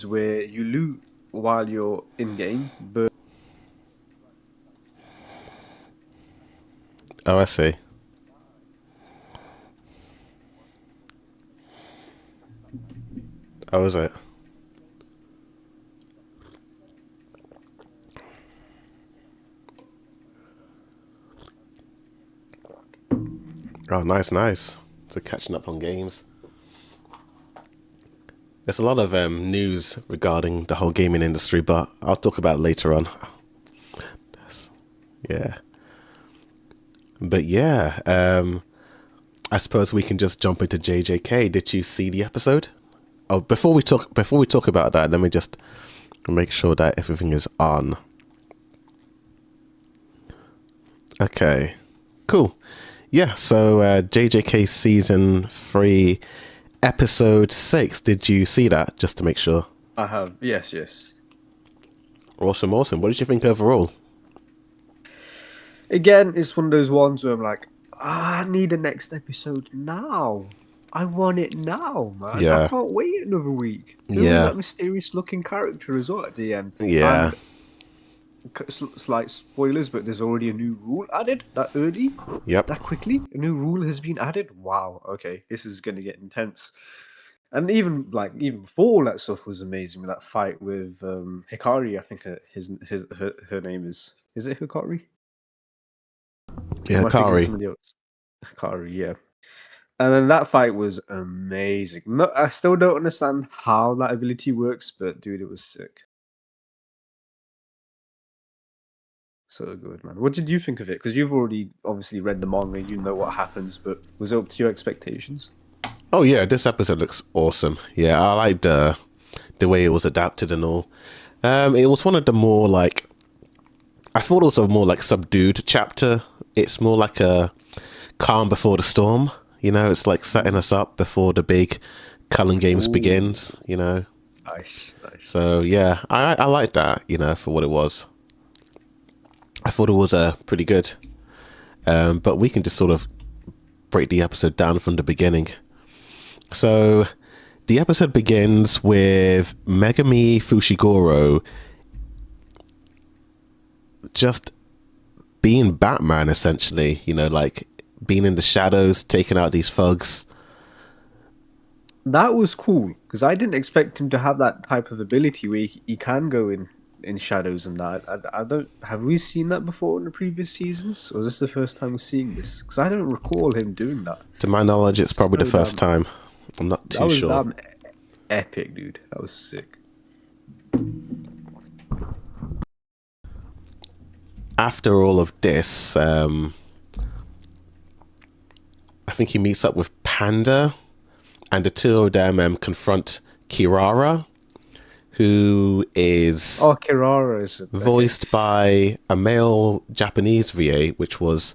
where you loot while you're in game, but Oh, I see. Oh, is it? Oh, nice, nice. So catching up on games. There's a lot of news regarding the whole gaming industry, but I'll talk about it later on. Yeah. But yeah, I suppose we can just jump into JJK. Did you see the episode? Oh, before we talk about that, let me just make sure that everything is on. Okay, cool. Yeah, so JJK season 3, episode 6. Did you see that? Just to make sure. I have. Yes, yes. Awesome, awesome. What did you think overall? Again, it's one of those ones where I'm like, I need a next episode now. I want it now, man. I Yeah, can't wait another week. There was yeah, that mysterious looking character as well at the end. yeah, And slight spoilers, but there's already a new rule added that early, yep, that quickly. A new rule has been added. Wow, okay, this is going to get intense. And even before all that stuff was amazing with that fight with Hikari. I think her name is it Hikari? Or yeah. am I thinking of Kari. somebody else? Hikari, yeah. And then that fight was amazing. No, I still don't understand how that ability works, but dude, it was sick. So good, man. What did you think of it? Because you've already obviously read the manga, you know what happens, but was it up to your expectations? Oh yeah, this episode looks awesome. Yeah, I liked the way it was adapted and all. It was one of the more like I thought it was a more like subdued chapter. It's more like a calm before the storm. It's like setting us up before the big Cullen Games Ooh, begins. nice, nice. So yeah, I like that. For what it was. I thought it was pretty good. But we can just sort of break the episode down from the beginning. So the episode begins with Megami Fushiguro just being Batman, essentially. Like being in the shadows, taking out these thugs. That was cool because I didn't expect him to have that type of ability where he can go in shadows and that. I don't have we seen that before in the previous seasons, or is this the first time we're seeing this? Because I don't recall him doing that. To my knowledge, it's It's probably the so first damn. time. I'm not That too was sure. damn epic, dude. That was sick. After all of this, I think he meets up with Panda, and the two of them confront Kirara, who is Oh, Kirara is okay. voiced by a male Japanese VA, which was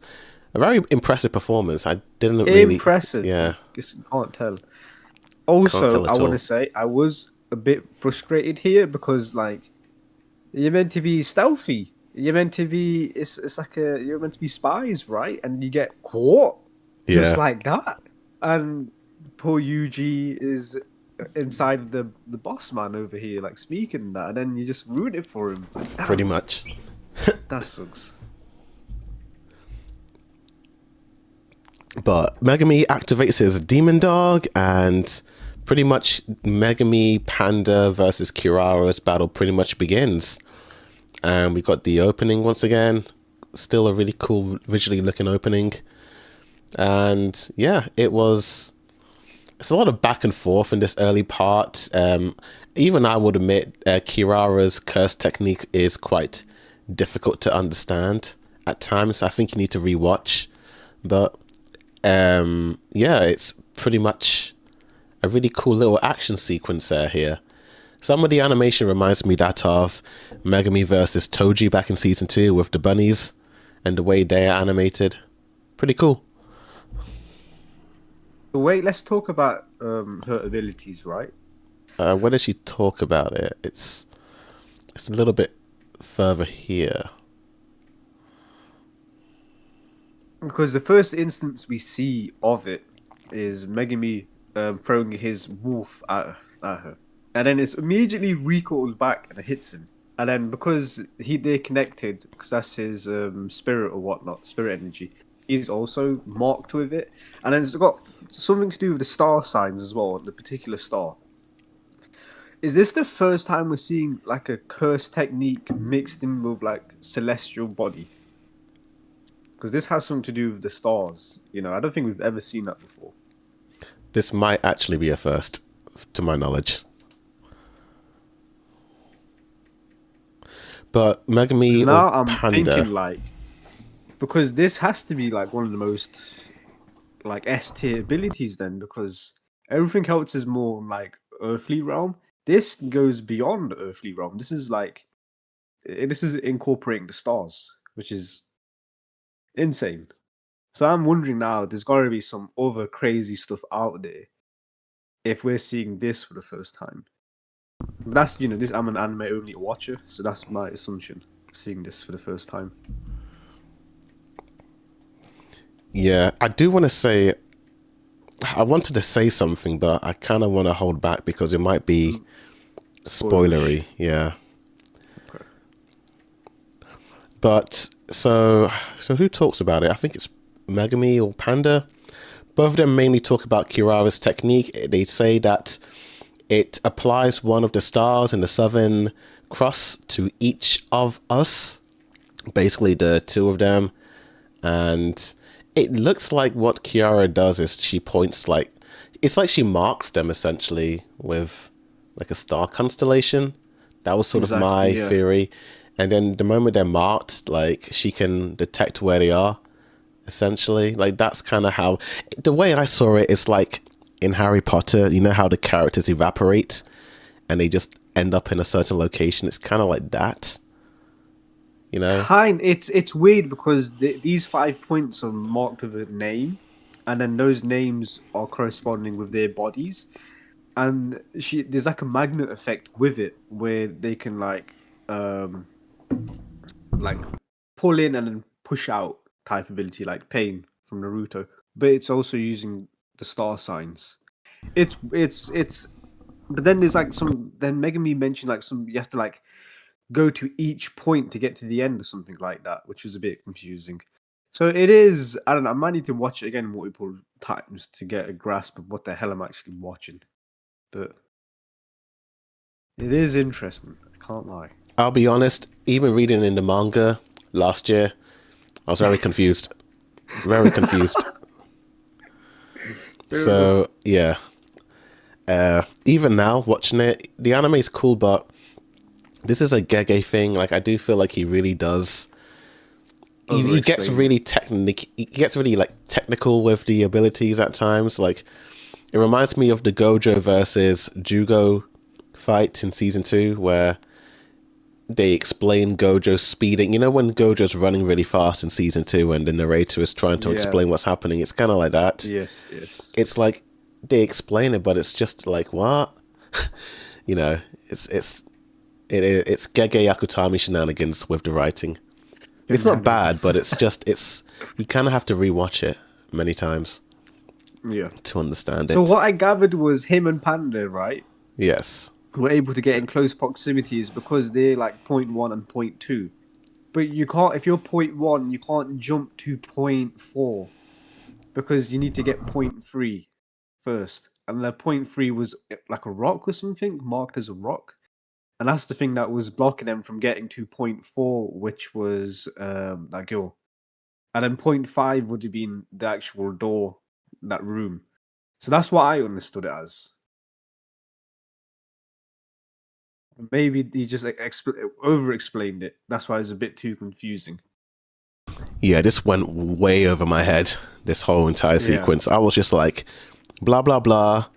a very impressive performance. I didn't really, Impressive. yeah, Guess you can't tell. can't Also, tell I at want to all. say I was a bit frustrated here because like you're meant to be stealthy. You're meant to be. It's like you're meant to be spies, right? And you get caught just Yeah, like that. And poor Yuji is inside the boss man over here, like speaking that, and then you just ruin it for him. Like, pretty damn, much. that sucks. But Megami activates his demon dog, and pretty much Megami Panda versus Kirara's battle pretty much begins. And we got the opening once again. Still a really cool, visually looking opening. And yeah, it's a lot of back and forth in this early part. Even I would admit, Kirara's curse technique is quite difficult to understand at times. I think you need to rewatch, but yeah, it's pretty much a really cool little action sequence here. Some of the animation reminds me that of Megami versus Toji back in season 2 with the bunnies and the way they are animated. Pretty cool. But wait, let's talk about her abilities, right? Where does she talk about it? It's a little bit further here. Because the first instance we see of it is Megami throwing his wolf at her. and then it's immediately recalled back and it hits him. And then because they're connected, because that's his spirit or whatnot, spirit energy, he's also marked with it. And then it's got something to do with the star signs as well, the particular star. Is this the first time we're seeing like a curse technique mixed in with like celestial body? Because this has something to do with the stars. You know, I don't think we've ever seen that before. This might actually be a first, to my knowledge. But Megami Now or I'm Panda, thinking like, because this has to be like one of the most like S tier abilities then, because everything else is more like earthly realm. This goes beyond earthly realm. This is like, this is incorporating the stars, which is insane. So I'm wondering now, there's got to be some other crazy stuff out there if we're seeing this for the first time. But that's, you know, this, I'm an anime only watcher, so that's my assumption, seeing this for the first time. yeah, I do want to say, I wanted to say something, but I kind of want to hold back because it might be spoilery. Yeah. Okay. But so who talks about it? I think it's Megami or Panda. Both of them mainly talk about Kirara's technique. They say that it applies one of the stars in the Southern Cross to each of us, basically the two of them. And it looks like what Kirara does is she points like, it's like she marks them essentially with like a star constellation. That was sort of my theory. And then the moment they're marked, like she can detect where they are, essentially. Like that's kind of how, the way I saw it is like in Harry Potter, you know how the characters evaporate and they just end up in a certain location. It's kind of like that, you know? It's weird because these 5 points are marked with a name, and then those names are corresponding with their bodies. And there's like a magnet effect with it where they can like pull in and then push out type ability, like Pain from Naruto. But it's also using the star signs. It's but then there's like then Megami mentioned like you have to like go to each point to get to the end or something like that, which was a bit confusing. So it is, I don't know, I might need to watch it again multiple times to get a grasp of what the hell I'm actually watching. But it is interesting, I can't lie. I'll be honest, even reading in the manga last year, I was very confused. Very confused. So, yeah. Even now, watching it, the anime is cool, but this is a Gege thing. Like, I do feel like he really does. He gets really He gets really like technical with the abilities at times. Like, it reminds me of the Gojo versus Jugo fight in season 2, where they explain Gojo speeding. You know when Gojo's running really fast in season 2 and the narrator is trying to explain what's happening? It's kind of like that. Yes. It's like they explain it, but it's just like, what? You know, it's Gege Akutami shenanigans with the writing. It's not bad, but it's you kind of have to rewatch it many times. Yeah. To understand it. So what I gathered was him and Panda, right? Yes. Were able to get in close proximities because they're like 0.1 and 0.2. But you can't, if you're 0.1, you can't jump to 0.4 because you need to get 0.3 first. And the 0.3 was like a rock or something, marked as a rock. And that's the thing that was blocking them from getting to 0.4, which was that girl. And then 0.5 would have been the actual door, that room. So that's what I understood it as. Maybe he just over-explained it. That's why it's a bit too confusing. Yeah, this went way over my head, this whole entire sequence. I was just like, blah, blah, blah.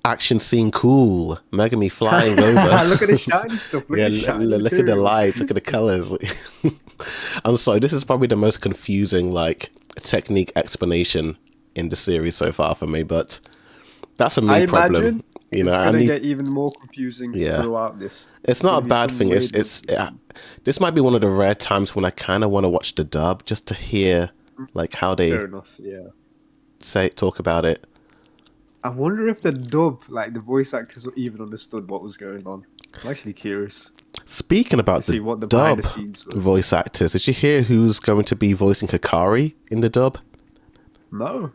Action scene cool. Megami flying over. Look at the shiny stuff. Look at the lights. Look at the colors. I'm sorry, this is probably the most confusing like technique explanation in the series so far for me, but that's a me problem. You know, it's gonna get even more confusing throughout this. It's not a bad thing. This might be one of the rare times when I kind of want to watch the dub just to hear like how they Fair enough, talk about it. I wonder if the dub, like the voice actors, even understood what was going on. I'm actually curious Speaking to about see the what the behind dub the scenes were. voice actors, did you hear who's going to be voicing Hikari in the dub? No.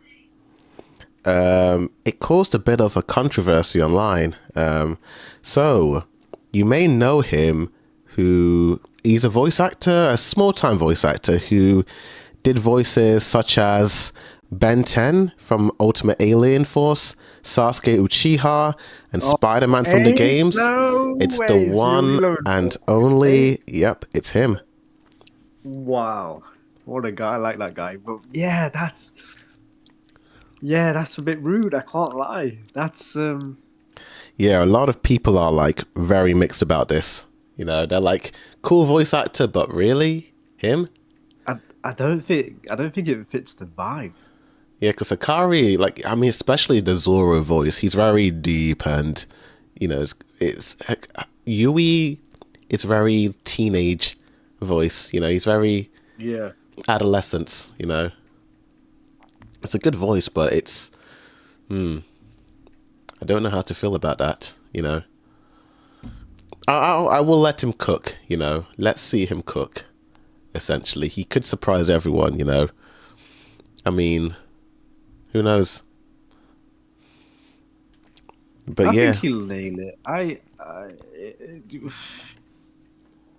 It caused a bit of a controversy online. So you may know him, who he's a voice actor, a small-time voice actor who did voices such as Ben 10 from Ultimate Alien Force, Sasuke Uchiha, and Spider-Man from the Hey, games. no It's the way. It's one Yuri and Lowenthal. only. Yep, it's him. Wow. What a guy. I like that guy. But yeah, that's a bit rude. I can't lie. That's Yeah, a lot of people are like very mixed about this. You know, they're like, cool voice actor, but really? Him? I don't think it fits the vibe. Yeah, because Akari, like, I mean, especially the Zoro voice, he's very deep and, you know, it's Yui is very teenage voice, you know, he's very Yeah. adolescence, you know. It's a good voice, but it's, I don't know how to feel about that, you know. I will let him cook, you know. Let's see him cook, essentially. He could surprise everyone, you know. I mean, who knows? But I yeah. think he'll nail it. I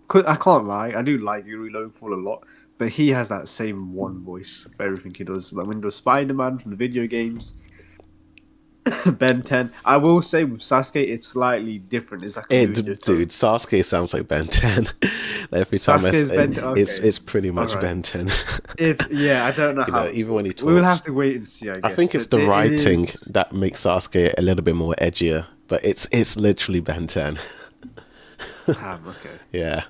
can't lie. I do like Yuri Lowenthal a lot, but he has that same one voice for everything he does. Like when he does Spider-Man from the video games, Ben 10. I will say with Sasuke, it's slightly different. It's like a mood Dude, Sasuke sounds like Ben 10. Every time Sasuke's Ben 10. Okay. it's pretty much Alright. Ben 10. I don't know You how. know, even when he talks. We will have to wait and see. I I guess. think it's but the writing is- that makes Sasuke a little bit more edgier, but it's literally Ben 10. Okay. Yeah,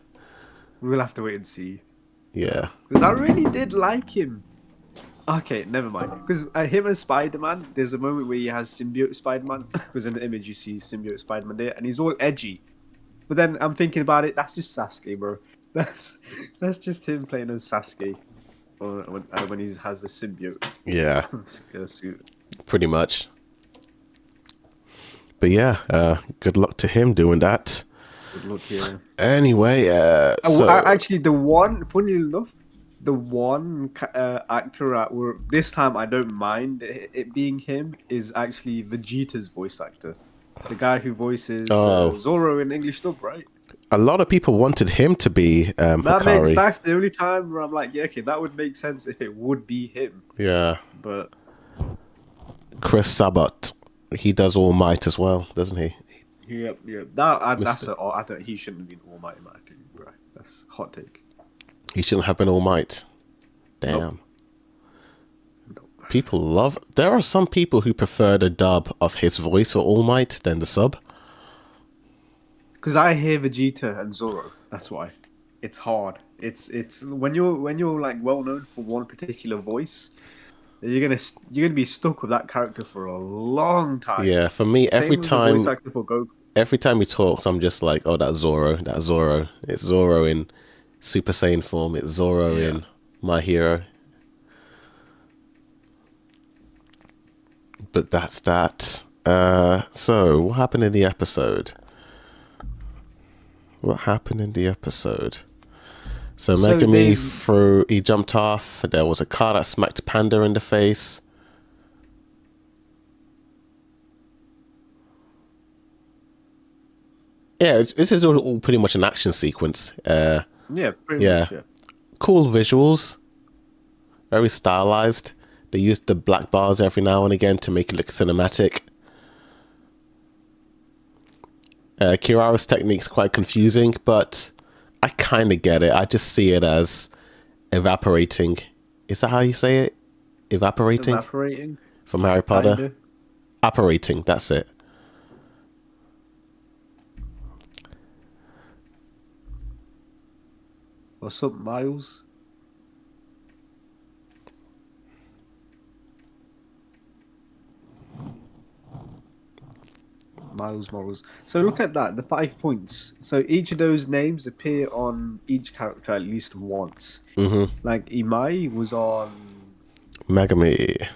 We will have to wait and see. yeah. Because I really did like him. Okay, never mind. Because him as Spider-Man, there's a moment where he has symbiote Spider-Man. Because in the image you see symbiote Spider-Man there, and he's all edgy. But then I'm thinking about it. That's just Sasuke, bro. That's just him playing as Sasuke when he has the symbiote Yeah, suit. pretty much. But yeah, good luck to him doing that. Good luck here. Anyway, Actually, the one, funny enough, the one actor this time I don't mind it being him is actually Vegeta's voice actor, the guy who voices Zoro in English dub, right? a lot of people wanted him to be Hikari. That's the only time where I'm like, yeah, okay, that would make sense if it would be him. Yeah, But Chris Sabat, he does All Might as well, doesn't he? yep. He shouldn't have been All Might in my opinion, right? That's hot take. He shouldn't have been All Might. Damn. Nope. People love. There are some people who prefer the dub of his voice for All Might than the sub. Because I hear Vegeta and Zoro. That's why. It's hard. It's when you're like well known for one particular voice, you're gonna be stuck with that character for a long time. Yeah, for me, Same with the voice actor for Goku. every time he talks, I'm just like, oh, that's Zoro. It's Zoro in Super Saiyan form. It's Zoro in My Hero. But that's that. So, what happened in the episode? So Megami he jumped off. There was a car that smacked Panda in the face. Yeah, this is all pretty much an action sequence. Yeah, pretty much. Yeah. Cool visuals. Very stylized. They used the black bars every now and again to make it look cinematic. Kirara's technique's quite confusing, but I kind of get it. I just see it as evaporating. Is that how you say it? Evaporating? Evaporating? From Harry Potter? Kinda. Apparating, that's it. What's up, Miles? Miles Morales. So look at that, the 5 points. So each of those names appear on each character at least once. Mm-hmm. Like Imai was on Megami.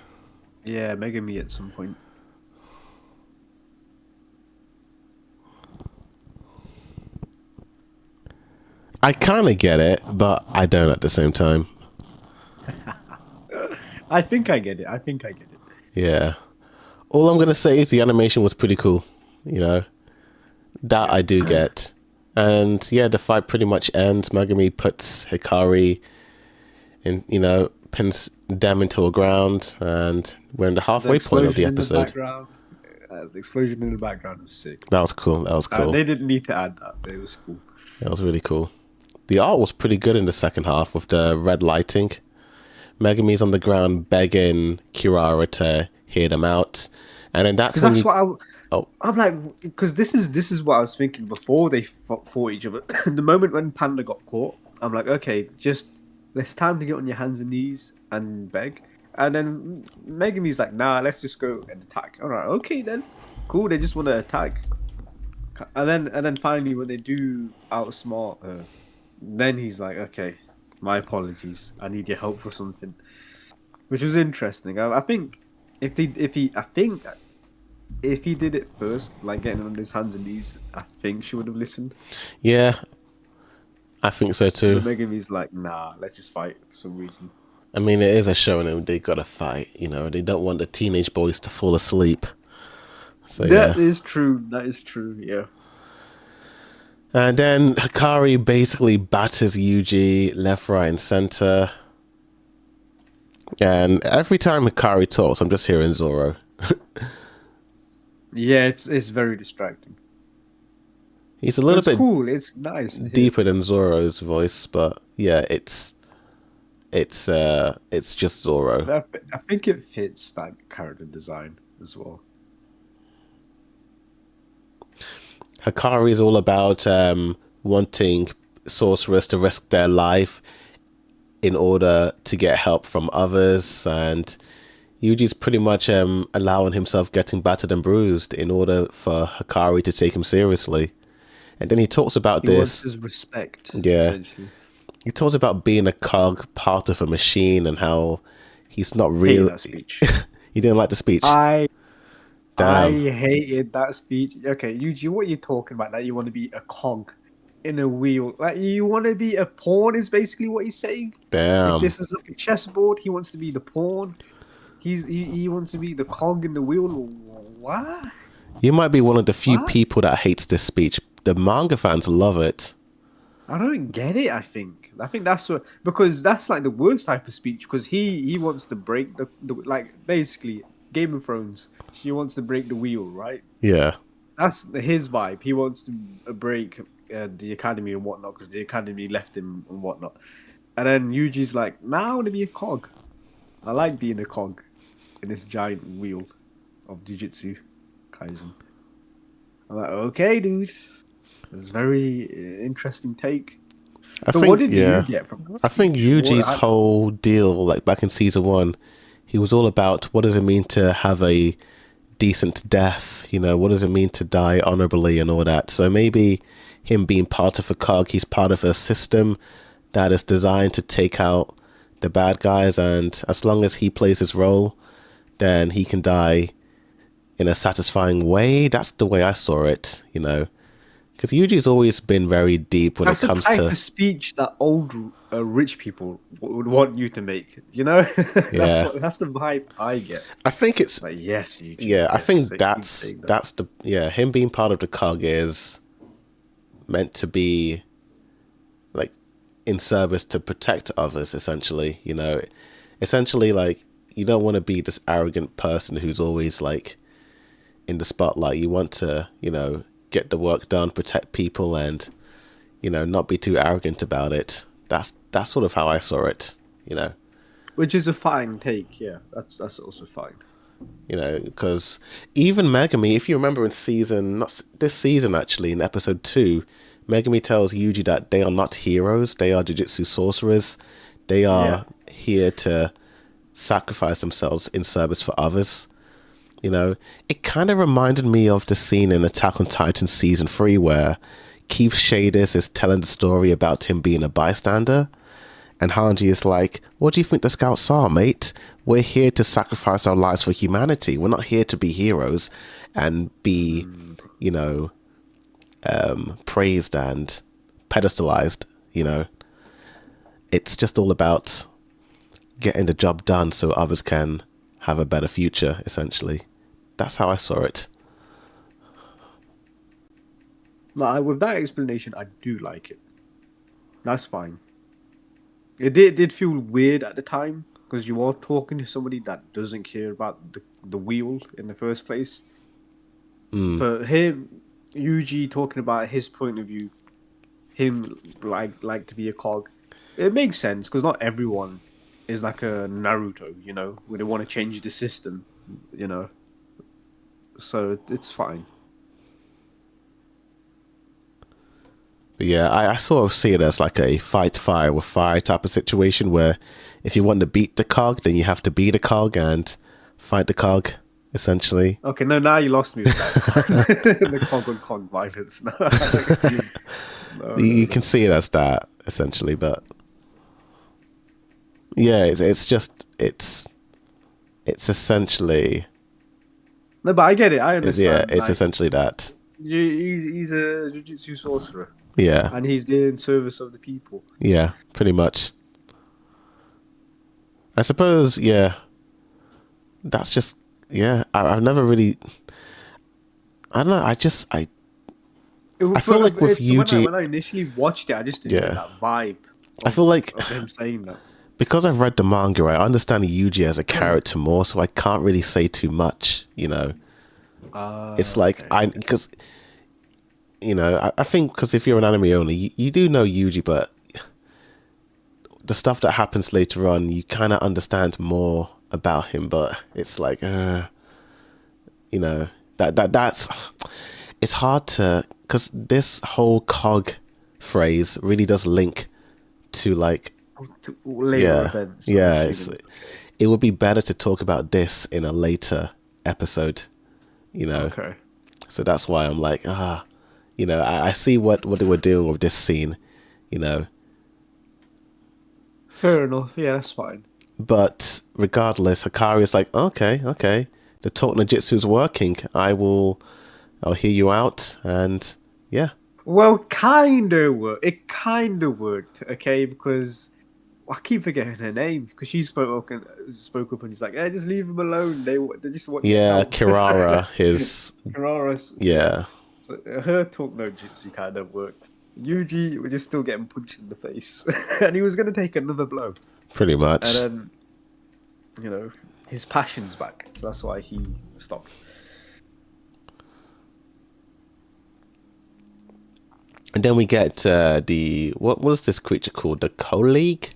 Megami at some point. I kind of get it, but I don't at the same time. I think I get it. I think I get it. Yeah. All I'm gonna say is the animation was pretty cool. You know, that Yeah. I do get. And yeah, the fight pretty much ends. Megami puts Hikari in, pins them into a ground, and we're in the halfway point of the episode. The explosion in the background was sick. That was cool. That was cool. They didn't need to add that, but it was cool. That was really cool. The art was pretty good in the second half with the red lighting. Megami's on the ground begging Kirara to hear them out, and then that's when I'm like, because this is what I was thinking before they fought each other. The moment when Panda got caught, I'm like, okay, just it's time to get on your hands and knees and beg. And then Megami's like, nah, let's just go and attack. All right, okay then, cool. They just want to attack, and then finally when they do outsmart her, then he's like, okay, my apologies. I need your help for something, which was interesting. I think if he did it first, like getting on his hands and knees, I think she would have listened. Yeah, I think so too. But Megami's like, nah, let's just fight for some reason. I mean, it is a show and they gotta fight, they don't want the teenage boys to fall asleep. So That is true, yeah. And then Hikari basically batters Yuji left, right, and center. And every time Hikari talks, I'm just hearing Zoro. Yeah, it's very distracting. He's a little bit cool. It's nice, deeper than Zoro's voice, but yeah, it's just Zoro. I think it fits that character design as well. Hikari is all about wanting sorcerers to risk their life in order to get help from others, and Yuji's pretty much allowing himself getting battered and bruised in order for Hikari to take him seriously. And then he talks about He wants his respect. Yeah. Essentially. He talks about being a cog, part of a machine, and how he's not real. That speech. You didn't like the speech? I Damn. hated that speech. Okay, Yuji, what are you talking about? That you want to be a cog in a wheel? Like you want to be a pawn? Is basically what he's saying. Damn. If this is like a chessboard, he wants to be the pawn. He wants to be the cog in the wheel. What? You might be one of the few people that hates this speech. The manga fans love it. I don't get it. I think that's what, because that's like the worst type of speech, because he wants to break the like basically Game of Thrones. She wants to break the wheel, right? Yeah. That's his vibe. He wants to break the academy and whatnot, because the academy left him and whatnot. And then Yuji's like, nah, I want to be a cog. I like being a cog in this giant wheel of Jujutsu Kaisen. I'm like, okay, dude. It's a very interesting take. What did you get from this? I think Yuji's whole deal, like back in season 1, he was all about what does it mean to have a decent death, what does it mean to die honorably and all that. So maybe him being part of a cog, he's part of a system that is designed to take out the bad guys, and as long as he plays his role, then he can die in a satisfying way. That's the way I saw it, because Yuji's always been very deep when it comes to... That's the type of speech that old rich people would want you to make, that's the vibe I get. I think it's... Like, yes, Yuji. Yeah, I yes, think that's the... Yeah, him being part of the cog is meant to be like in service to protect others, essentially, Essentially, like, you don't want to be this arrogant person who's always like in the spotlight. You want to, get the work done, protect people, and not be too arrogant about it. That's sort of how I saw it, Which is a fine take, yeah. That's also fine. Because even Megami, if you remember in not this season actually, in episode 2, Megami tells Yuji that they are not heroes, they are Jujutsu sorcerers. They are here to sacrifice themselves in service for others. It kind of reminded me of the scene in Attack on Titan season 3 where Keith Shadis is telling the story about him being a bystander, and Hanji is like, what do you think the scouts are, mate? We're here to sacrifice our lives for humanity. We're not here to be heroes and be, praised and pedestalized. you know, it's just all about getting the job done so others can have a better future, essentially. That's how I saw it. Like, with that explanation, I do like it. That's fine. It did feel weird at the time because you are talking to somebody that doesn't care about the wheel in the first place. But him, Yuji, talking about his point of view, him like to be a cog, it makes sense because not everyone is like a Naruto, you know, where they want to change the system, you know. So it's fine. But yeah, I sort of see it as like a fight fire with fire type of situation where if you want to beat the cog, then you have to be the cog and fight the cog, essentially. Okay, no, now you lost me with that. The cog on cog violence. No, You can see it as that, essentially, but yeah, it's essentially No, but I get it. I understand. it's like, essentially that. he's a jujutsu sorcerer, Yeah, and he's there in service of the people. yeah, pretty much. I suppose, yeah. That's just, yeah. I've never really. I don't know. I feel like with Yuji, when I initially watched it, I just didn't get that vibe. I feel like of him saying that. because I've read the manga, I understand Yuji as a character more, so I can't really say too much. You know, it's like okay. because you know I think because if you're an anime only, you do know Yuji, but the stuff that happens later on, you kind of understand more about him. But it's like, you know, that's it's hard to because this whole cog phrase really does link to like To later events. I'm assuming. it would be better to talk about this in a later episode, you know. Okay. So that's why I'm like, you know, I see what they were doing with this scene, you know. Fair enough. Yeah, that's fine. But regardless, Hikari is like, okay, the talk no jutsu's working. I'll hear you out, and yeah. Well, kinda worked. It kinda worked. Okay, because I keep forgetting her name because she spoke up and he's like, "Hey, just leave them alone. They just want your Yeah, help." Kirara, his Kirara's, yeah. so her talk no jutsu kind of worked. Yuji was just still getting punched in the face, and he was going to take another blow. Pretty much. And then, you know, his passion's back, so that's why he stopped. And then we get the what is this creature called? The colleague?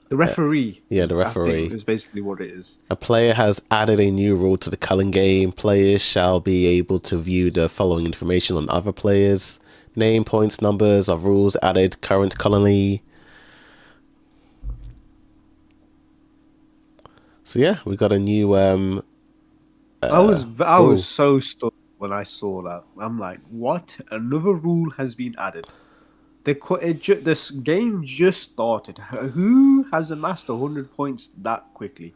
The referee. Yeah, the I think referee. is basically what it is. A player has added a new rule to the culling game. Players shall be able to view the following information on other players: name, points, numbers of rules added, current colony. So yeah, we got a new I was so stunned when I saw that. I'm like, what? Another rule has been added. This game just started. Who has amassed 100 points that quickly?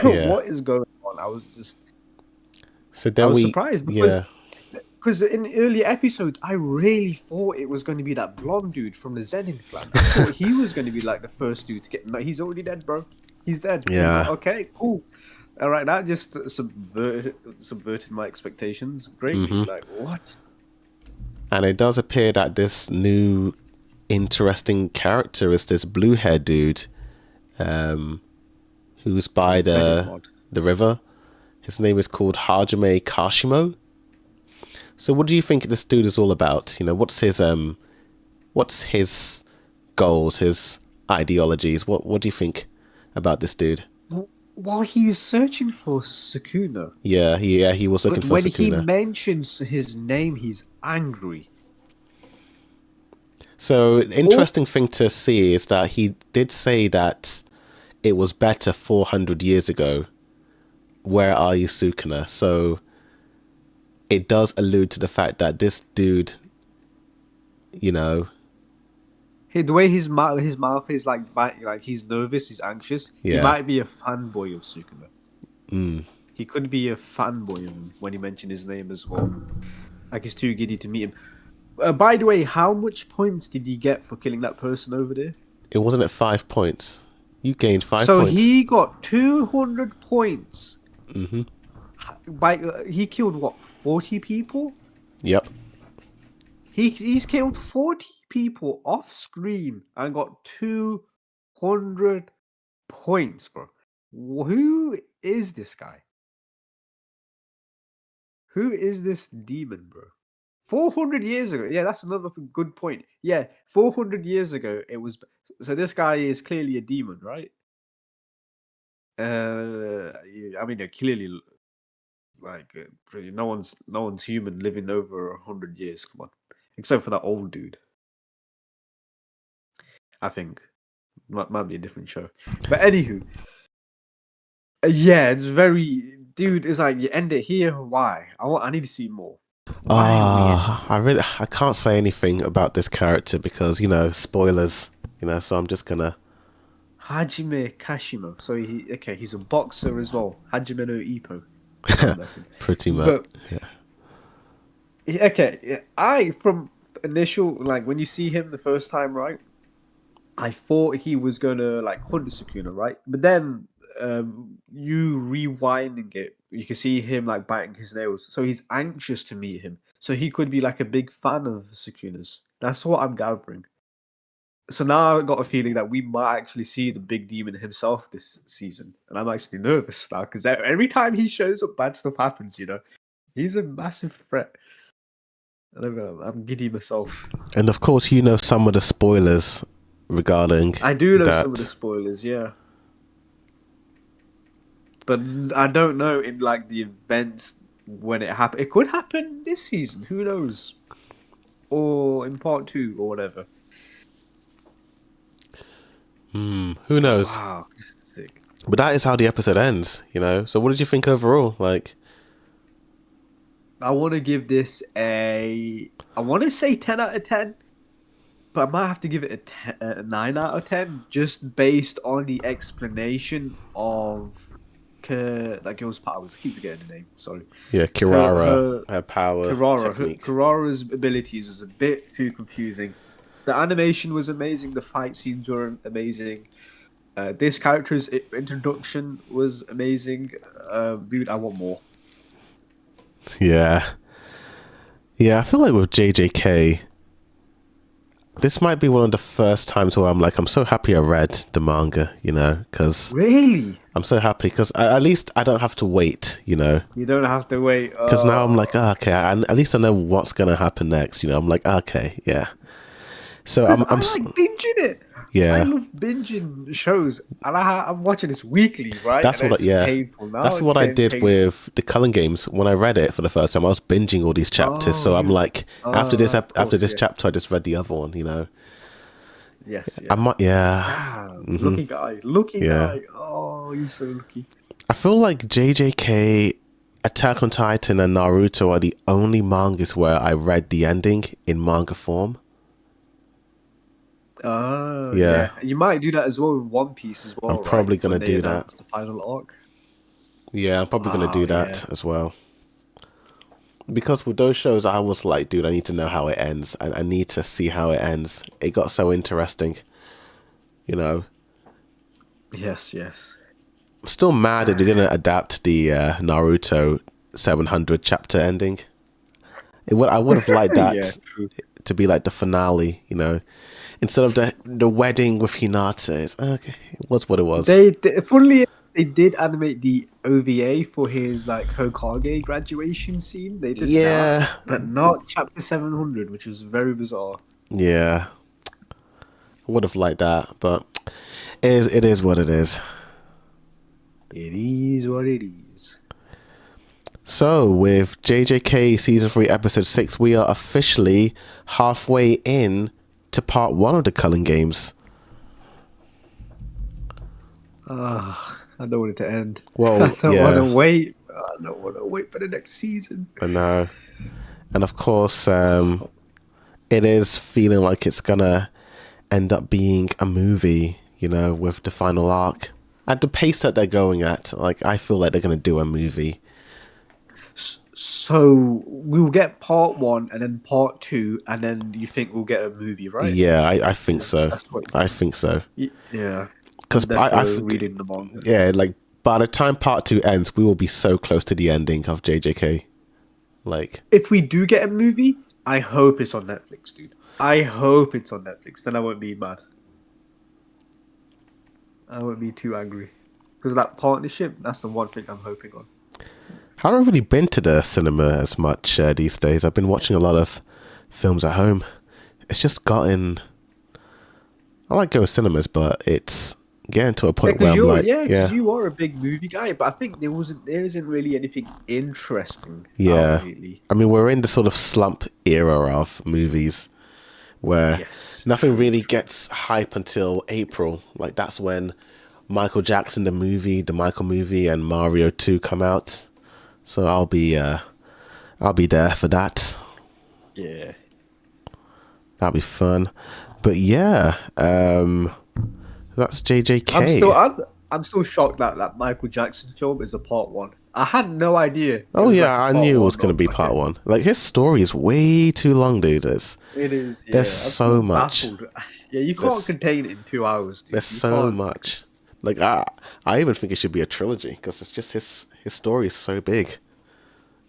Yeah. What is going on? I was just. So then I was surprised yeah. because in earlier episodes, I really thought it was going to be that blonde dude from the Zenin clan. I thought he was going to be like the first dude to get. No, he's already dead, bro. He's dead. Yeah. Okay, cool. All right, that just subverted my expectations. Great. Like, what? And it does appear that this new interesting character is this blue haired dude, who's by the river. His name is called Hajime Kashimo. So what do you think this dude is all about? You know, what's his goals, his ideologies? What do you think about this dude? Well, he's searching for Sukuna. Yeah, he was looking for when Sukuna. He mentions his name, he's angry. So interesting thing to see is that he did say that it was better 400 years ago. Where are you, Sukuna? So it does allude to the fact that this dude, you know, the way his mouth is like he's nervous, he's anxious. Yeah. He might be a fanboy of Sukuna. He could be a fanboy of him when he mentioned his name as well. Like he's too giddy to meet him. By the way, how much points did he get for killing that person over there? It wasn't at 5 points. You gained 5 So points. he got 200 points. Mm-hmm. He killed what, 40 people? Yep. He's killed 40 people off screen and got 200 points, bro. Who is this guy? Who is this demon, bro? 400 years ago. Yeah, that's another good point. Yeah, 400 years ago, it was. So this guy is clearly a demon, right? I mean, they're clearly no one's human living over 100 years. Come on, except for that old dude. I think might be a different show, but anywho, yeah, it's very dude. It's like you end it here. Why? I need to see more. I can't say anything about this character because spoilers. So I'm just gonna. Hajime Kashimo. So he's a boxer as well. Hajime no Ippo. Pretty much. But, yeah. Okay, from initial when you see him the first time, right? I thought he was gonna hunt Sukuna, right? But then you rewinding it, you can see him biting his nails. So he's anxious to meet him. So he could be a big fan of Sukuna's. That's what I'm gathering. So now I've got a feeling that we might actually see the big demon himself this season. And I'm actually nervous now because every time he shows up, bad stuff happens, He's a massive threat. I'm giddy myself. And of course, some of the spoilers regarding I do know some of the spoilers, yeah. But I don't know in the events when it happened. It could happen this season. Who knows? Or in part 2 or whatever. Who knows? Wow, this is sick. But that is how the episode ends, So what did you think overall? I want to give this I want to say 10 out of 10. But I might have to give it a 9 out of 10 just based on the explanation of that girl's powers. I keep forgetting the name. Sorry. Yeah, Kirara, her power technique. Kirara's abilities was a bit too confusing. The animation was amazing. The fight scenes were amazing. This character's introduction was amazing. Dude, I want more. Yeah. Yeah, I feel like with JJK, this might be one of the first times where I'm so happy I read the manga, because... Really? I'm so happy because at least I don't have to wait, You don't have to wait. Because now I'm okay, at least I know what's going to happen next, I'm okay, yeah. So I'm binging it. Yeah. I love binging shows, and I'm watching this weekly, right? That's what That's what I did with the Cullen Games when I read it for the first time. I was binging all these chapters, so I'm after this chapter, I just read the other one, Yes. I might, Lucky guy. Oh, you're so lucky. I feel like JJK, Attack on Titan, and Naruto are the only mangas where I read the ending in manga form. Yeah. You might do that as well with One Piece as well. I'm probably gonna do that. The final arc. Yeah, I'm probably gonna do that as well. Because with those shows, I was like, dude, I need to know how it ends. I need to see how it ends. It got so interesting, Yes. I'm still mad that they didn't adapt the Naruto 700 chapter ending. I would have liked that to be like the finale, Instead of the wedding with Hinata, it's okay. It was what it was. Funnily, they did animate the OVA for his Hokage graduation scene. They did that, but not chapter 700, which was very bizarre. Yeah, I would have liked that, but it is what it is. It is what it is. So, with JJK Season 3, Episode 6, we are officially halfway in to part 1 of the Cullen Games. I don't want it to end. Well, I don't want to wait. I don't want to wait for the next season. I know. And of course, it is feeling like it's going to end up being a movie, with the final arc. At the pace that they're going at, I feel like they're going to do a movie. So we will get part one and then part two, and then you think we'll get a movie, right? Yeah, I think so. That's what. I think so. Yeah, Because I'm definitely reading the manga. yeah, like by the time part 2 ends, we will be so close to the ending of JJK. Like, If we do get a movie, I hope it's on Netflix, dude. I hope it's on Netflix. Then I won't be mad. I won't be too angry. Because that partnership, that's the one thing I'm hoping on. I haven't really been to the cinema as much these days. I've been watching a lot of films at home. It's just gotten. I like going to cinemas, but it's getting to a point where I'm like, because you are a big movie guy, but I think there isn't really anything interesting yeah. out lately. I mean, we're in the sort of slump era of movies where nothing really gets hype until April. Like that's when Michael Jackson, the Michael movie, and Mario 2 come out. So I'll be there for that. Yeah, That'll be fun. But yeah, that's JJK. I'm still shocked that that Michael Jackson film is a part one. I had no idea. Oh yeah, I knew it was going to be part one. Like his story is way too long, dude. It is. Yeah, there's so much. Baffled. Yeah, you can't contain it in 2 hours. Dude. There's so much. Like I even think it should be a trilogy because it's just his story is so big.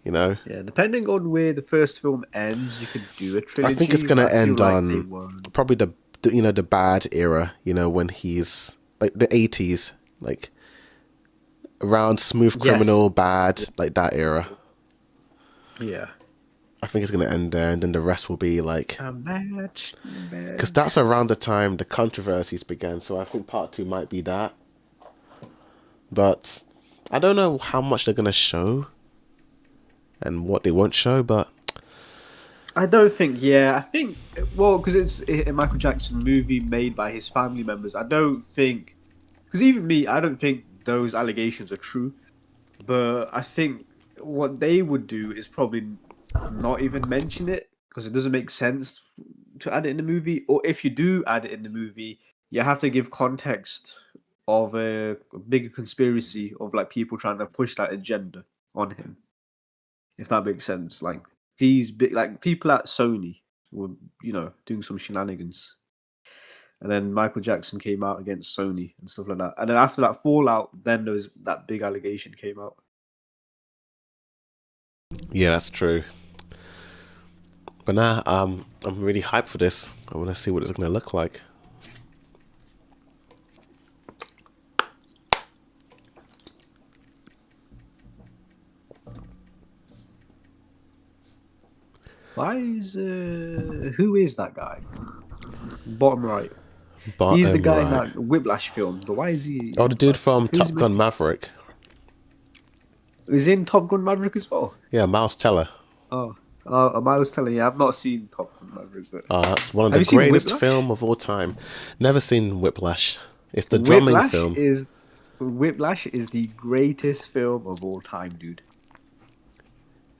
You know. Yeah, depending on where the first film ends, you could do a trilogy. I think it's going to end on probably the bad era. You know, when he's like the 80s, like around Smooth Criminal, Bad, like that era. Yeah. I think it's going to end there, and then the rest will be like... Because that's around the time the controversies began, so I think part 2 might be that. But I don't know how much they're going to show and what they won't show, but... I don't think, I think, well, because it's a Michael Jackson movie made by his family members, I don't think... Because even me, I don't think those allegations are true. But I think what they would do is probably not even mention it because it doesn't make sense to add it in the movie. Or if you do add it in the movie, you have to give context of a bigger conspiracy of like people trying to push that agenda on him. If that makes sense. Like these big, like people at Sony were, doing some shenanigans. And then Michael Jackson came out against Sony and stuff like that. And then after that fallout, then there was that big allegation came out. Yeah, that's true. But now I'm really hyped for this. I want to see what it's going to look like. Why is who is that guy? Bottom right. Bottom He's the guy right. in that Whiplash film. But why is he? Oh, the dude from Top Gun Maverick. Is he in Top Gun Maverick as well? Yeah, Miles Teller. Oh, Miles Teller. Yeah, I've not seen Top Gun Maverick. But... Oh, that's one of the greatest film of all time. Never seen Whiplash. It's the drumming film. Whiplash is the greatest film of all time, dude.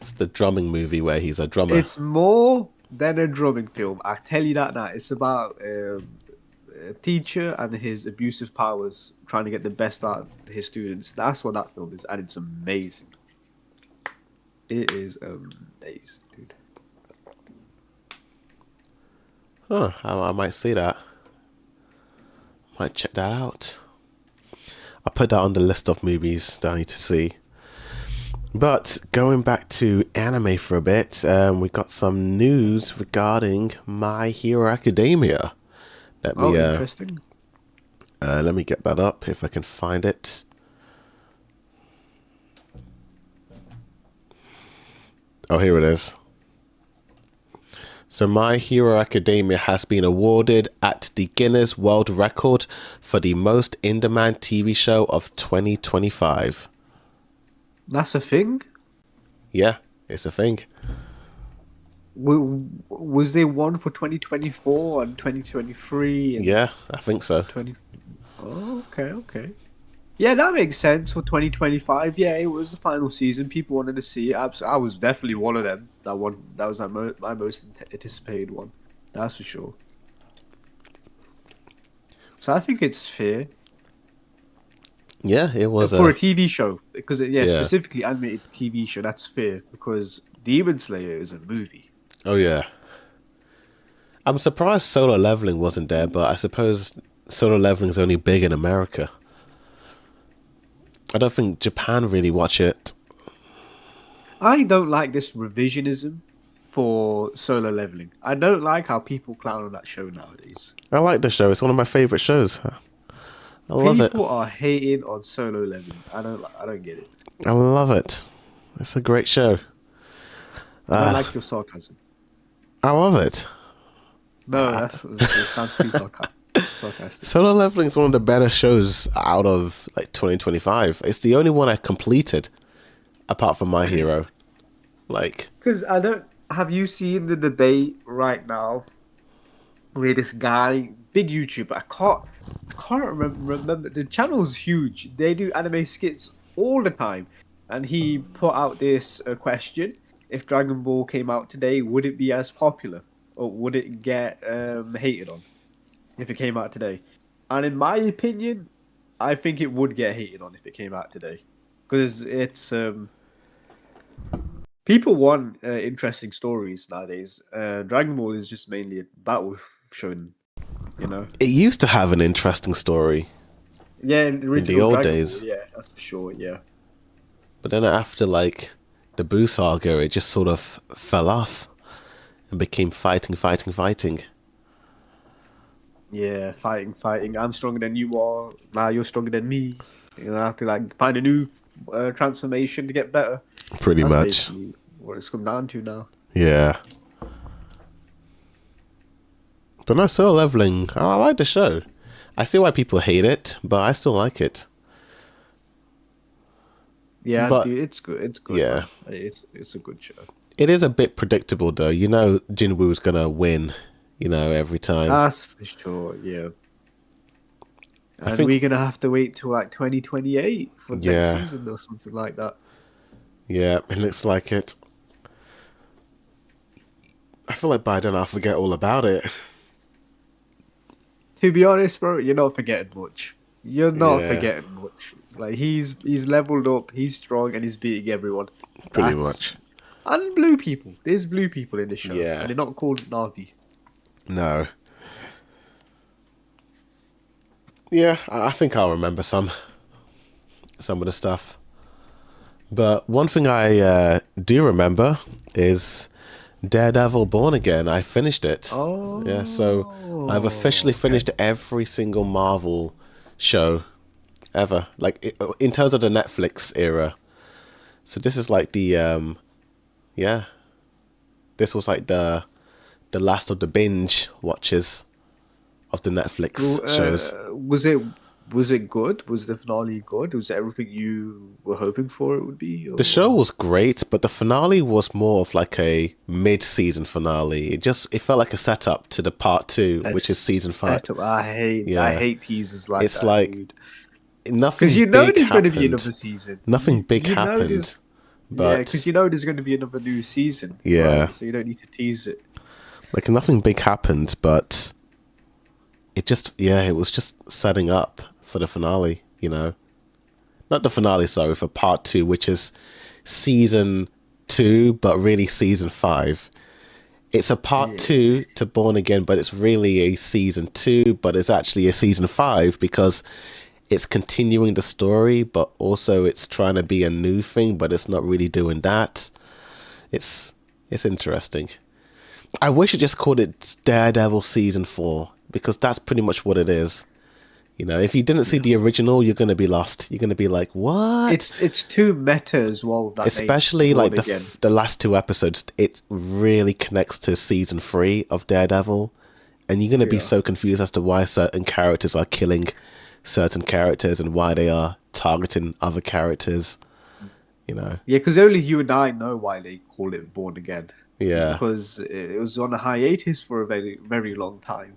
It's the drumming movie where he's a drummer. It's more than a drumming film. I tell you that now. It's about a teacher and his abusive powers trying to get the best out of his students. That's what that film is, and it's amazing. It is amazing, dude. Huh, I might see that. Might check that out. I'll put that on the list of movies that I need to see. But going back to anime for a bit, we got some news regarding My Hero Academia. Interesting. Let me get that up if I can find it. Oh, here it is. So My Hero Academia has been awarded at the Guinness World Record for the most in-demand TV show of 2025. That's a thing? Yeah, it's a thing. Was there one for 2024 and 2023? And yeah, I think so. Oh, okay. Yeah, that makes sense for 2025. Yeah, it was the final season. People wanted to see it. I was definitely one of them. That was my most anticipated one. That's for sure. So I think it's fair. Yeah, it was For a a TV show, because yeah, yeah. specifically animated TV show. That's fair because Demon Slayer is a movie. Oh yeah. I'm surprised Solo Leveling wasn't there, but I suppose Solo Leveling's only big in America. I don't think Japan really watch it. I don't like this revisionism for Solo Leveling. I don't like how people clown on that show nowadays. I like the show. It's one of my favorite shows. I love it. People are hating on Solo Leveling. I don't get it. I love it. It's a great show. I don't like your sarcasm. I love it. No, that sounds too sarcastic. Solo Leveling is one of the better shows out of like 2025. It's the only one I completed, apart from My Hero. Like, Because I don't. Have you seen the debate right now where this guy, big YouTuber, I can't remember. The channel's huge. They do anime skits all the time, and he put out this question: if Dragon Ball came out today, would it be as popular, or would it get hated on if it came out today? And in my opinion, I think it would get hated on if it came out today, because it's people want interesting stories nowadays. Dragon Ball is just mainly a battle shonen, you know. it used to have an interesting story, Yeah, in the original old Dragon days. Ball, yeah, that's for sure. Yeah, but then after like the Buu saga, it just sort of fell off and became fighting. yeah, fighting. I'm stronger than you are. Now you're stronger than me. You know, I have to like find a new transformation to get better. Pretty That's much. basically what it's come down to now. Yeah. But no, Solo Leveling, I like the show. I see why people hate it, but I still like it. Yeah, But- dude, it's good. It's good. yeah. Man. It's a good show. It is a bit predictable though. You know Jinwoo's gonna win, every time. That's for sure. Yeah. And think- we're gonna have to wait till like 2028 for Yeah. next season or something like that. Yeah, it looks like it. I feel like by then I'll forget all about it. To be honest, bro, you're not forgetting much. You're not Yeah. forgetting much. Like he's leveled up, he's strong, and he's beating everyone. Pretty That's- much. And blue people. There's blue people in the show. Yeah. And they're not called Navi. No. Yeah, I think I'll remember some of the stuff. But one thing I do remember is Daredevil Born Again. I finished it. Oh. Yeah, so I've officially finished every single Marvel show ever. Like in terms of the Netflix era. So this is like the yeah. This was like the last of the binge watches of the Netflix shows. Was it good? Was the finale good? Was it everything you were hoping for it would be? Or... The show was great, but the finale was more of like a mid-season finale. It felt like a setup to the part 2, which is season 5. I hate teasers like It's that. like nothing. Because you know big there's going to be happened. another season. Nothing big You know happened. there's- But because you know there's going to be another new season. Yeah. right? So you don't need to tease it. like nothing big happened, but it was just setting up for the finale, Not the finale, sorry, for part 2, which is season 2, but really season 5. It's a part 2 to Born Again, but it's really a season 2, but it's actually a season 5 because it's continuing the story, but also it's trying to be a new thing, but it's not really doing that. It's interesting. I wish it just called it Daredevil Season 4, because that's pretty much what it is. If you didn't see the original, you're going to be lost. You're going to be like, what? It's too meta as well. That Especially they like brought again. the last 2 episodes, it really connects to season 3 of Daredevil. And you're going to be so confused as to why certain characters are killing certain characters and why they are targeting other characters. Yeah, because only you and I know why they call it Born Again. Yeah. Because it was on a hiatus for a very, very long time.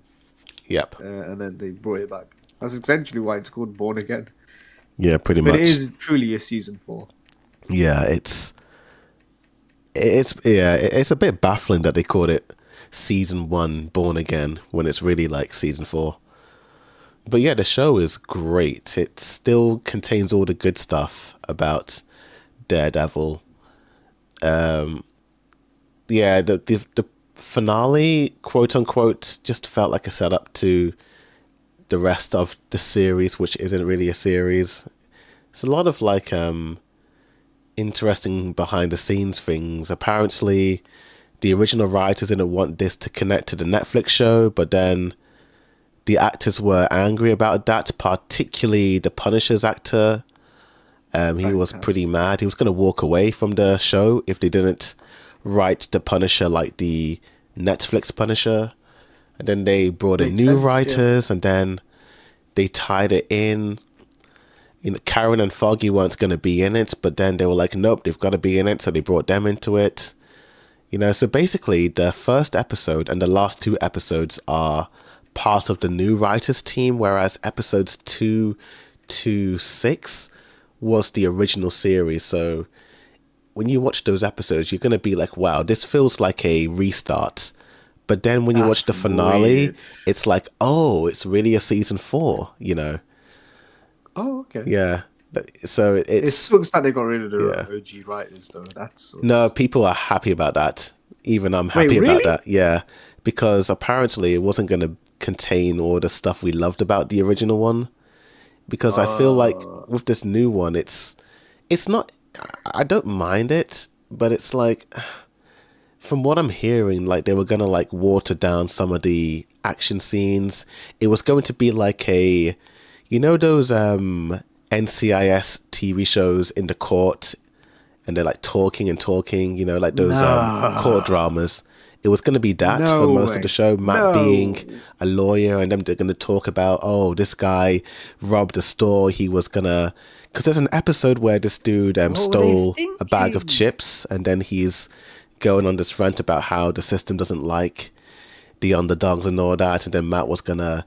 Yep. And then they brought it back. That's essentially why it's called Born Again. Yeah, pretty But much. it is truly a season 4. Yeah, it's a bit baffling that they called it season 1 Born Again when it's really like season 4. but yeah, the show is great. It still contains all the good stuff about Daredevil. Yeah, the finale, quote unquote, just felt like a setup to the rest of the series, which isn't really a series. It's a lot of like interesting behind the scenes things. Apparently, the original writers didn't want this to connect to the Netflix show, but then the actors were angry about that, particularly the Punisher's actor. He was pretty mad. He was going to walk away from the show if they didn't write the Punisher like the Netflix Punisher. And then they brought in new writers, and then they tied it in. You know, Karen and Foggy weren't going to be in it, but then they were like, nope, they've got to be in it, so they brought them into it. You know, so basically the first episode and the last two episodes are part of the new writers team, whereas episodes 2 to 6 was the original series. So when you watch those episodes, you're going to be like, wow, this feels like a restart. But then when you watch the finale, it's like, oh, it's really a season 4, you know? Oh, okay. Yeah. So it sucks that they got rid of the OG writers, though. No, people are happy about that. Even I'm happy about that. Yeah. Because apparently it wasn't going to contain all the stuff we loved about the original one. Because I feel like with this new one, it's not, I don't mind it, but it's like, from what I'm hearing, like they were going to like water down some of the action scenes. It was going to be like a, you know, those NCIS TV shows in the court, and they're like talking, you know, like those court dramas. It was going to be that for most of the show, Matt being a lawyer, and then they're going to talk about, oh, this guy robbed a store. He was going to, because there's an episode where this dude stole a bag of chips, and then he's going on this rant about how the system doesn't like the underdogs and all that, and then Matt was going to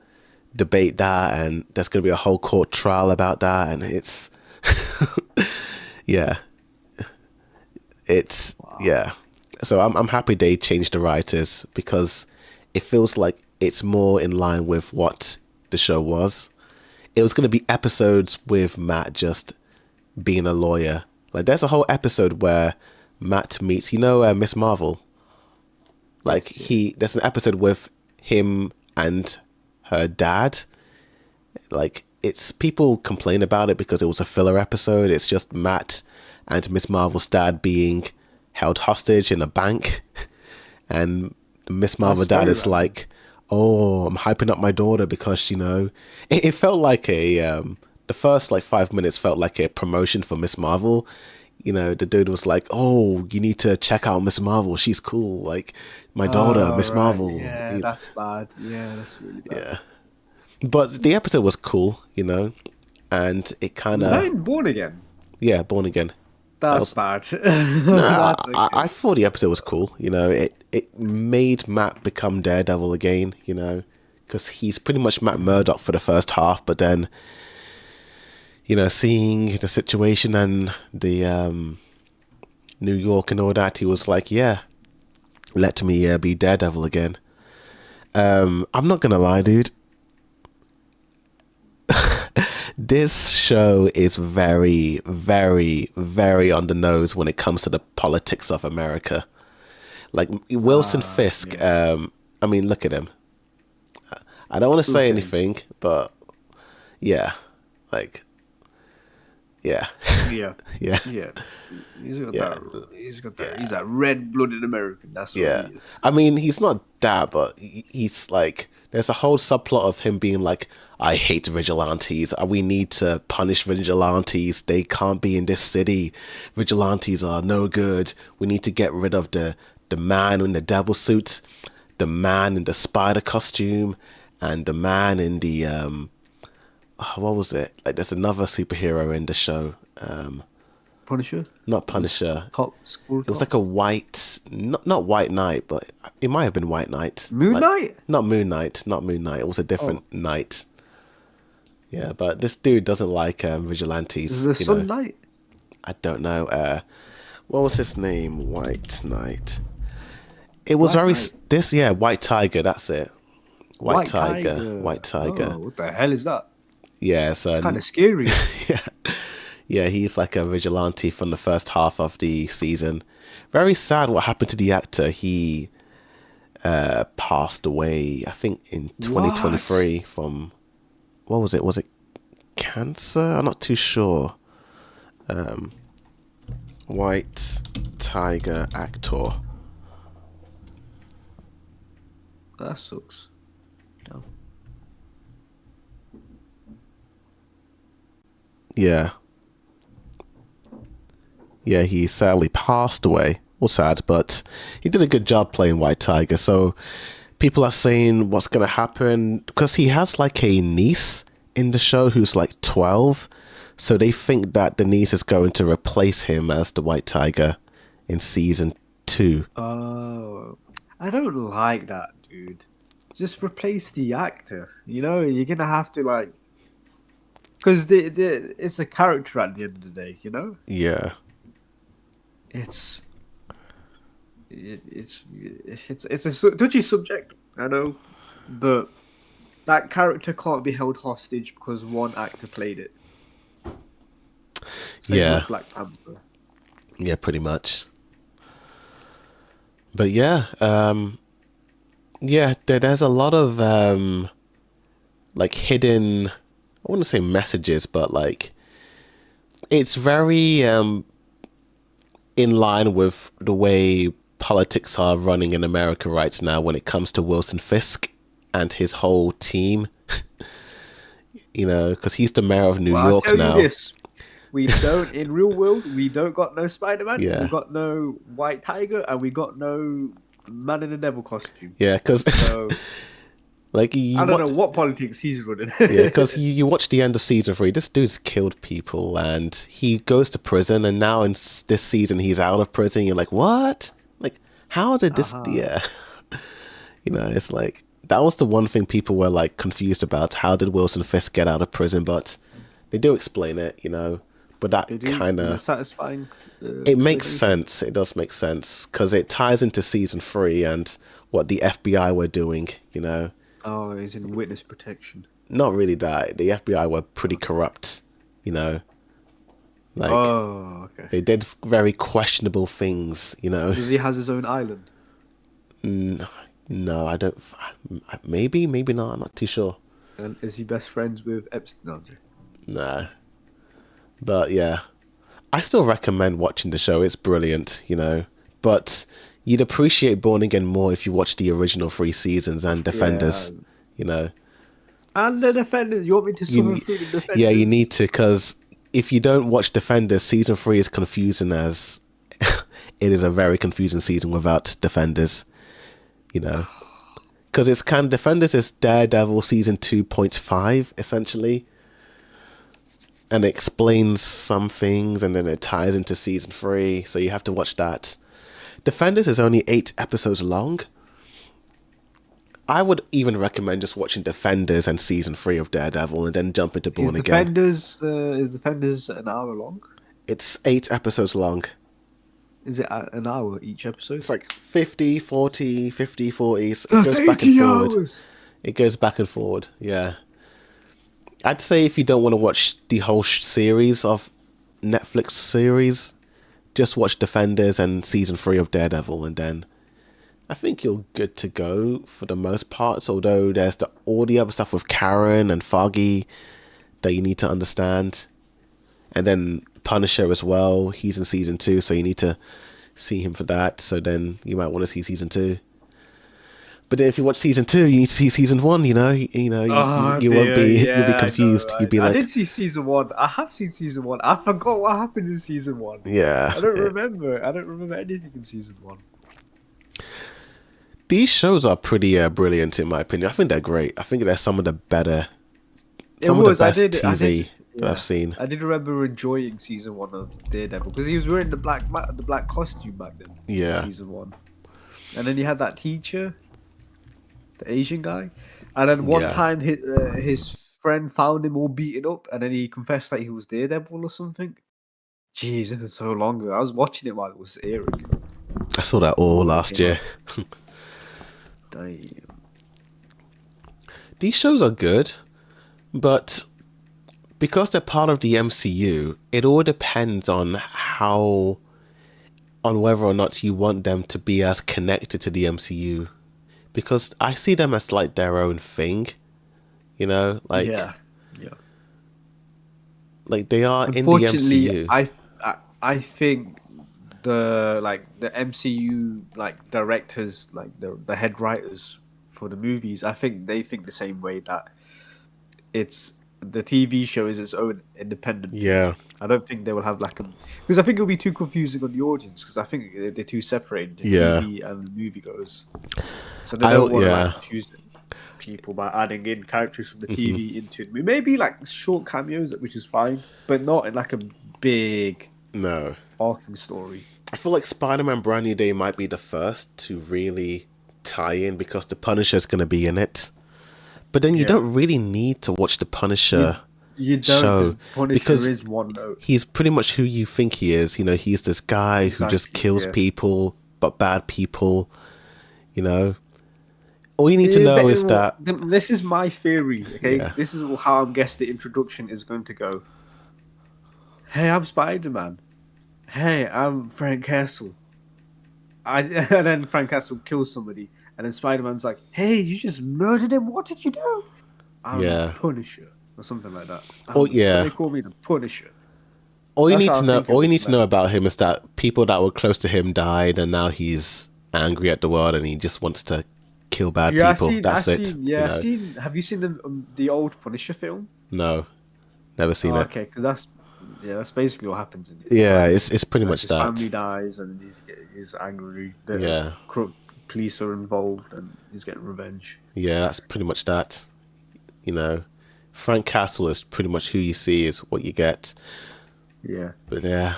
debate that, and there's going to be a whole court trial about that, and it's yeah, so I'm happy they changed the writers, because it feels like it's more in line with what the show was. It was going to be episodes with Matt just being a lawyer. Like there's a whole episode where Matt meets, you know, Miss Marvel. Like there's an episode with him and her dad. Like, it's, people complain about it because it was a filler episode. It's just Matt and Miss Marvel's dad being held hostage in a bank, and Miss Marvel's dad is like, oh, I'm hyping up my daughter because, you know, it felt like a the first like 5 minutes felt like a promotion for Miss Marvel. You know, the dude was like, oh, you need to check out Miss Marvel, she's cool, like my daughter, Miss Marvel. Yeah, that's bad. Yeah, that's really bad. Yeah, but the episode was cool, you know, and it kind of... Was that in Born Again? Yeah, Born Again. That's bad. Nah, I thought the episode was cool, you know. It made Matt become Daredevil again, you know, because he's pretty much Matt Murdock for the first half, but then, you know, seeing the situation and the New York and all that, he was like, yeah, let me be Daredevil again. I'm not gonna lie, dude. This show is very, very, very on the nose when it comes to the politics of America. Like Wilson Fisk, yeah. I mean, look at him. I don't want to say anything, but yeah, like, yeah. Yeah. Yeah. Yeah. He's got that. He's got that. He's that red-blooded American. That's what he is. I mean, he's not that, but he's like, there's a whole subplot of him being like, I hate vigilantes. We need to punish vigilantes. They can't be in this city. Vigilantes are no good. We need to get rid of the man in the devil suit, the man in the spider costume, and the man in the what was it? Like, there's another superhero in the show. Punisher? Not Punisher. It was like a white, not White Knight, but it might have been White Knight. Moon Knight? Not Moon Knight. It was a different knight. Yeah, but this dude doesn't like vigilantes. Is it the Sun Knight? I don't know. What was his name? White Knight. It was White Tiger. That's it. White Tiger. White Tiger. Oh, what the hell is that? Yeah, It's so kind of scary. yeah, yeah, he's like a vigilante from the first half of the season. Very sad what happened to the actor. He passed away, I think, in What? 2023 from, what was it? Was it cancer? I'm not too sure. White Tiger actor. That sucks. No. Yeah. Yeah, he sadly passed away. Well, sad, but he did a good job playing White Tiger. So people are saying what's going to happen because he has like a niece in the show who's like 12. So they think that the niece is going to replace him as the White Tiger in season 2. Oh, I don't like that, dude. Just replace the actor. You know, you're gonna have to like, because it's a character at the end of the day. You know, Yeah. it's it's a touchy subject. I know, but that character can't be held hostage because one actor played it. Same Yeah. with Black Panther. Yeah, pretty much. But yeah, yeah, there's a lot of like hidden, I wouldn't say messages, but like it's very in line with the way politics are running in America right now when it comes to Wilson Fisk and his whole team. You know, because he's the mayor of New Well, I'll York tell now. you this. We don't, in real world, we don't got no Spider-Man, Yeah. we got no White Tiger, and we got no Man in the Devil costume. Yeah, because So, like you I don't watch, know what politics he's running. yeah, because you watch the end of season 3. This dude's killed people, and he goes to prison. And now in this season, he's out of prison. You're like, what? Like, how did this? Yeah, you know, it's like that was the one thing people were like confused about. How did Wilson Fisk get out of prison? But they do explain it, you know. But that They do, kind in a of satisfying. it makes explanation. sense. It does make sense because it ties into season 3 and what the FBI were doing. You know. Oh, he's in witness protection. Not really that. The FBI were pretty corrupt, you know. Like Oh, okay. they did very questionable things, you know. Because he has his own island. No, I don't. Maybe, maybe not. I'm not too sure. And is he best friends with Epstein? No, I'm joking. Nah, but yeah, I still recommend watching the show. It's brilliant, you know. But you'd appreciate Born Again more if you watched the original 3 seasons and Defenders, you know. And the Defenders. You want me to suffer through the Defenders? Yeah, you need to, because if you don't watch Defenders, season 3 is confusing as it is a very confusing season without Defenders, you know. Because it's kind of, Defenders is Daredevil season 2.5, essentially. And it explains some things, and then it ties into season 3, so you have to watch that. Defenders is only 8 episodes long. I would even recommend just watching Defenders and season 3 of Daredevil and then jump into Born Again. Is Defenders an hour long? It's 8 episodes long. Is it an hour each episode? It's like 50, 40, 50, 40. It That's goes back and 80 forward. hours. It goes back and forward, yeah. I'd say if you don't want to watch the whole series of Netflix series, just watch Defenders and season 3 of Daredevil, and then I think you're good to go for the most part. Although there's all the other stuff with Karen and Foggy that you need to understand, and then Punisher as well. He's in season 2, so you need to see him for that. So then you might want to see season 2. But then if you watch season 2, you need to see season 1. You know, you won't be you'll be confused. You'll be I like, did see season 1. I have seen season 1. I forgot what happened in season 1. yeah. I don't remember. I don't remember anything in season 1. These shows are pretty brilliant in my opinion. I think they're great. I think they're some of the better, some of the best TV that I've seen. I did remember enjoying season 1 of Daredevil because he was wearing the black costume back then. Yeah. In season 1, and then he had that teacher, the Asian guy, and then one Yeah. time his friend found him all beaten up, and then he confessed that he was Daredevil or something. Jeez, it was so long ago. I was watching it while it was airing. I saw that all last year. Damn. these shows are good, but because they're part of the MCU, it all depends on whether or not you want them to be as connected to the MCU. Because I see them as like their own thing, like Yeah, yeah. like they are in the Unfortunately, MCU. I think the MCU directors, the head writers for the movies, I think they think the same way, that it's the TV show is its own independent thing. Yeah, I don't think they will have because I think it'll be too confusing on the audience, because I think they're too separated, the Yeah. TV and the movie goes. So they don't want to confuse people by adding in characters from the TV into the movie. Maybe like short cameos, which is fine, but not in like a big no. arcing story. I feel like Spider-Man Brand New Day might be the first to really tie in, because the Punisher's going to be in it. But then you don't really need to watch the Punisher You don't, show, Punisher because is one note. he's pretty much who you think he is. He's this guy who just Exactly, kills yeah. people, but bad people. All you need to know is that This is my theory, okay? Yeah. This is how I guess the introduction is going to go. Hey, I'm Spider-Man. Hey, I'm Frank Castle. And then Frank Castle kills somebody, and then Spider-Man's like, "Hey, you just murdered him. What did you do?" I'm Yeah. Punisher or something like that. yeah. They call me the Punisher. all you That's need how to I know think it all you was need to know about him is that people that were close to him died, and now he's angry at the world, and he just wants to kill bad Yeah, people. That's I've it. seen. Yeah, I've seen. Have you seen the old Punisher film? No, never seen it. Okay, because that's basically what happens in it. Yeah, it's pretty much His that. family dies, and he's angry. The Yeah. crook police are involved, and he's getting revenge. Yeah, that's pretty much that. Frank Castle is pretty much who you see is what you get. Yeah, But yeah,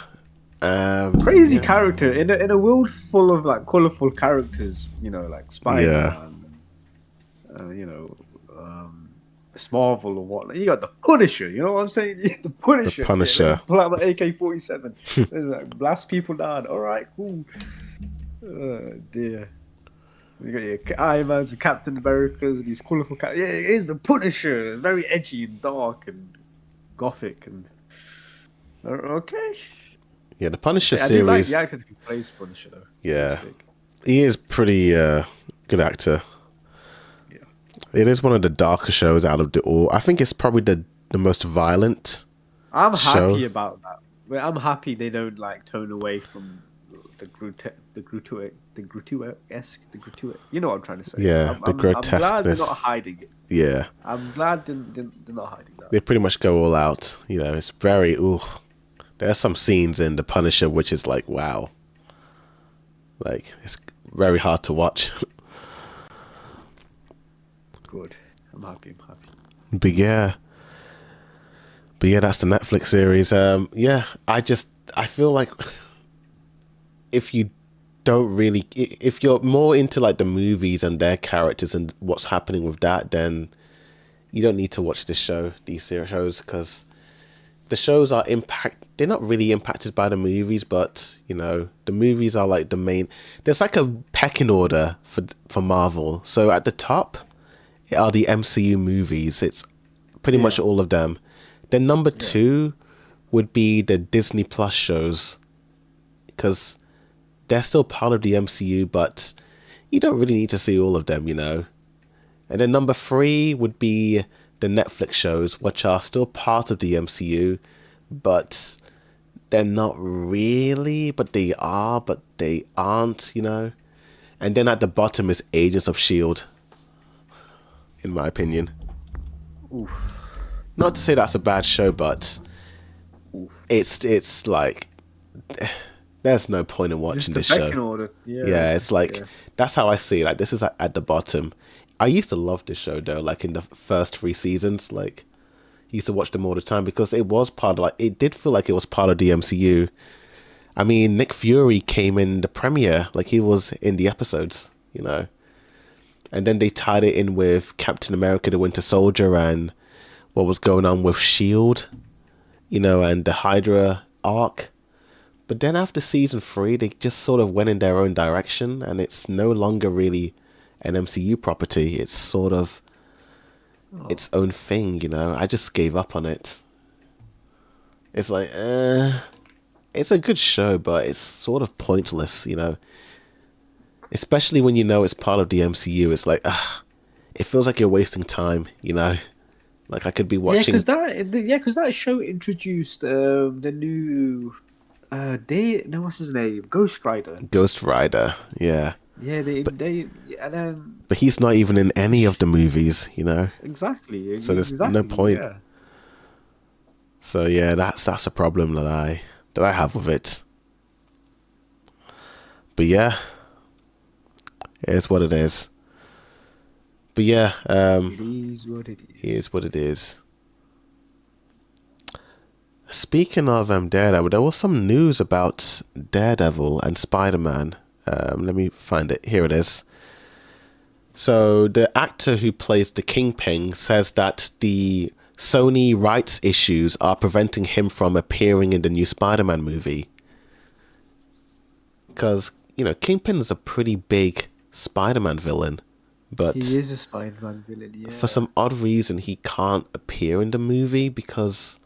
crazy character in a world full of like colorful characters. Like Spider-Man, Marvel or whatnot. You got the Punisher. You know what I'm saying? The Punisher. The Punisher. Yeah, pull out my AK-47. There's like blast people down. All right, cool. Oh, dear. You got your Iron Man's and Captain America's, these colorful characters. Yeah, it is the Punisher. Very edgy and dark and gothic and okay. Yeah, the Punisher I do like series. the actor who plays Punisher though. Yeah. Sick. He is pretty good actor. Yeah. It is one of the darker shows out of the all. I think it's probably the most violent. I'm show. happy about that. Well, I'm happy they don't like tone away from the gratuitous. You know what I'm trying to say. Yeah, I'm glad grotesqueness. they're not hiding it. Yeah, I'm glad they're not hiding that. they pretty much go all out. It's very There's some scenes in The Punisher which is like, wow. Like, it's very hard to watch. Good. I'm happy. But yeah, that's the Netflix series. I feel like if you're more into like the movies and their characters and what's happening with that, then you don't need to watch these shows, because the shows are they're not really impacted by the movies, but the movies are like the main. There's like a pecking order for Marvel. So at the top are the MCU movies. It's pretty much all of them. Then number 2 would be the Disney Plus shows, because they're still part of the MCU, but you don't really need to see all of them, And then number 3 would be the Netflix shows, which are still part of the MCU, but they're not really, but they are, but they aren't, And then at the bottom is Agents of S.H.I.E.L.D., in my opinion. Oof. Not to say that's a bad show, but it's like there's no point in watching this show. Order. Yeah, it's like that's how I see it. Like, this is at the bottom. I used to love this show though. Like in the first 3 seasons, like I used to watch them all the time, because it was part of it did feel like it was part of the MCU. I mean, Nick Fury came in the premiere, like he was in the episodes, And then they tied it in with Captain America: The Winter Soldier and what was going on with S.H.I.E.L.D., and the Hydra arc. But then after season 3, they just sort of went in their own direction, and it's no longer really an MCU property. It's sort of Oh. its own thing. I just gave up on it. It's like, it's a good show, but it's sort of pointless. Especially when it's part of the MCU. It's like, it feels like you're wasting time. Like I could be Yeah, watching because that show introduced the new they no what's his name, Ghost Rider. Ghost Rider. Yeah. Yeah, they and then But he's not even in any of the movies. So there's no exactly, point. yeah. So yeah, that's a problem that I have with it. But yeah, it is what it is. But yeah, It is what it it is. is what it is. Speaking of Daredevil, there was some news about Daredevil and Spider-Man. Let me find it. Here it is. So the actor who plays the Kingpin says that the Sony rights issues are preventing him from appearing in the new Spider-Man movie. Because, Kingpin is a pretty big Spider-Man villain, He but is a Spider-Man villain, for yeah. some odd reason he can't appear in the movie because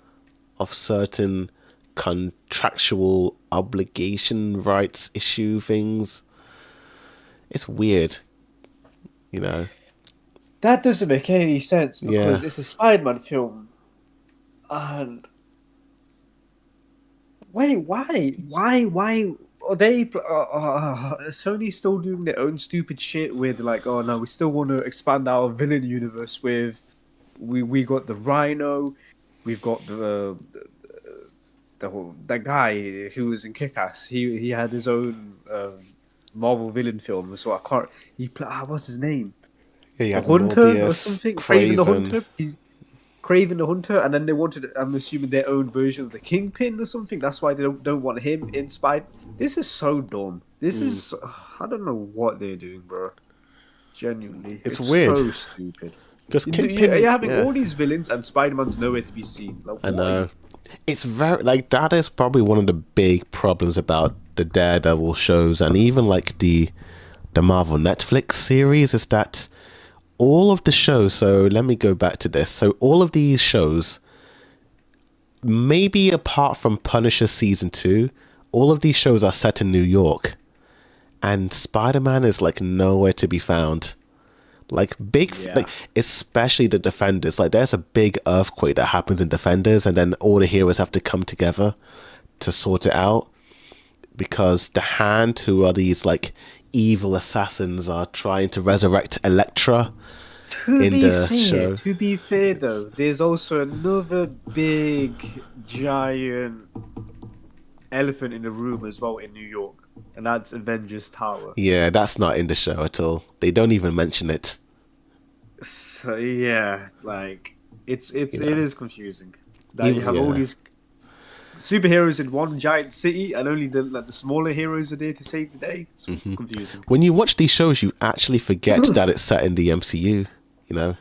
of certain contractual obligation rights issue things. It's weird, you know. That doesn't make any sense Yeah. because it's a Spider-Man film. And wait, why are they? Sony's still doing their own stupid shit with like, oh no, we still want to expand our villain universe with, we got the Rhino, we've got that guy who was in Kick-Ass. He had his own Marvel villain film. So I can't. What's his name? Yeah, you The have Hunter or Morbius, something? Craven the Craven. Hunter? He's Craven the Hunter, and then they wanted, I'm assuming, their own version of the Kingpin or something. That's why they don't want him inspired. This is so dumb. This is, I don't know what they're doing, bro. Genuinely. It's It's weird so stupid. because You're Kingpin, having yeah, all these villains and Spider-Man's nowhere to be seen. Like, I what are know. you... It's very like that is probably one of the big problems about the Daredevil shows and even like the Marvel Netflix series is that all of the shows. So let me go back to this. So all of these shows, maybe apart from Punisher season 2, all of these shows are set in New York, and Spider-Man is like nowhere to be found. Like like Yeah. especially the Defenders. Like there's a big earthquake that happens in Defenders, and then all the heroes have to come together to sort it out because the Hand, who are these like evil assassins, are trying to resurrect Elektra in the show. To be fair though, there's also another big, giant elephant in the room as well in New York, and that's Avengers Tower. Yeah, that's not in the show at all. They don't even mention it. So yeah, like You it know, is confusing that you even have all yeah. these superheroes in one giant city, and only the smaller heroes are there to save the day. It's confusing. When you watch these shows, you actually forget that it's set in the MCU. You know,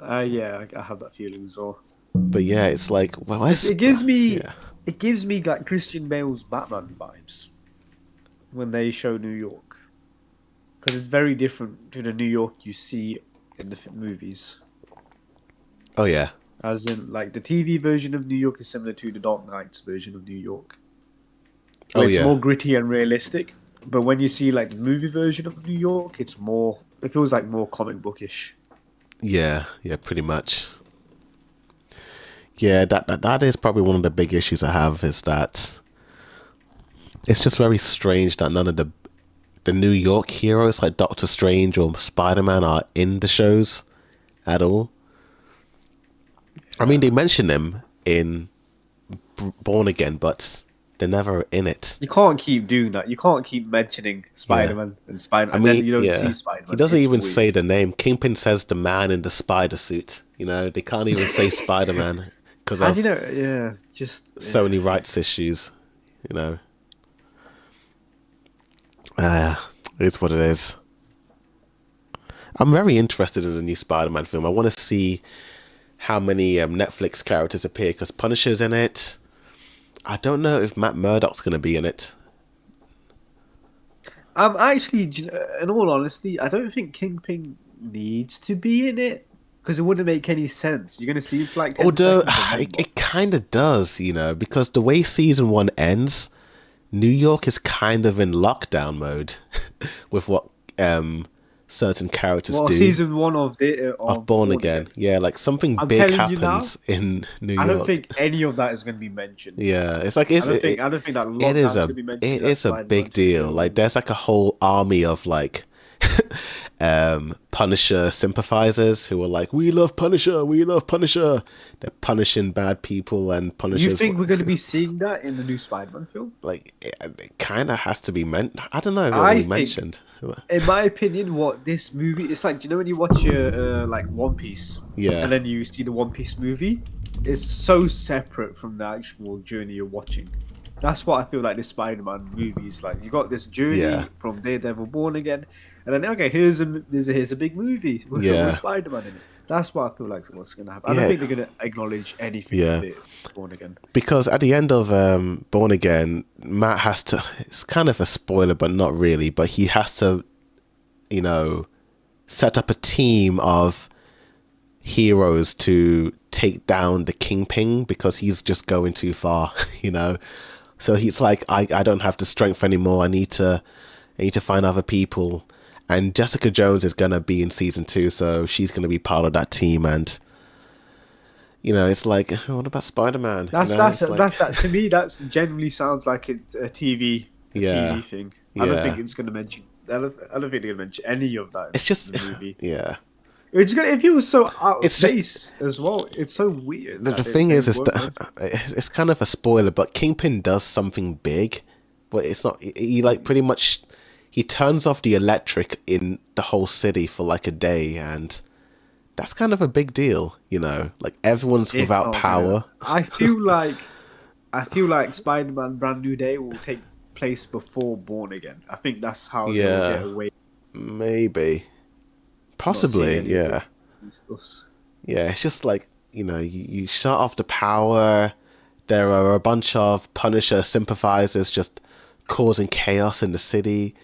Yeah, I have that feeling as well. but yeah, it's like, well, where's It gives me yeah, like Christian Bale's Batman vibes when they show New York, because it's very different to the New York you see in the movies. oh yeah, As in, like the TV version of New York is similar to the Dark Knight's version of New York, oh where it's yeah, more gritty and realistic. But when you see like the movie version of New York, it's more. It feels like more comic bookish. yeah, pretty much. Yeah, that is probably one of the big issues I have is that it's just very strange that none of the New York heroes like Doctor Strange or Spider-Man are in the shows at all. I mean, they mention them in Born Again, but they're never in it. You can't keep doing that. You can't keep mentioning Yeah. Spider-Man and Spider, I and then mean, you don't yeah. see He Spider-Man. doesn't It's even weird. say the name. Kingpin says the man in the spider suit. They can't even say Spider-Man because How do you of know? Yeah, just Sony rights issues. You know, it's what it is. I'm very interested in the new Spider-Man film. I want to see how many Netflix characters appear because Punisher's in it. I don't know if Matt Murdock's going to be in it. I'm actually, in all honesty, I don't think Kingpin needs to be in it because it wouldn't make any sense. You're gonna see him for like 10 Although seconds and then what? it kind of does, you know, because the way season one ends, New York is kind of in lockdown mode with what certain characters Well, do. season one of Born Again. Yeah, like something I'm big telling you now, happens in New I don't York. think any of that is going to be mentioned. Yeah, it's like I don't think that it is lockdown's going to be mentioned. it That is a Spider-Man's big gonna deal. go Like there's like a whole army of like Punisher sympathizers who are like, we love Punisher, we love Punisher. They're punishing bad people and Punisher. You think we're going to be seeing that in the new Spider-Man film? Like it kind of has to be meant. I don't know if I it'll be think, mentioned. in my opinion, what this movie, it's like, do you know when you watch like One Piece, Yeah. and then you see the One Piece movie, it's so separate from the actual journey you're watching. That's what I feel like this Spider-Man movie is like. You got this journey Yeah. from Daredevil Born Again, and then okay, here's a big movie with, Yeah. with Spider-Man in it. That's what I feel like what's gonna happen. I Yeah. don't think they're gonna acknowledge anything Yeah. with it, Born Again. Because at the end of Born Again, Matt has to. It's kind of a spoiler, but not really. But he has to, you know, set up a team of heroes to take down the Kingpin because he's just going too far, you know. So he's like, I don't have the strength anymore. I need to find other people. And Jessica Jones is gonna be in season 2, so she's gonna be part of that team. And you know, it's like, what about Spider-Man? That's you know, it's like- that to me. That's generally sounds like it's a TV thing. I don't Yeah. think it's gonna mention. I don't think they're gonna mention any of that. It's just, in the movie. yeah. It's gonna. It feels so out of It's just- place as well. It's so weird. The that thing they is won't that it's kind of a spoiler, but Kingpin does something big, but it's not. He like pretty much he turns off the electric in the whole city for like a day, and that's kind of a big deal, you know. Like everyone's It's without not power. I feel like Spider-Man: Brand New Day will take place before Born Again. I think that's how Yeah. they'll get away. Maybe, Not possibly, seeing any yeah. of this. Yeah, it's just like, you know, you shut off the power. There are a bunch of Punisher sympathizers just causing chaos in the city.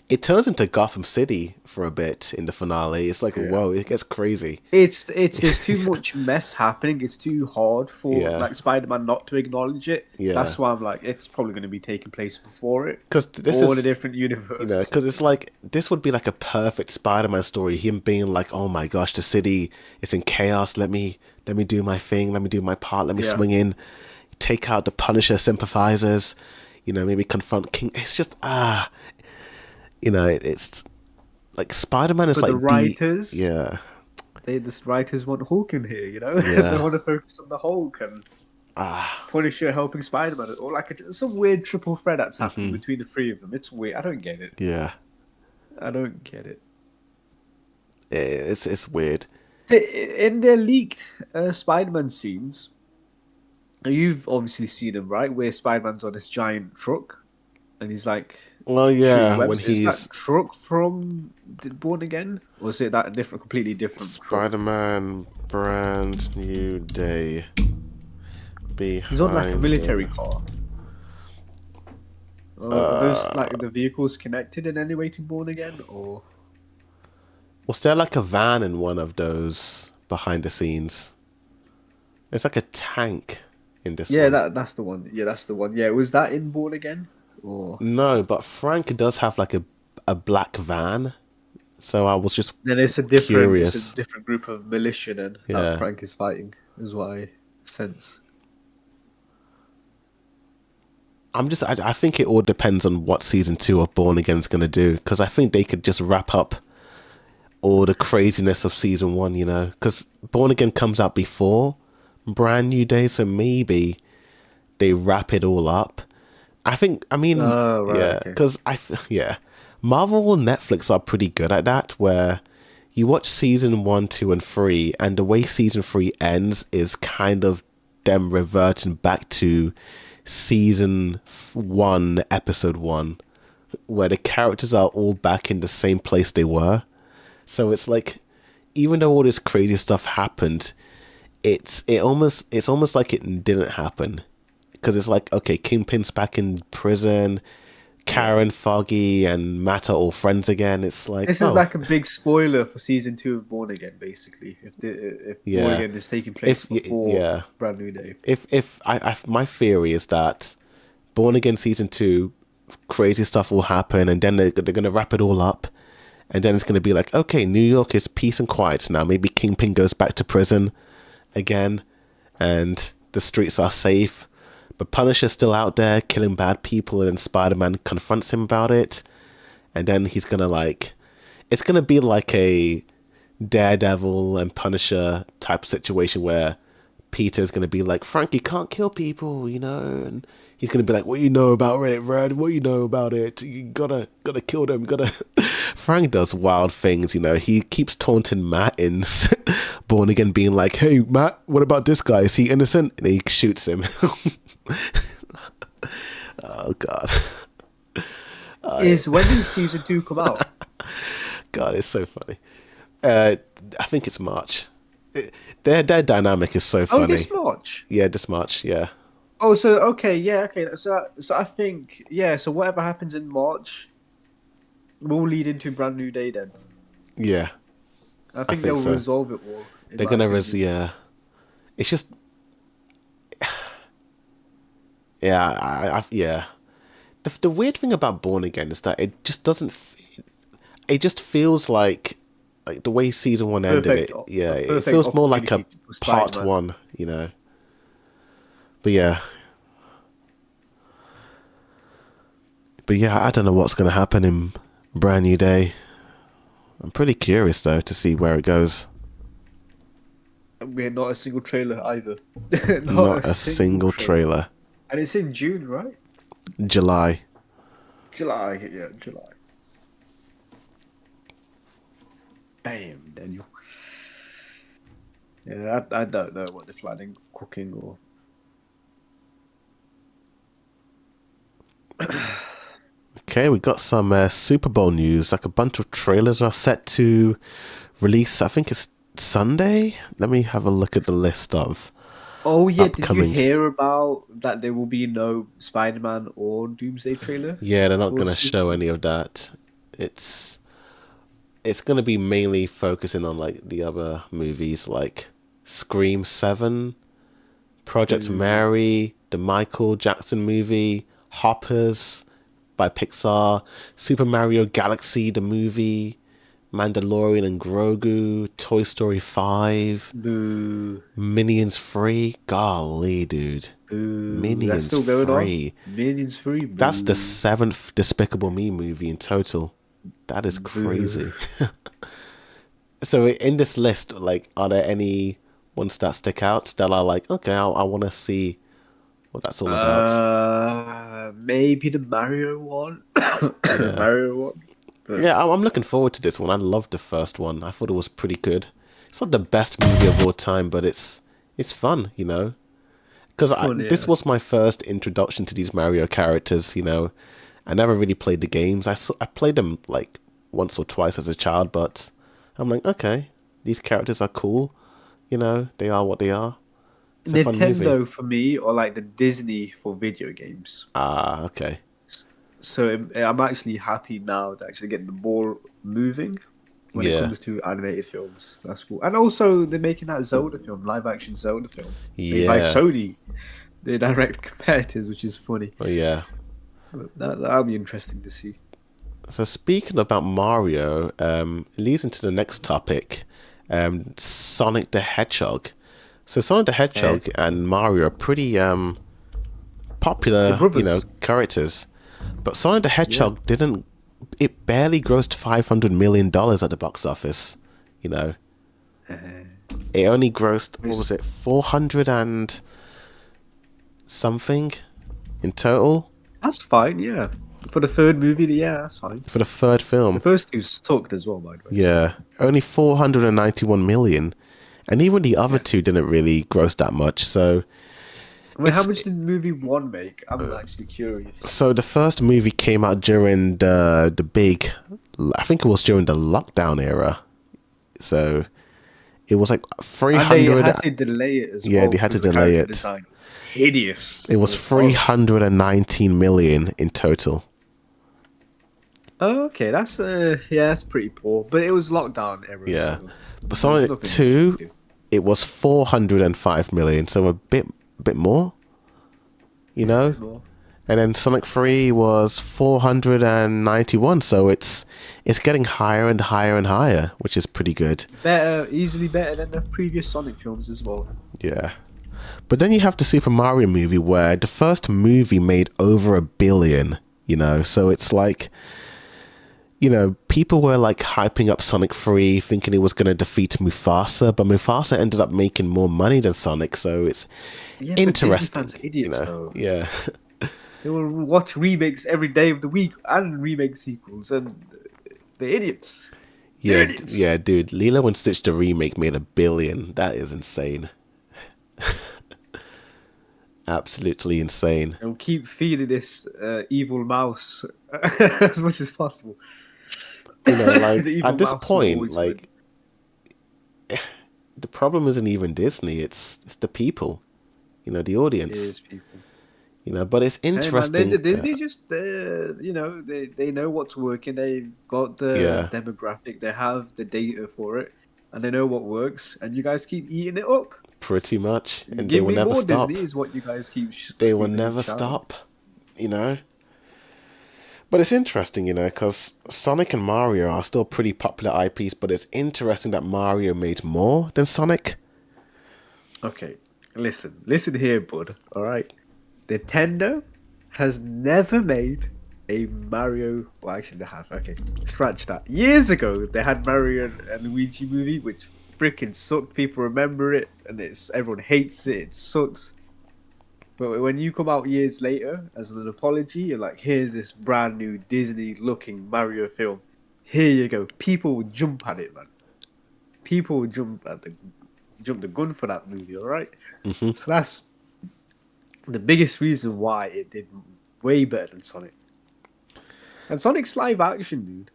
It turns into Gotham City for a bit in the finale. It's like, whoa, it gets crazy. It's there's too much mess happening. It's too hard for Yeah. like Spider-Man not to acknowledge it. Yeah. That's why I'm like, it's probably going to be taking place before it. Because this All is, the different universes. you know, because it's like, this would be like a perfect Spider-Man story. Him being like, oh my gosh, the city is in chaos. Let me do my thing. Let me do my part. Let me Yeah. swing in, take out the Punisher sympathizers. You know, maybe confront King. It's just you know, it's like Spider-Man is But like the writers, yeah, the writers want Hulk in here. You know, Yeah. they want to focus on the Hulk and Punisher helping Spider-Man, or like some weird triple threat that's happening between the three of them. It's weird. I don't get it. yeah. I don't get it. It's weird. In their leaked Spider-Man scenes, you've obviously seen them, right? Where Spider-Man's on this giant truck, and he's like, Well, yeah, shooting webs. when Is he's that truck from Born Again, or is it that different, completely different truck? Spider-Man, Brand New Day. He's on like a Behind military the- car. Are those like the vehicles connected in any way to Born Again, or Was there like a van in one of those behind the scenes? It's like a tank in this yeah, one. that's the one. Yeah, that's the one. Yeah, was that in Born Again, or No, but Frank does have like a black van. So I was just then it's a different, curious. it's a different group of militia then Yeah. that Frank is fighting, is what I sense. I think it all depends on what season 2 of Born Again is going to do, because I think they could just wrap up all the craziness of season 1, you know, because Born Again comes out before Brand New Day, so maybe they wrap it all up. I mean, Oh, right, yeah, okay. because Marvel and Netflix are pretty good at that, where you watch season 1, 2, and 3, and the way season 3 ends is kind of them reverting back to season 1, episode 1, where the characters are all back in the same place they were. So it's like, even though all this crazy stuff happened, it's almost like it didn't happen, because it's like, okay, Kingpin's back in prison, Karen, Foggy, and Matt are all friends again. It's like, This is like a big spoiler for season 2 of Born Again, basically. If Born yeah, Again is taking place before yeah, Brand New Day. if my theory is that Born Again season 2, crazy stuff will happen, and then they're gonna wrap it all up, and then it's gonna be like, okay, New York is peace and quiet now. Maybe Kingpin goes back to prison again, and the streets are safe. But Punisher's still out there killing bad people, and then Spider-Man confronts him about it. And then he's gonna it's gonna be like a Daredevil and Punisher type situation where Peter's gonna be like, Frank, you can't kill people, and he's gonna be like, what you know about it, Red? What you know about it? You gotta kill them. Frank does wild things, He keeps taunting Matt in Born Again, being like, hey, Matt, what about this guy? Is he innocent? And he shoots him. Oh God. When does season 2 come out? God, it's so funny. I think it's March. Their dynamic is so funny. Oh, this March? Yeah, this March, yeah. Oh, so okay. So I think, so whatever happens in March will lead into Brand New Day then. Yeah. I think they'll so. Resolve it all. They're gonna yeah. It's just yeah. The weird thing about Born Again is that it just doesn't. It just feels like the way season 1 ended. It feels more like a part 1, But yeah, I don't know what's gonna happen in Brand New Day. I'm pretty curious though to see where it goes. We're not a single trailer either. not a single trailer. And it's in June, right? July. July. Damn, Daniel. Yeah, I don't know what they're planning, cooking or. Okay, we got some Super Bowl news. Like a bunch of trailers are set to release. I think it's Sunday. Let me have a look at the list of. Oh yeah, upcoming. Did you hear about that? There will be no Spider-Man or Doomsday trailer. Yeah, they're not going to show any of that. It's going to be mainly focusing on like the other movies, like Scream 7, Project Mary, the Michael Jackson movie, Hoppers by Pixar, Super Mario Galaxy the movie, Mandalorian and Grogu, Toy Story 5, Boo. Minions 3. Golly, dude. Boo. Minions That's still going 3. On? Minions 3. Boo. That's the 7th Despicable Me movie in total. That is crazy. So in this list, like, are there any ones that stick out that are like, okay, I want to see what that's all about? Maybe the Mario one. The Mario one. But... Yeah, I'm looking forward to this one. I loved the first one. I thought it was pretty good. It's not the best movie of all time, but it's fun, Because this was my first introduction to these Mario characters, I never really played the games. I played them like once or twice as a child, but I'm like, okay, these characters are cool. They are what they are. It's a fun movie. Nintendo for me, or like the Disney for video games. Ah, okay. So I'm actually happy now to actually get the ball moving when it comes to animated films. That's cool. And also, they're making that Zelda film, live-action Zelda film. Made by Sony. They're direct competitors, which is funny. Oh, yeah. But that'll be interesting to see. So speaking about Mario, it leads into the next topic, Sonic the Hedgehog. So Sonic the Hedgehog and Mario are pretty popular, characters. But Sonic the Hedgehog it barely grossed $500 million at the box office, It only grossed, what was it, 400 and something in total? That's fine, yeah. For the third movie, that's fine. For the third film. The first two sucked as well, by the way. Yeah, only 491 million. And even the other two didn't really gross that much, so... How much did movie 1 make? I'm actually curious. So the first movie came out during the big... I think it was during the lockdown era. So it was like 300... And they had to delay it as well. Yeah, they had to delay it. Design was hideous. It was 319 million in total. Oh, okay, that's yeah, that's pretty poor. But it was lockdown era, Yeah, so but there's Sonic nothing much you can 2, do. it was 405 million, so a bit more, you Yeah, a know. bit more. And then Sonic 3 was 491, so it's getting higher and higher and higher, which is pretty good. Better, easily better than the previous Sonic films as well. Yeah. But then you have the Super Mario movie where the first movie made over 1 billion, so it's like, people were like hyping up Sonic 3, thinking it was going to defeat Mufasa, but Mufasa ended up making more money than Sonic, so it's Yeah, but Disney interesting, fans are idiots, though. Yeah. They will watch remakes every day of the week and remake sequels, and they're idiots. They're Yeah, idiots. yeah, dude. Lilo and Stitch the remake made 1 billion. That is insane. Absolutely insane. They'll keep feeding this evil mouse as much as possible. The Like evil at this mouse will point, always win. like the problem isn't even Disney, it's the people, the It audience. is people. But it's Hey man, interesting. Disney just they know what's working. They've got the Yeah, demographic. They have the data for it, and they know what works. And you guys keep eating it up. pretty much. And they Give will me never more stop. Disney is what you guys keep They will screaming and never shouting. stop, you know? But it's interesting, because Sonic and Mario are still pretty popular IPs, but it's interesting that Mario made more than Sonic. Okay, listen here, bud. All right, Nintendo has never made a Mario. Well, actually, they have. Okay, scratch that. Years ago, they had Mario and Luigi movie, which freaking sucked. People remember it, and everyone hates it. It sucks. But when you come out years later as an apology, you're like, here's this brand new Disney-looking Mario film. Here you go. People will jump at it, man. People will jump the gun for that movie. All right. Hmm. So that's the biggest reason why it did way better than Sonic. And Sonic's live action, dude.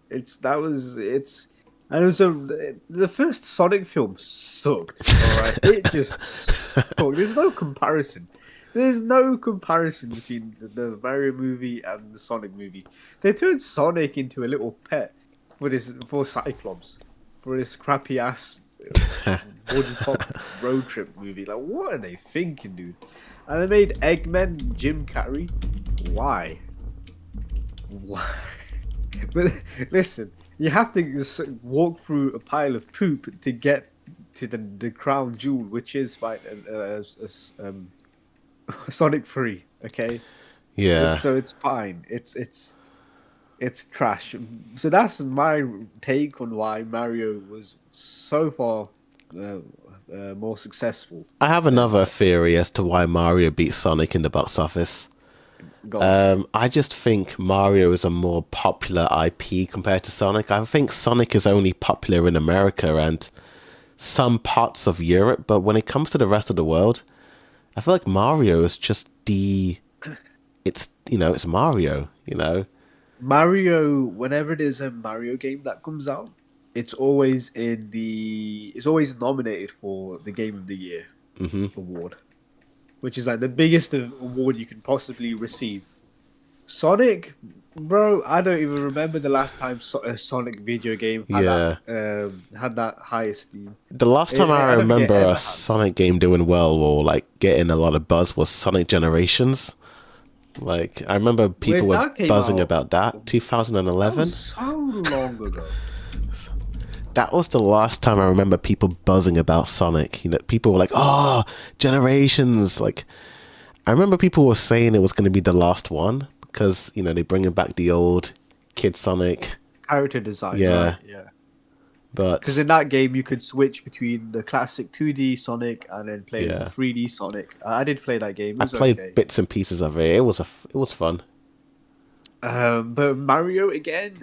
And it was the first Sonic film sucked. All right, it just sucked. There's no comparison. There's no comparison between the Mario movie and the Sonic movie. They turned Sonic into a little pet for Cyclops for this crappy ass buddy cop road trip movie. Like, what are they thinking, dude? And they made Eggman Jim Carrey. Why? Why? But listen, you have to just walk through a pile of poop to get to the crown jewel, which is Sonic 3. Okay, Yeah. so it's fine. It's trash. So that's my take on why Mario was so far uh, more successful I have than another theory as to why Mario beat Sonic in the box office. God. I just think Mario is a more popular IP compared to Sonic. I think Sonic is only popular in America and some parts of Europe, but when it comes to the rest of the world, I feel like Mario is just it's Mario. Mario, whenever there's a Mario game that comes out, it's always nominated for the Game of the Year Hmm. award, which is like the biggest award you can possibly receive. Sonic, bro, I don't even remember the last time a Sonic video game Yeah. had that high esteem. The last time I I don't think it remember a ever has. Sonic game doing well or like getting a lot of buzz was Sonic Generations. Like I remember people When were that came buzzing out, about that. that 2011. was so long ago. That was the last time I remember people buzzing about Sonic. People were like, "Oh, Generations!" Like I remember people were saying it was going to be the last one because they're bringing back the old Kid Sonic. Character design, Yeah, right? Yeah. Because but in that game, you could switch between the classic 2D Sonic and then play as the yeah, 3D Sonic. I did play that game. It I was played okay. bits and pieces of it. It was fun. But Mario, again,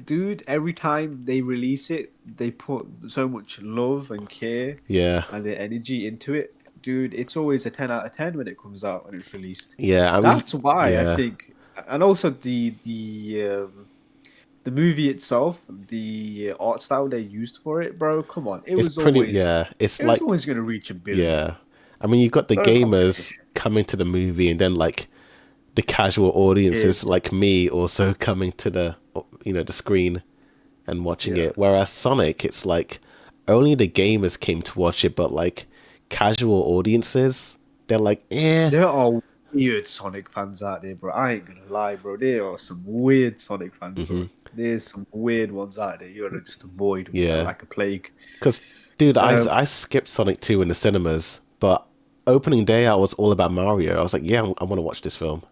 dude, every time they release it, they put so much love and care Yeah, and their energy into it. Dude, it's always a 10 out of 10 when it comes out and it's released. yeah. I mean, That's why I yeah. think, and also the movie itself, the art style they used for it, bro. Come on, It's pretty, yeah. It's it was like, always gonna reach 1 billion. yeah. I mean, you've got the No gamers competition. coming to the movie and then like the casual audiences Kids. like me also coming to the the screen and watching Yeah. it. Whereas Sonic, it's like only the gamers came to watch it, but like casual audiences, they're like, There are weird Sonic fans out there, bro. I ain't gonna lie, bro. There are some weird Sonic fans, bro. There's some weird ones out there. You gotta just avoid them yeah. like a plague. Because, dude, Um, I skipped Sonic 2 in the cinemas, but opening day I was all about Mario. I was like, yeah, I want to watch this film.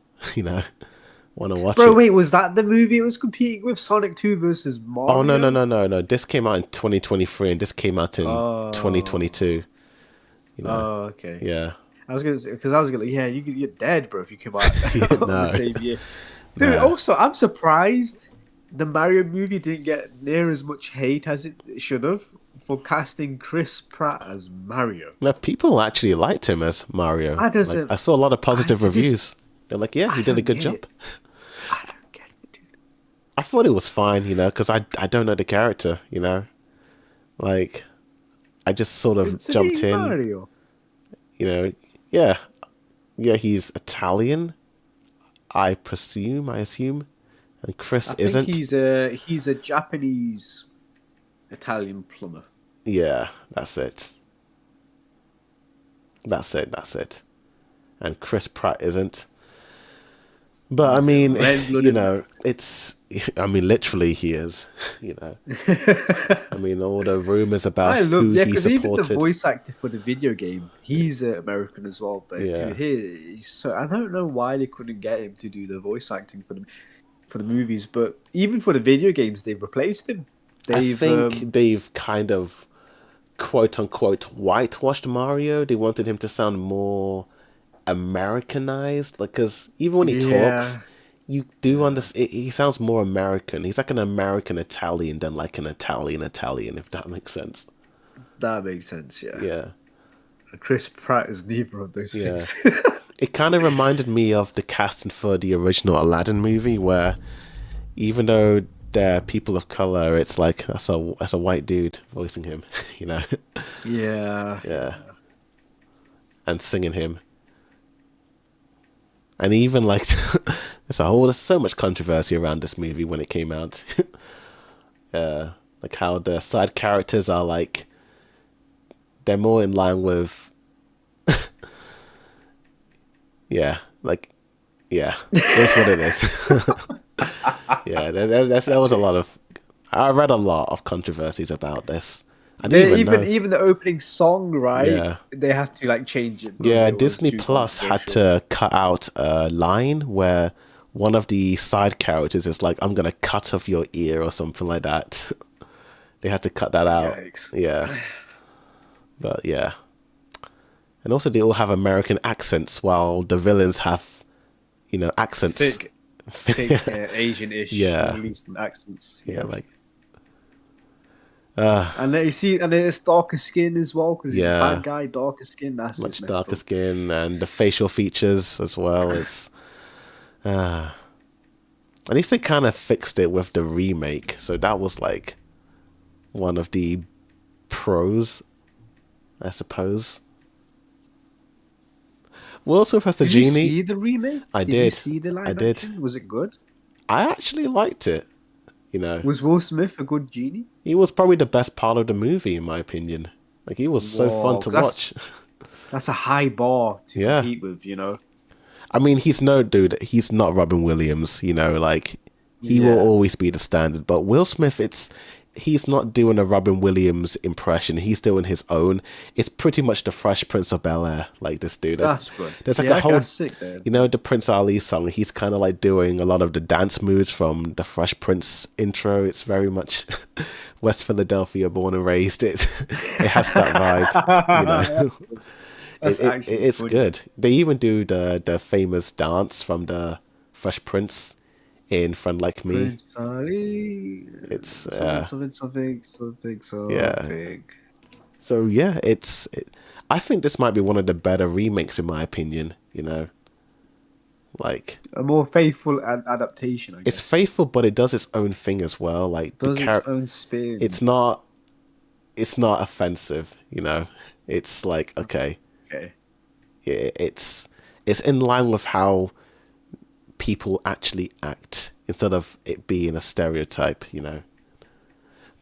Want to watch bro, it. wait, was that the movie it was competing with Sonic 2 versus Oh, no, no, Mario? no, no, no. This came out in 2023 and this came out in Oh, 2022. okay. Yeah. I was gonna say because I was gonna, yeah, you're dead, bro, if you come out on the No. same year. Dude, Nah. also, I'm surprised the Mario movie didn't get near as much hate as it should have for casting Chris Pratt as Mario. No, people actually liked him as Mario. That Like, doesn't. I saw a lot of positive I just- reviews. They're like, yeah, he I did a don't good get job. it. I don't get it, dude. I thought it was fine, because I don't know the character, Like, I just sort of It's a jumped in, Mario. Yeah. Yeah, he's Italian, I assume. And Chris I think isn't. he's a Japanese Italian plumber. Yeah, that's it. That's it. And Chris Pratt isn't. But I He's a mean, red-blooded- literally he is, I mean, all the rumors about I love, who yeah, he because even the supported. voice actor for the video game, he's American as well. But Yeah. to hear, so I don't know why they couldn't get him to do the voice acting for the movies, but even for the video games, they've replaced him. I think they've kind of quote unquote whitewashed Mario. They wanted him to sound more Americanized, like, because even when he talks, you do understand. He sounds more American. He's like an American Italian than like an Italian, if that makes sense. that makes sense. Yeah, Yeah. Chris Pratt is neither of those Yeah. things. It kind of reminded me of the casting for the original Aladdin movie, where even though they're people of color, it's like that's a white dude voicing him, Yeah. Yeah, and singing him. And even like there's so much controversy around this movie when it came out. Like how the side characters are like they're more in line with yeah, that's what it is. Yeah, there was a lot of I read a lot of controversies about this. I didn't even know. Even the opening song, right? Yeah. They have to like change it. because Yeah, it was Disney too Plus had controversial. to cut out a line where one of the side characters is like, "I'm gonna cut off your ear" or something like that. They had to cut that out. Yikes. Yeah, but yeah, and also they all have American accents, while the villains have, accents. Thick Asian-ish Yeah. Middle Eastern accents. Yeah, like And then you see, and it's darker skin as well because he's a Yeah. bad guy, darker skin. That's much what's messed darker up. skin and the facial features as well. It's at least they kind of fixed it with the remake, so that was like one of the pros, I suppose. Will Smith as the Did you genie. see the remake? I You did. see the live I did. action? Was it good? I actually liked it. Was Will Smith a good genie? He was probably the best part of the movie, in my opinion. Like, he was so fun Whoa, to that's- watch. That's a high bar to Yeah. compete with, you know. I mean, he's not Robin Williams, like, he will Yeah. always be the standard. But Will Smith, he's not doing a Robin Williams impression. He's doing his own. It's pretty much the Fresh Prince of Bel-Air, like this dude. That's good. There's like Yeah, a whole, that's sick, man. the Prince Ali song. He's kind of like doing a lot of the dance moves from the Fresh Prince intro. It's very much West Philadelphia, born and raised. It has that vibe, That's actually it's funny. good. They even do the famous dance from the Fresh Prince in Friend Like Me. Prince Ali. It's something. Yeah. So yeah, I think this might be one of the better remakes in my opinion. Like, A more faithful adaptation, I guess. it's faithful, but it does its own thing as well. Like Does the its own spin. it's not offensive. It's like, okay, okay. yeah, it's in line with how people actually act instead of it being a stereotype, you know.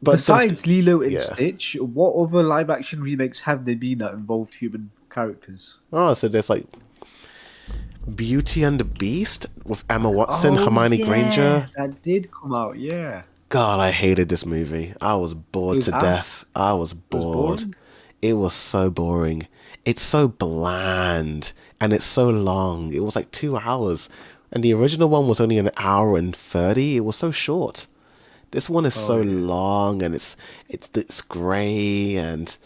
But Besides Lilo and yeah. Stitch, what other live action remakes have there been that involved human characters? Oh, so there's like Beauty and the Beast with Emma Watson, Oh Hermione yeah, Granger. that did come out. Yeah, God, I hated this movie. I was it bored was to ass. death. I was It was bored. boring. It was so boring. It's so bland and it's so long. It was like 2 hours. And the original one was only an hour and 30. It was so short. This one is Oh so yeah. long and it's grey and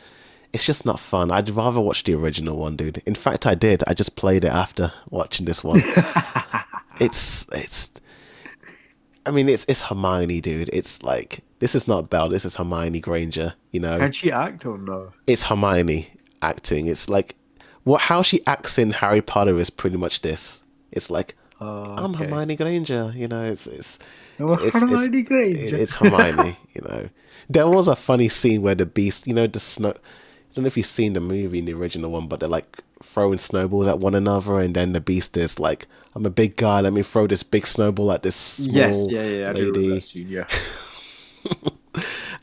it's just not fun. I'd rather watch the original one, dude. In fact, I did. I just played it after watching this one. It's I mean, it's Hermione, dude. It's like this is not Belle. This is Hermione Granger. You know, Can she act or no? it's Hermione acting. It's like how she acts in Harry Potter is pretty much this. It's like I'm Okay. Hermione Granger. You know, it's Oh, Hermione Granger. it's Hermione. You know, there was a funny scene where the Beast, you know, the snow. I don't know if you've seen the movie in the original one, but they're like throwing snowballs at one another, and then the Beast is like, "I'm a big guy. Let me throw this big snowball at this Yes, small yeah. I do remember lady." that scene. Yeah.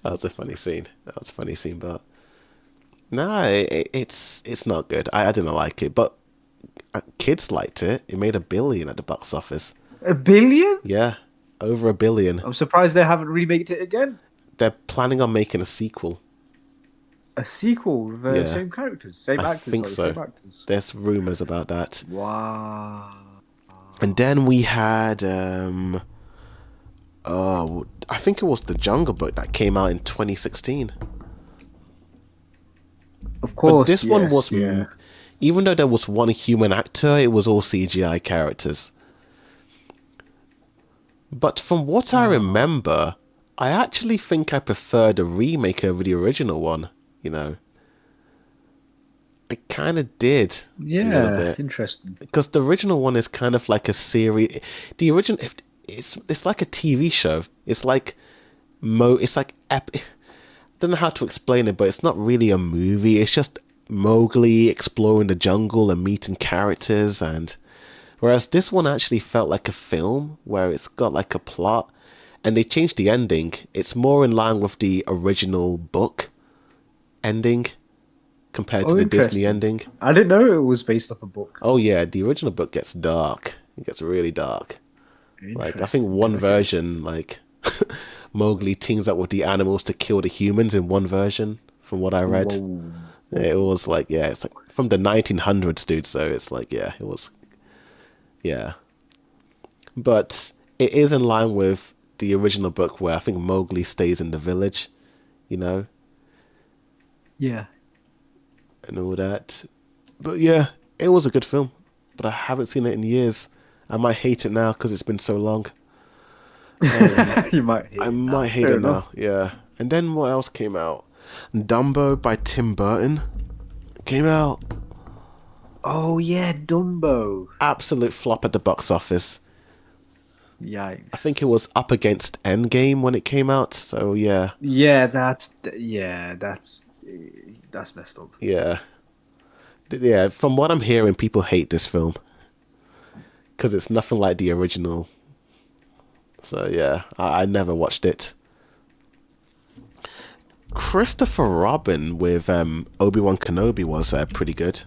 That was a funny scene. That was a funny scene, but no, it's not good. I didn't like it, but kids liked it. It made 1 billion at the box office. 1 billion? Yeah, over 1 billion. I'm surprised they haven't remade it again. They're planning on making a sequel. A sequel with the Yeah, same characters, same I actors, think sorry, so. same actors. There's rumors about that. Wow. And then we had I think it was The Jungle Book that came out in 2016. Of But course, this one yes, was yeah. even though there was one human actor, it was all CGI characters. But from what I remember, I actually think I prefer the remake over the original one, you know. I kind of did a little Yeah, bit. interesting. Because the original one is kind of like a series. The original, it's like a TV show. It's like it's like I don't know how to explain it, but it's not really a movie. It's just Mowgli exploring the jungle and meeting characters, and whereas this one actually felt like a film where it's got like a plot, and they changed the ending. It's more in line with the original book ending compared to Oh, the Disney interesting. ending. I didn't know it was based off a book. Oh yeah, the original book gets dark. It gets really dark. Like I think Interesting. one Okay. version, like Mowgli teams up with the animals to kill the humans in one version. From what I read, Whoa. it was like it's like from the 1900s, dude. So it's like it was yeah. But it is in line with the original book where I think Mowgli stays in the village, you know, Yeah. and all that. But yeah, it was a good film. But I haven't seen it in years. I might hate it now because it's been so long. You might hate I it now. might hate Fair it now. enough. Yeah. And then what else came out? Dumbo by Tim Burton came out. Oh yeah, Dumbo. Absolute flop at the box office. Yikes. I think it was up against Endgame when it came out. So yeah, that's messed up. yeah, yeah. From what I'm hearing, people hate this film because it's nothing like the original. So yeah, I never watched it. Christopher Robin with Obi-Wan Kenobi was pretty good.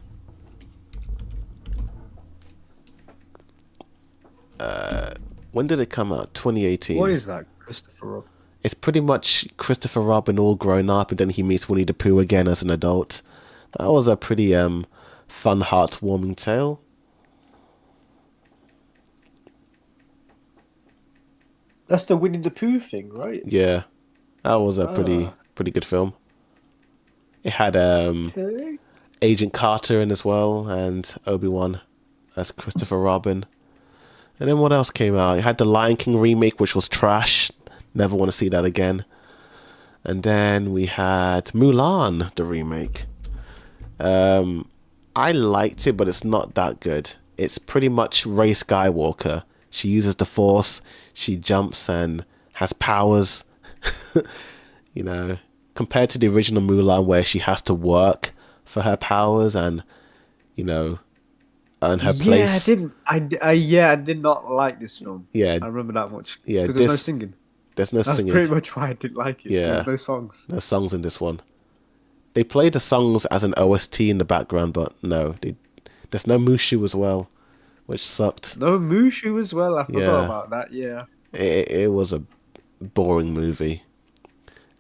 When did it come out? 2018. What is that, Christopher Robin? It's pretty much Christopher Robin all grown up, and then he meets Winnie the Pooh again as an adult. That was a pretty fun, heartwarming tale. That's the Winnie the Pooh thing, right? Yeah, that was a Ah. pretty good film. It had Okay. Agent Carter in as well, and Obi-Wan as Christopher Robin. And then what else came out? It had the Lion King remake, which was trash. Never want to see that again. And then we had Mulan, the remake. I liked it, but it's not that good. It's pretty much Rey Skywalker. She uses the Force, she jumps and has powers. You know, compared to the original Mulan, where she has to work for her powers and, you know, and her Yeah, I place. didn't. I did not like this film. Yeah, I remember that much. yeah. Because there's no This singing. there's no That's singing. pretty much why I didn't like it. There Yeah, was no songs. no songs in this one. They play the songs as an OST in the background, but no, there's no Mushu as well, which sucked. No Mushu as well. I forgot Yeah, about that. Yeah. it was a boring movie.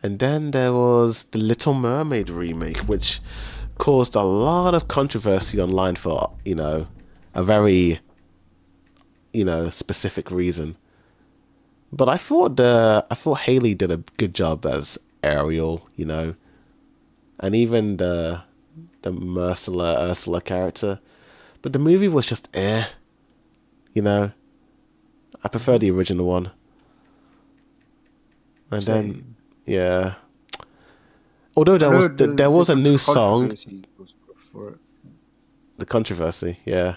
And then there was the Little Mermaid remake, which caused a lot of controversy online for, a very, specific reason. But I thought Haley did a good job as Ariel, and even the Ursula character. But the movie was just you know. I prefer the original one. And then, Same. yeah. Although I there know was there was a new song, controversy was for it. the controversy, yeah.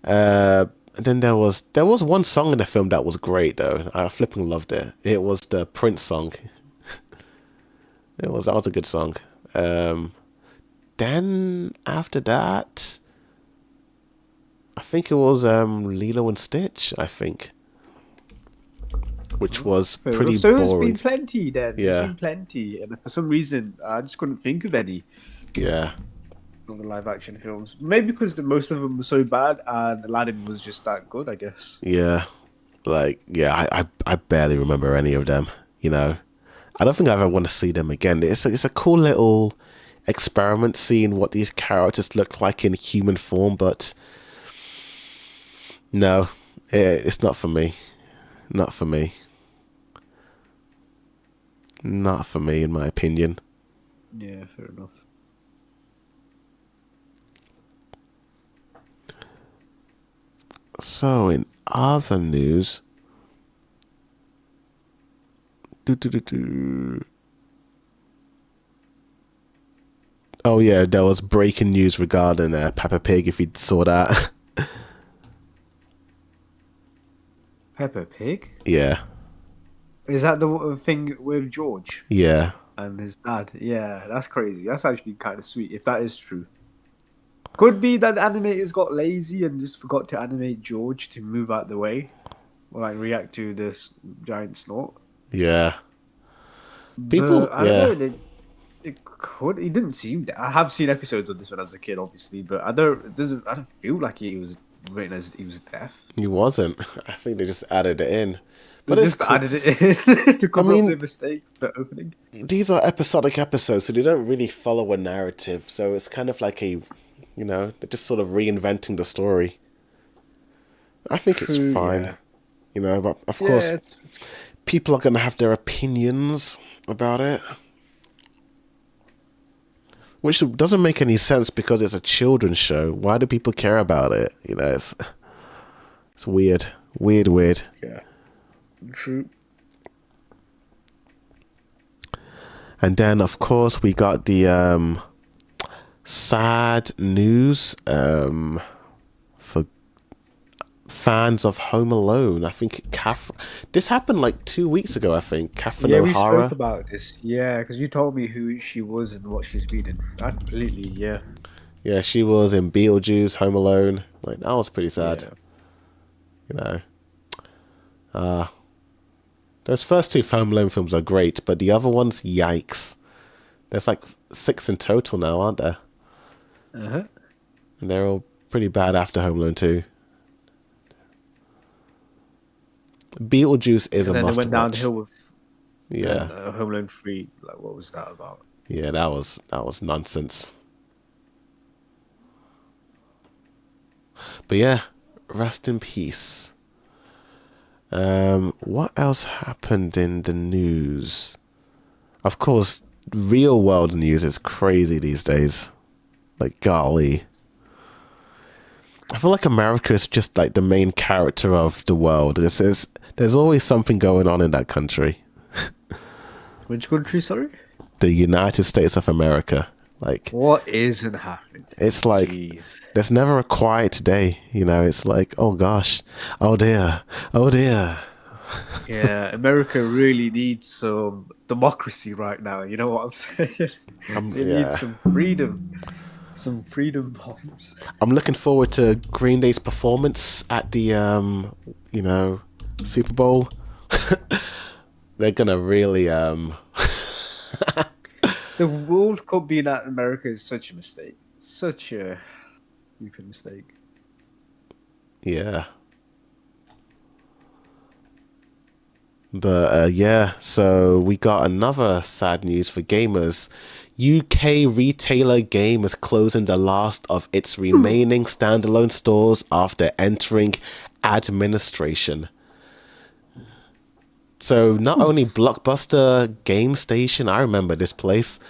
And then there was one song in the film that was great though. I flipping loved it. It was the Prince song. That was a good song. Then after that, I think it was Lilo and Stitch. I think, which was Fair pretty enough. So there's been boring. plenty then. There's Yeah, been plenty. And for some reason, I just couldn't think of any yeah, of the live action films. Maybe because most of them were so bad and Aladdin was just that good, I guess. yeah. Like, yeah, I barely remember any of them. I don't think I ever want to see them again. It's a cool little experiment seeing what these characters look like in human form, but no, it's not for me. Not for me. Not for me, in my opinion. Yeah, fair enough. So, in other news, do. Oh yeah, there was breaking news regarding Peppa Pig. If you saw that, Peppa Pig? yeah, Is that the thing with George yeah, and his dad? Yeah, that's crazy. That's actually kind of sweet, if that is true. Could be that the animators got lazy and just forgot to animate George to move out the way, or like react to this giant snort. yeah. People, But I don't yeah, know. It could. It didn't seem. I have seen episodes of this one as a kid, obviously, but I don't. It doesn't. I don't feel like he was written as he was deaf. he wasn't. I think they just added it in, They but it's just cool. added it in to cover up mean, the mistake for opening. These are episodic episodes, so they don't really follow a narrative. So it's kind of like they're just sort of reinventing the story. I think it's True. fine, Yeah. but of Yeah. course, people are gonna have their opinions about it, which doesn't make any sense because it's a children's show. Why do people care about it? It's weird, weird. Yeah. True. And then, of course, we got the sad news for fans of Home Alone. I think this happened like 2 weeks ago. I think Catherine Yeah, we spoke O'Hara. about this. Yeah, because you told me who she was and what she's been in. I completely. Yeah. Yeah, she was in Beetlejuice, Home Alone. Like, that was pretty sad. Yeah. Those first two Home Alone films are great, but the other ones, yikes. There's like 6 in total now, aren't there? Uh-huh. And they're all pretty bad after Home Alone 2. Beetlejuice is And a then it must went watch. downhill with Yeah, Home Alone 3. Like, what was that about? yeah, that was nonsense. But yeah, rest in peace. What else happened in the news? Of course, real world news is crazy these days. Like, golly. I feel like America is just like the main character of the world. There's always something going on in that country. Which country, sorry? The United States of America. Like, What isn't happening? it's like Jeez. there's never a quiet day. It's like, oh gosh, oh dear, oh dear. Yeah, America really needs some democracy right now. You know what I'm saying? It Yeah. needs some freedom. Some freedom bombs. I'm looking forward to Green Day's performance at the Super Bowl. They're gonna really The World Cup being at America is such a mistake. Such a stupid mistake. yeah. But yeah, so we got another sad news for gamers. UK retailer Game is closing the last of its remaining standalone stores after entering administration. So not only Blockbuster, Game Station, I remember this place.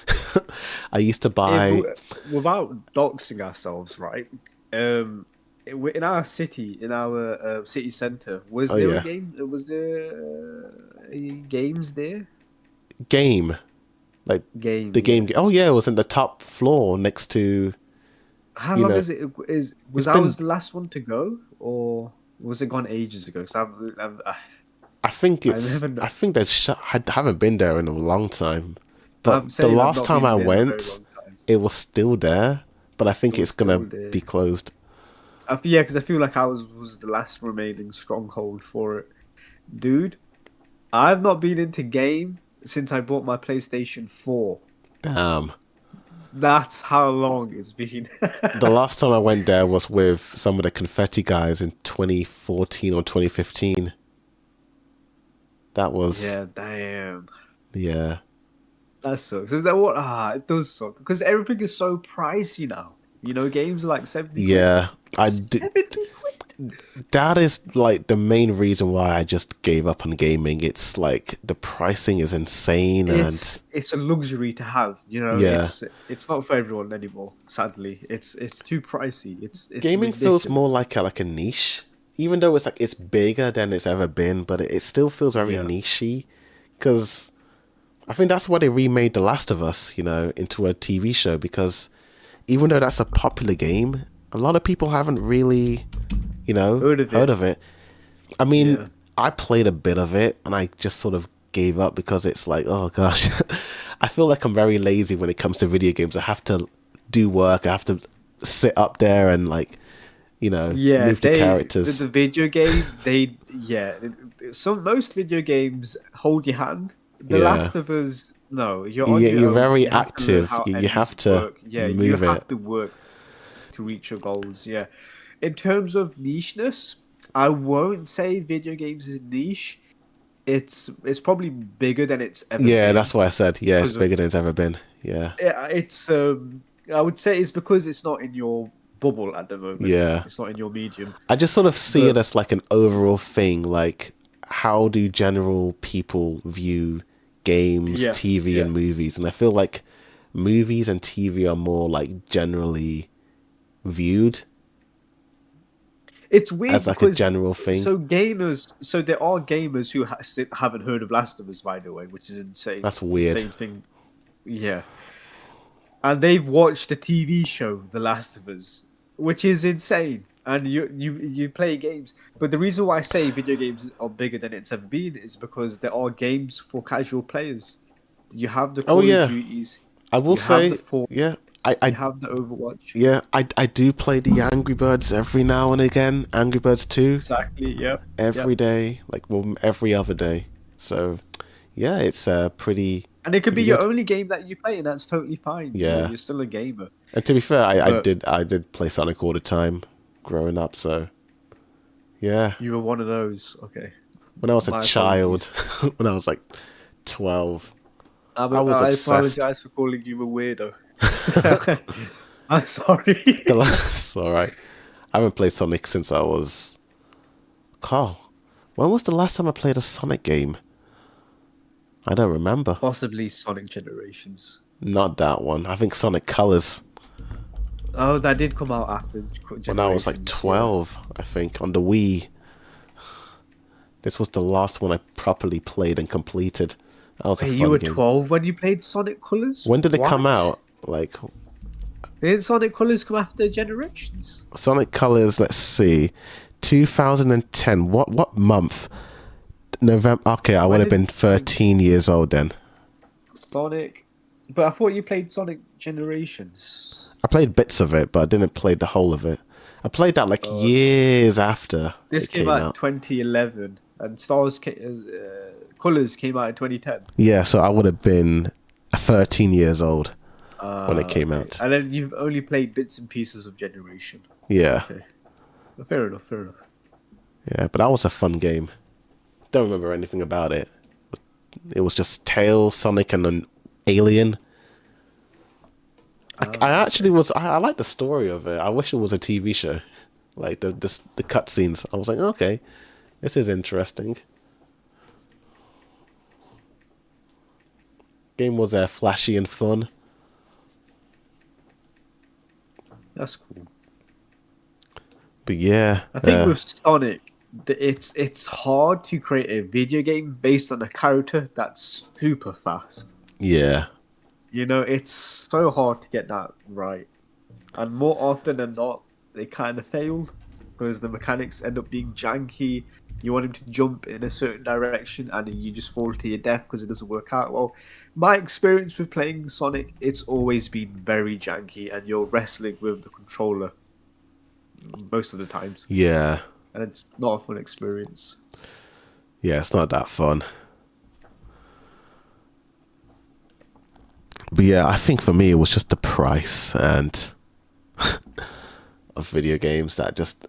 I used to buy. Without doxing ourselves, right? In our city, in our city centre, was there yeah. a game? Was there games there? Game, like Game. the game. Oh yeah, it was in the top floor next to. How you long know, is it? Was been- ours the last one to go, or was it gone ages ago? 'Cause I think I it's. never know. I think I haven't been there in a long time. But I'm the saying I've last not time been I there in a very went, long time. it was still there. But I think It it's was gonna still there. be closed. Yeah, because I feel like I was the last remaining stronghold for it, dude. I've not been into game since I bought my PlayStation 4. Damn. That's how long it's been. The last time I went there was with some of the confetti guys in 2014 or 2015. That was Yeah, damn. yeah. That sucks. Is that what? It does suck because everything is so pricey now. You know, games are like 70 quid. Yeah, 70 quid. that is like the main reason why I just gave up on gaming. It's like the pricing is insane, It's a luxury to have, you know. Yeah. It's not for everyone anymore. Sadly, it's too pricey. It's gaming feels more ridiculous. like a niche, even though it's like it's bigger than it's ever been, but it still feels very Yeah. nichey. Because I think that's why they remade The Last of Us, into a TV show. Because even though that's a popular game, a lot of people haven't really, heard of it. I mean, Yeah. I played a bit of it and I just sort of gave up because it's like, oh gosh, I feel like I'm very lazy when it comes to video games. I have to do work. I have to sit up there and move the characters. The video game, most video games hold your hand. The Yeah. Last of Us, no, you're on your You're own. very You have to learn active. how You enemies have to work. Yeah, you move have it. to work to reach your goals. Yeah, in terms of nicheness, I won't say video games is niche. It's probably bigger than it's ever Yeah, been. that's why I said, yeah, it's Because of- bigger than it's ever been. Yeah. It's I would say it's because it's not in your bubble at the moment. Yeah. It's not in your medium. I just sort of see it But- as like an overall thing. Like, how do general people view games, Yeah, TV, and yeah. movies? And I feel like movies and TV are more like generally viewed. It's weird As like a because general thing. So there are gamers who haven't heard of Last of Us, by the way, which is insane. That's weird. Same thing. Yeah. And they've watched the TV show The Last of Us, which is insane. And you play games, but the reason why I say video games are bigger than it's ever been is because there are games for casual players. You have the Call yeah. of Duties. I will You have say, the Fortnite, yeah, you I have the Overwatch. yeah, I do play the Angry Birds every now and again. Angry Birds 2 Exactly. Yeah. every day, every other day. So, yeah, it's pretty. And it could be Pretty your good. only game that you play, and that's totally fine. Yeah. You're still a gamer. And to be fair, I But- did play Sonic all the time growing up. So, yeah, You were one of those. Okay. when I was a My child, when I was like 12. I was obsessed. apologize for calling you a weirdo. I'm sorry. It's all right. I haven't played Sonic since I was. Carl, when was the last time I played a Sonic game? I don't remember. Possibly Sonic Generations. Not that one. I think Sonic Colors Oh, that did come out after Generations. when I was like 12, I think, on the Wii. This was the last one I properly played and completed. That was a Hey, fun you were game. 12 when you played Sonic Colors? When did it come What? out? Like, Didn't Sonic Colors come after Generations? Sonic Colors, let's see. 2010. What month? November. Okay, I would have did- been 13 years old then. Sonic. But I thought you played Sonic Generations. I played bits of it, but I didn't play the whole of it. I played that like years after This it came came out in out. 2011, and Colors came out in 2010. Yeah, so I would have been 13 years old when it came Okay. out. And then you've only played bits and pieces of Generation. Yeah, Okay. Well, fair enough, fair enough. yeah, but that was a fun game. Don't remember anything about it. It was just Tails, Sonic, and an alien. I actually was. I like the story of it. I wish it was a TV show, like the cutscenes. I was like, okay, this is interesting. Game was flashy and fun. That's cool. But yeah, I think with Sonic, it's hard to create a video game based on a character that's super fast. yeah, You know, it's so hard to get that right. And more often than not, they kind of fail because the mechanics end up being janky. You want him to jump in a certain direction and you just fall to your death because it doesn't work out well. My experience with playing Sonic, it's always been very janky and you're wrestling with the controller most of the times. yeah, And it's not a fun experience. yeah. It's not that fun. But yeah, I think for me it was just the price and of video games that just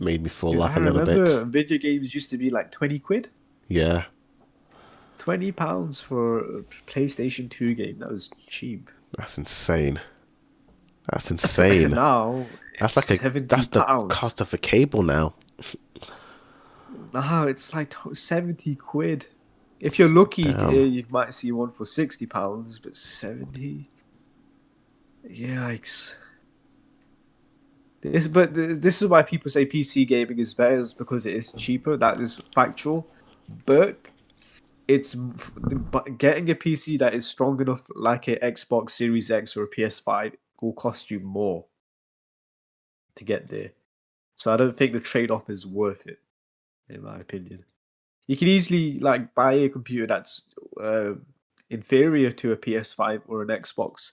made me fall off a little remember bit. video games used to be like 20 quid? Yeah, £20 for a PlayStation 2 game. That was cheap. that's insane. That's insane. Now That's it's like that's the £70. cost of a cable now. Now it's like 70 quid. If you're lucky, Damn. you might see one for £60, but 70. Yikes! This is why people say PC gaming is better, is because it is cheaper. That is factual, but but getting a PC that is strong enough, like a Xbox Series X or a PS5, will cost you more to get there. So I don't think the trade-off is worth it, in my opinion. You can easily like buy a computer that's inferior to a PS5 or an Xbox,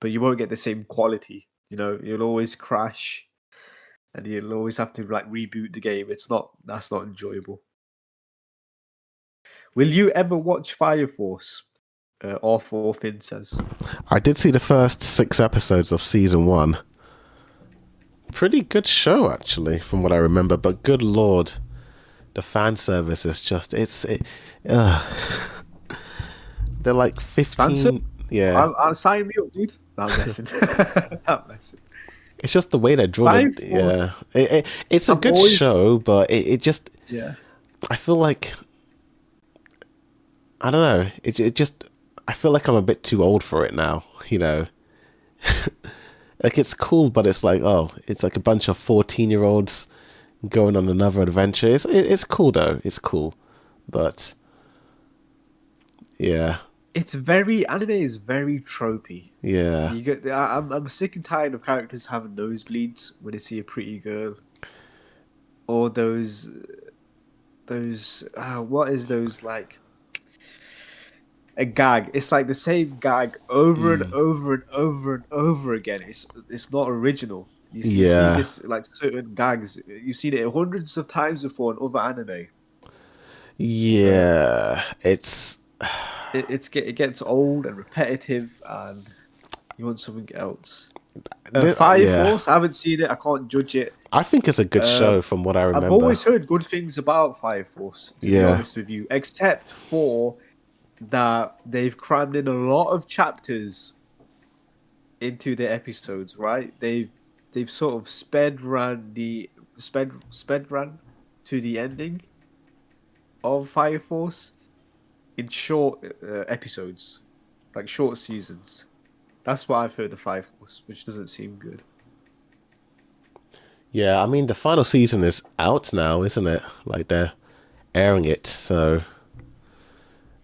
but you won't get the same quality. You know, you'll always crash, and you'll always have to like reboot the game. That's not enjoyable. Will you ever watch Fire Force? Or Finn says. I did see the first 6 episodes of season 1. Pretty good show actually, from what I remember. But good lord, the fan service is just they're like 15. Yeah, I'll sign me up, dude. I'm messing. I'm messing. it's just the way they're drawn. Fire Force. Yeah, it's a I'm good always- show, but it just, Yeah. I feel like, I don't know. It just, I feel like I'm a bit too old for it now. You know, like it's cool, but it's like, oh, it's like a bunch of 14-year-olds going on another adventure. It's cool though. It's cool, but yeah, Anime is very tropey. yeah, You get, I'm sick and tired of characters having nosebleeds when they see a pretty girl, or those what is those like a gag? It's like the same gag over and over and over and over again. It's not original. You see Yeah. this like certain gags. You've seen it hundreds of times before in other anime. yeah. It's It gets old and repetitive, and you want something else. Th- Fire yeah. Force, I haven't seen it. I can't judge it. I think it's a good show from what I remember. I've always heard good things about Fire Force, to be Yeah. honest with you, except for that they've crammed in a lot of chapters into their episodes, right? They've sort of sped ran to the ending of Fire Force in short episodes, like short seasons. That's what I've heard of Fire Force, which doesn't seem good. Yeah, I mean the final season is out now, isn't it? Like they're airing it, so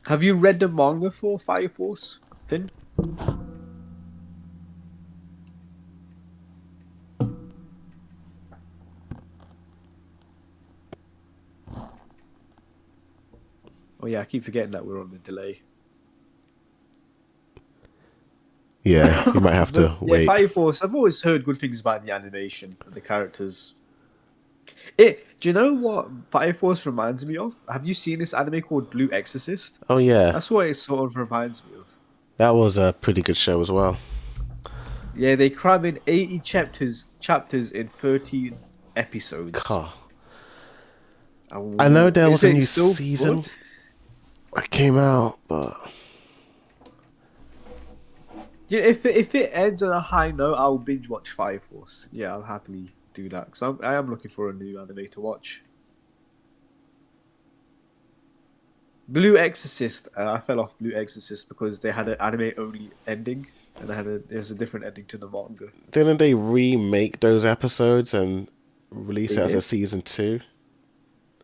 Have you read the manga for Fire Force, Finn? Oh yeah, I keep forgetting that we're on the delay. Yeah, you might have But to yeah, wait. Fire Force. I've always heard good things about the animation and the characters. It. Do you know what Fire Force reminds me of? Have you seen this anime called Blue Exorcist? Oh yeah, That's what it sort of reminds me of. that was a pretty good show as well. Yeah, they cram in 80 chapters in 13 episodes. God. I know Oh, there is was a it new still season good? that came out, but Yeah, if it ends on a high note, I'll binge watch Fire Force. Yeah, I'll happily do that because I am looking for a new anime to watch. Blue Exorcist, I fell off Blue Exorcist because they had an anime only ending, and there's a different ending to the manga. didn't they remake those episodes and release They it as a did. season 2?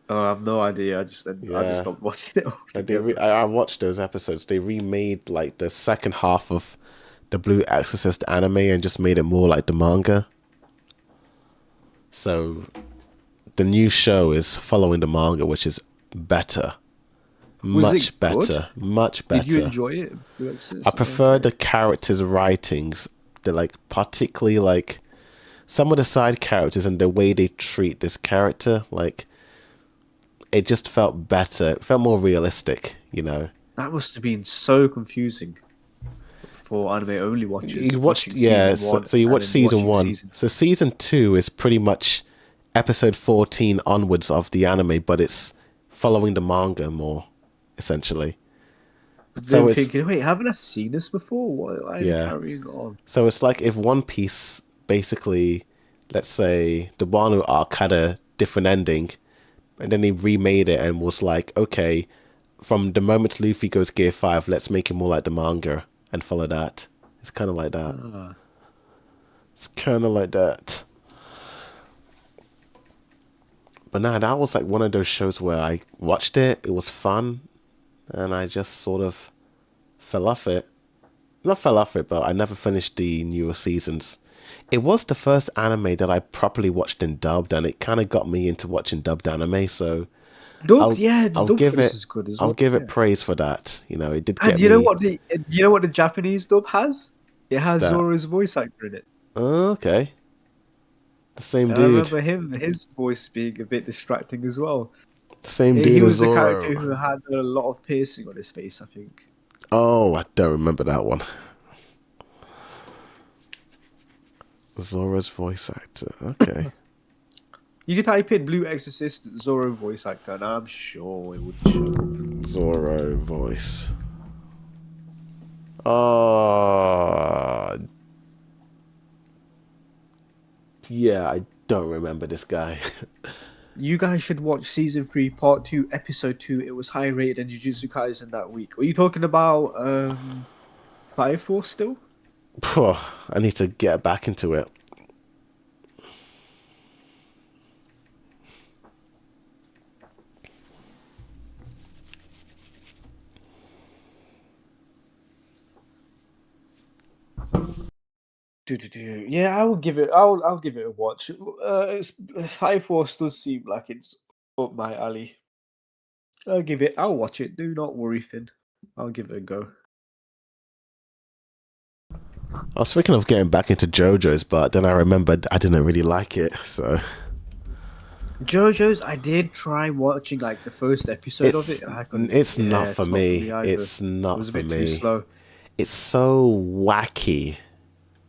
Oh, I have no idea. I just Yeah. stopped watching it Like altogether. I watched those episodes. They remade like the second half of the Blue Exorcist anime and just made it more like the manga. So the new show is following the manga, which is better. Was Much it good? better. Much Did you better. enjoy it, Blue I Exorcist? prefer Okay. the characters' writings. They're like particularly like some of the side characters and the way they treat this character, like it just felt better. It felt more realistic, you know. That must have been so confusing for anime only watchers You watched, watching yeah. season So, one so you and watched then season watching one. season. So season two is pretty much episode 14 onwards of the anime, but it's following the manga more, essentially. They So were it's thinking, wait, haven't I seen this before? Why are they yeah. carrying on? So it's like if One Piece basically, let's say the Wano arc had a different ending, and then he remade it and was like, okay, from the moment Luffy goes Gear 5, let's make it more like the manga and follow that. It's kind of like that. Ah. It's kind of like that. But nah, that was like one of those shows where I watched it, it was fun, and I just sort of fell off it. Not fell off it, but I never finished the newer seasons. It was the first anime that I properly watched in dubbed, and it kind of got me into watching dubbed anime. So Dubbed, I'll yeah, the I'll dub give voice it is good as I'll well. give it Yeah. praise for that. You know, it did And get me. you know what the Japanese dub has? It What's has that? Zoro's voice actor in it. Oh, okay, the same And I dude, remember his voice being a bit distracting as well. same He dude as was the character Zoro. who had a lot of piercing on his face, I think. Oh, I don't remember that one. Zoro's voice actor. Okay. You could type in Blue Exorcist Zoro voice actor, and I'm sure it would show up. Zoro voice. Oh, yeah, I don't remember this guy. You guys should watch season 3, part 2, episode 2. It was higher rated than Jujutsu Kaisen that week. Are you talking about Fire Force still? Phew, I need to get back into it. Yeah, I will give it. I'll give it a watch. Fire Force does seem like it's up my alley. I'll give it. I'll watch it. Do not worry, Finn. I'll give it a go. I was thinking of getting back into JoJo's, but then I remembered I didn't really like it. So JoJo's. I did try watching like the first episode of it's it, and I couldn't. it's Yeah, not for it's not for me. me either. It's It not was a for bit too me. slow. It's so wacky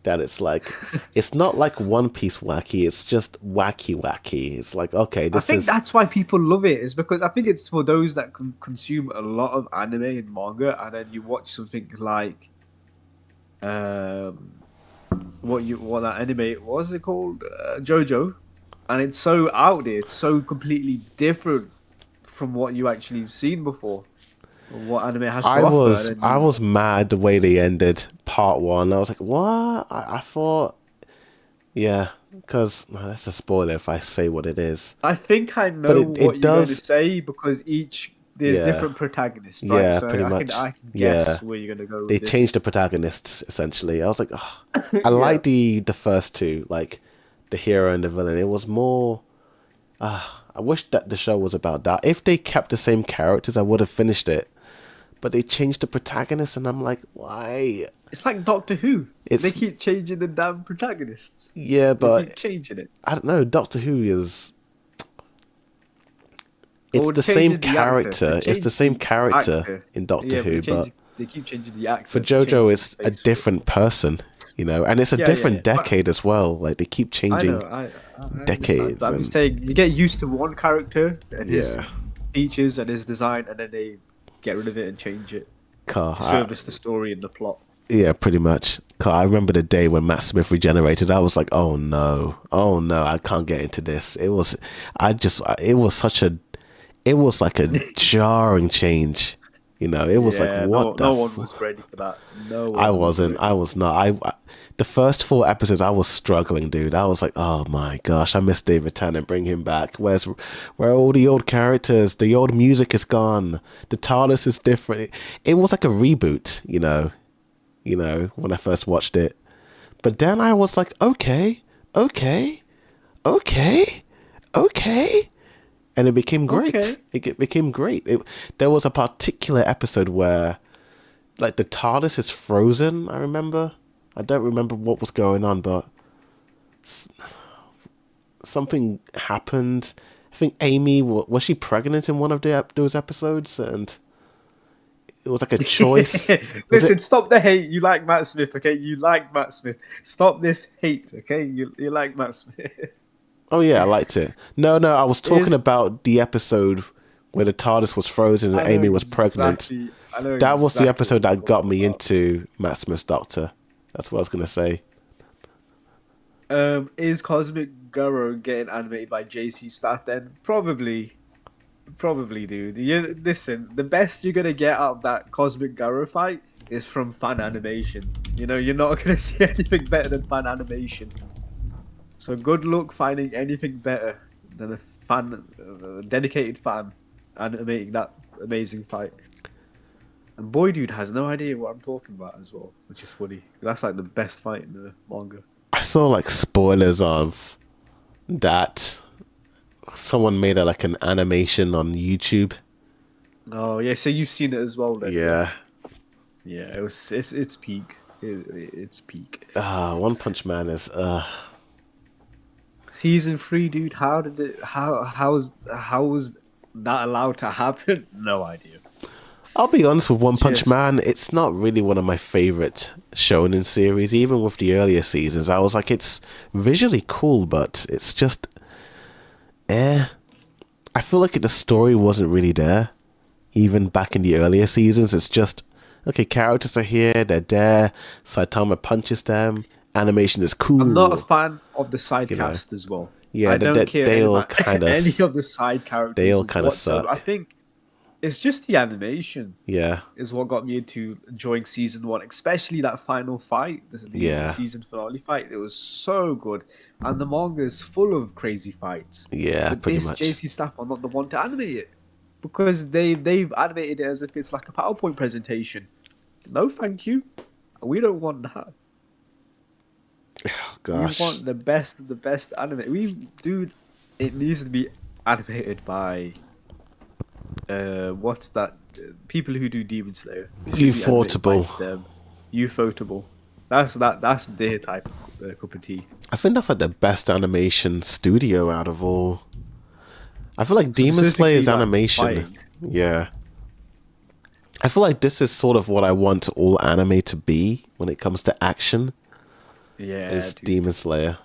that it's like it's not like One Piece wacky. It's just wacky. It's like okay, I this think is that's why people love it. Is because I think it's for those that can consume a lot of anime and manga, and then you watch something like, what that anime was it called, JoJo, and it's so out there, it's so completely different from what you actually have seen before, or what anime has to offer. And then I was mad the way they ended part one. I was like, what? I thought, yeah, because that's a spoiler if I say what it is. I think I But know it what you're going to does, say because there's yeah, different protagonists, right? yeah, So pretty I much, can yeah. guess where you're going to go They with this. changed the protagonists essentially. I was like, oh, I Yeah. like the first two, like the hero and the villain. It was more. I wish that the show was about that. If they kept the same characters, I would have finished it. but they changed the protagonist, and I'm like, why? It's like Doctor Who. It's They keep changing the damn protagonists. yeah, They but keep changing it. I don't know. Doctor Who is it's Or the same changing the actor. character. They It's the changed same the character actor. in Doctor Yeah, Who, but they keep changing the actor. for They change JoJo, the it's a face. different person, and it's a different But decade as well. Like they keep I changing know, I understand. decades, But I'm just and saying, you get used to one character and his yeah, features and his design, and then they get rid of it and change it car. to service the story and the plot. Yeah, pretty much. 'Cause I remember the day when Matt Smith regenerated. I was like, oh no, I can't get into this. It was like a jarring change. It was like, Yeah, what no the one was ready for that. No I one was wasn't. ready. I was not. The first 4 episodes, I was struggling, dude. I was like, oh my gosh, I miss David Tennant. Bring him back. Where are all the old characters? The old music is gone. The TARDIS is different. It was like a reboot, when I first watched it. But then I was like, okay, okay, okay, okay. And it became great. Okay. It became great. There was a particular episode where, like, the TARDIS is frozen, I remember. I don't remember what was going on, but something happened. I think Amy, was she pregnant in one of those episodes? And it was like a choice. Listen, stop the hate. You like Matt Smith, okay? You like Matt Smith. Stop this hate, okay? You like Matt Smith. Oh yeah, I liked it. No, I was talking Is- about the episode where the TARDIS was frozen and Amy was pregnant. That was the episode that got me into Matt Smith's Doctor. That's what I was gonna say. Is Cosmic Guru getting animated by JC Staff then? Probably, dude. Listen, the best you're gonna get out of that Cosmic Guru fight is from fan animation. You're not gonna see anything better than fan animation. So good luck finding anything better than a dedicated fan animating that amazing fight. And boy, dude has no idea what I'm talking about as well, which is funny. That's like the best fight in the manga. I saw like spoilers of that. Someone made an animation on YouTube. Oh yeah, so you've seen it as well then? Yeah. Yeah, it's peak. It's peak. One Punch Man is. Season 3, dude. How was that allowed to happen? No idea. I'll be honest with One Punch Just- Man. It's not really one of my favorite shonen series. Even with the earlier seasons, I was like, it's visually cool, but it's just, I feel like the story wasn't really there. Even back in the earlier seasons, it's just okay. Characters are here, they're there. Saitama punches them. Animation is cool. I'm not a fan of the side You know. cast as well. Yeah, I don't care they all about kinda any of the side characters. they all kinda whatsoever. suck. I think it's just the animation Yeah, is what got me into enjoying season 1, especially that final fight. The season finale fight. It was so good, and the manga is full of crazy fights. yeah, But pretty this much. JC staff are not the one to animate it because they've animated it as if it's like a PowerPoint presentation. No, thank you. We don't want that. Gosh, We want the best of the best anime. Dude, it needs to be animated by what's that? People who do Demon Slayer. It should be animated by Ufotable. them. Ufotable. That's their type of cup of tea. I think that's like the best animation studio out of all. I feel like Demon Slayer's Specifically, like, animation. fighting. Yeah. I feel like this is sort of what I want all anime to be when it comes to action. Yeah, Is dude, Demon Slayer.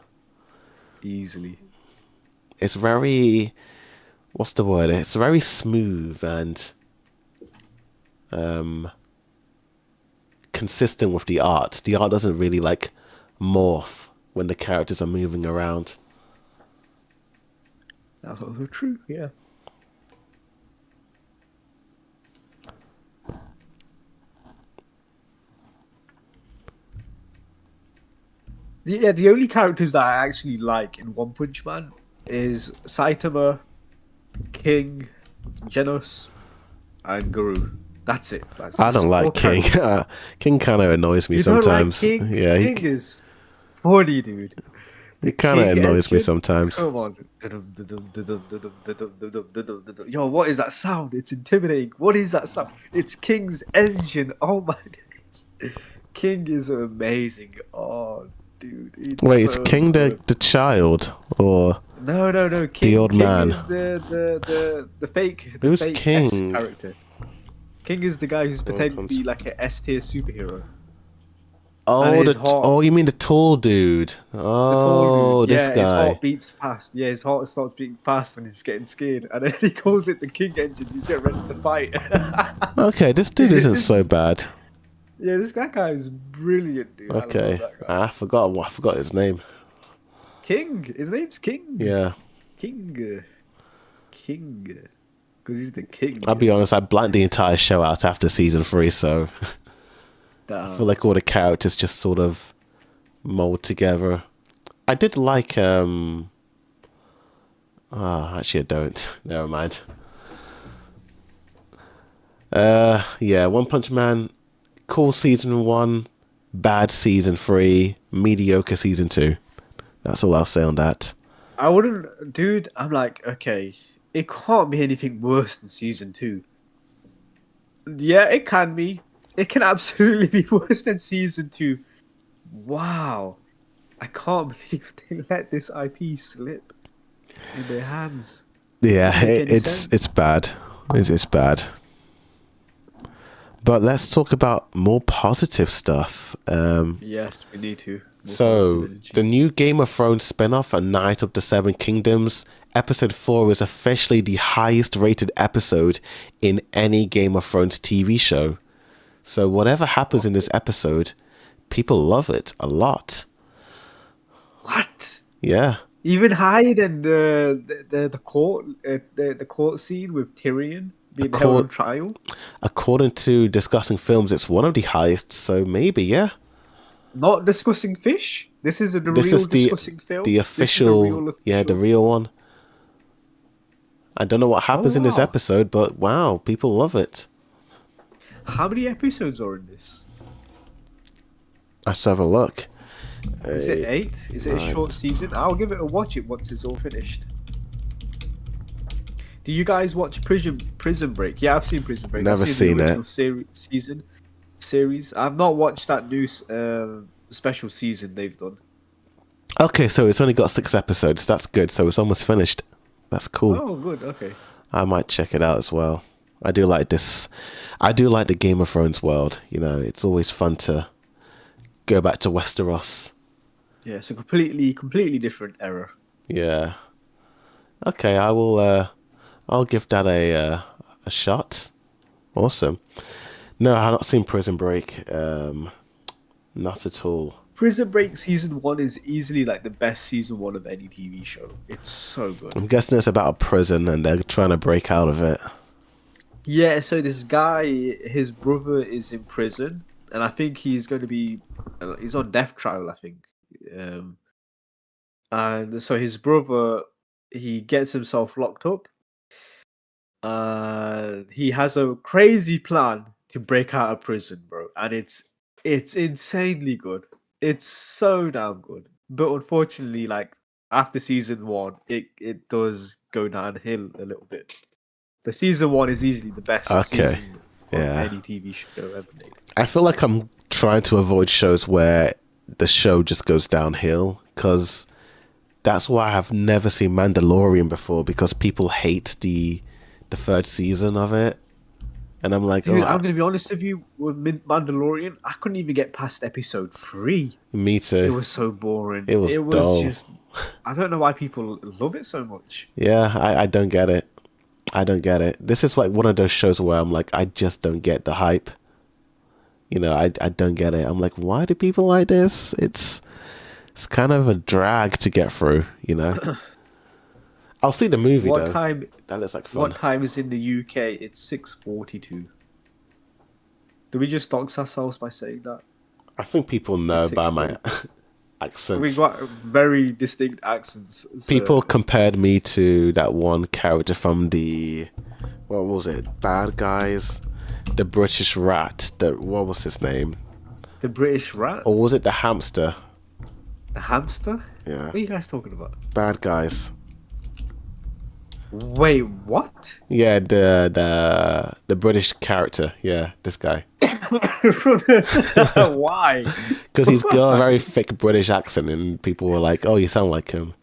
easily. It's very, what's the word? It's very smooth and consistent with the art. The art doesn't really like morph when the characters are moving around. That's also true. Yeah. The only characters that I actually like in One Punch Man is Saitama, King, Genos, and Guru. That's it. I don't like King. King kind of annoys me You sometimes. Don't like King? Yeah, King is funny, dude. The It kind of King annoys me engine. sometimes. Come on. Yo, what is that sound? It's intimidating. What is that sound? It's King's engine. Oh my days. King is amazing. Oh, dude, it's Wait, is so King good. the child or No. the King old King man? is the fake Who's S King? character. King is the guy who's pretending to be like a S tier superhero. And Oh, his heart, you mean the tall dude? the tall dude, Oh, this yeah, his guy. heart beats fast. Yeah, his heart starts beating fast when he's getting scared, and then he calls it the King engine. He's getting ready to fight. Okay, this dude isn't This- so bad. yeah, that guy is brilliant, dude. I love Okay, that guy. I forgot his name. King. His name's King. Yeah, King. Because he's the king. I'll be honest. I blanked the entire show out after season 3, so I feel like all the characters just sort of mold together. I did like actually I don't. Never mind. Yeah, One Punch Man, cool season 1, bad season 3, mediocre season 2. That's all I'll say on that. I wouldn't, dude. I'm like, okay, it can't be anything worse than season 2. Yeah, it can be. It can absolutely be worse than season 2. Wow, I can't believe they let this IP slip in their hands. Yeah, Doesn't make any sense. it's bad. It's bad. But let's talk about more positive stuff. Yes, we need to. More So, positive energy. the new Game of Thrones spin-off, A Knight of the Seven Kingdoms, episode 4 is officially the highest rated episode in any Game of Thrones TV show. So whatever happens in this episode, people love it a lot. What? Yeah. Even higher than the court the court scene with Tyrion being held on court- trial. According to Discussing Films, it's one of the highest, so maybe, yeah. Not discussing fish. This is This real is discussing film. the This is official, real yeah, the real one. I don't know what happens in this wow. episode, but wow, people love it. How many episodes are in this? Let's have a look. Is it 8? Is it a short season? I'll give it a watch it once it's all finished. Do you guys watch Prison Break? Yeah, I've seen Prison Break. Never I've seen the it. original series. I've not watched that new special season they've done. Okay, so it's only got 6 episodes. That's good. So it's almost finished. That's cool. Oh, good. Okay. I might check it out as well. I do like this. I do like the Game of Thrones world. You know, it's always fun to go back to Westeros. Yeah, it's a completely different era. Yeah. Okay, I will. I'll give that a shot. Awesome. No, I've not seen Prison Break. Not at all. Prison Break season 1 is easily like the best season 1 of any TV show. It's so good. I'm guessing it's about a prison and they're trying to break out of it. Yeah, so this guy, his brother is in prison, and I think he's going to be, he's on death trial, I think. And so his brother, he gets himself locked up, and he has a crazy plan to break out of prison, bro. And it's insanely good. It's so damn good. But unfortunately, like after season 1, it does go downhill a little bit. The season 1 is easily the best season of any TV show ever made. I feel like I'm trying to avoid shows where the show just goes downhill, because that's why I've never seen Mandalorian before, because people hate the 3rd season of it. And I'm like, Dude, oh, I'm going to be honest with you, with Mandalorian, I couldn't even get past episode 3. Me too. It was so boring. It was dull. Just, I don't know why people love it so much. Yeah, I don't get it. I don't get it. This is like one of those shows where I'm like, I just don't get the hype. You know, I don't get it. I'm like, why do people like this? It's kind of a drag to get through, you know? I'll see the movie though. That looks like fun. What time is in the UK? It's 6:42. Do we just dox ourselves by saying that? I think people know by my accent. We've got very distinct accents. So. People compared me to that one character from the, what was it? Bad Guys? The British rat. What was his name? The British rat? Or was it the hamster? The hamster? Yeah, What are you guys talking about? bad guys. Wait, what? Yeah, the British character. Yeah, this guy. Why? Because he's got a Why? very thick British accent, and people were like, "Oh, you sound like him."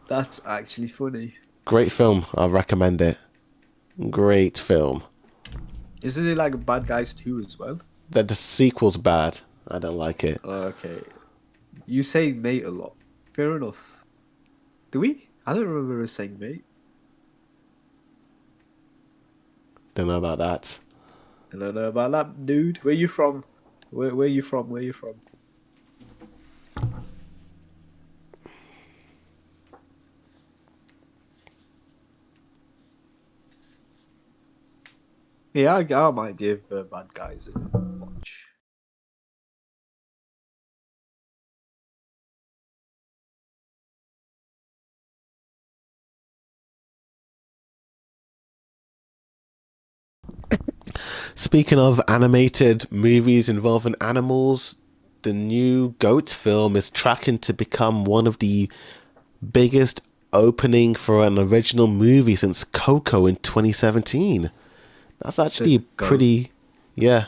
That's actually funny. Great film. I recommend it. Great film. Isn't it like Bad Guys 2 as well? The sequel's bad. I don't like it. Okay. You say mate a lot. Fair enough. Do we? I don't remember us saying mate. Don't know about that. I don't know about that, dude. Where you from? Where you from? Where you from? Yeah, I might give Bad Guys a watch. Speaking of animated movies involving animals, the new Goat film is tracking to become one of the biggest opening for an original movie since Coco in 2017. That's actually The goat. pretty, yeah.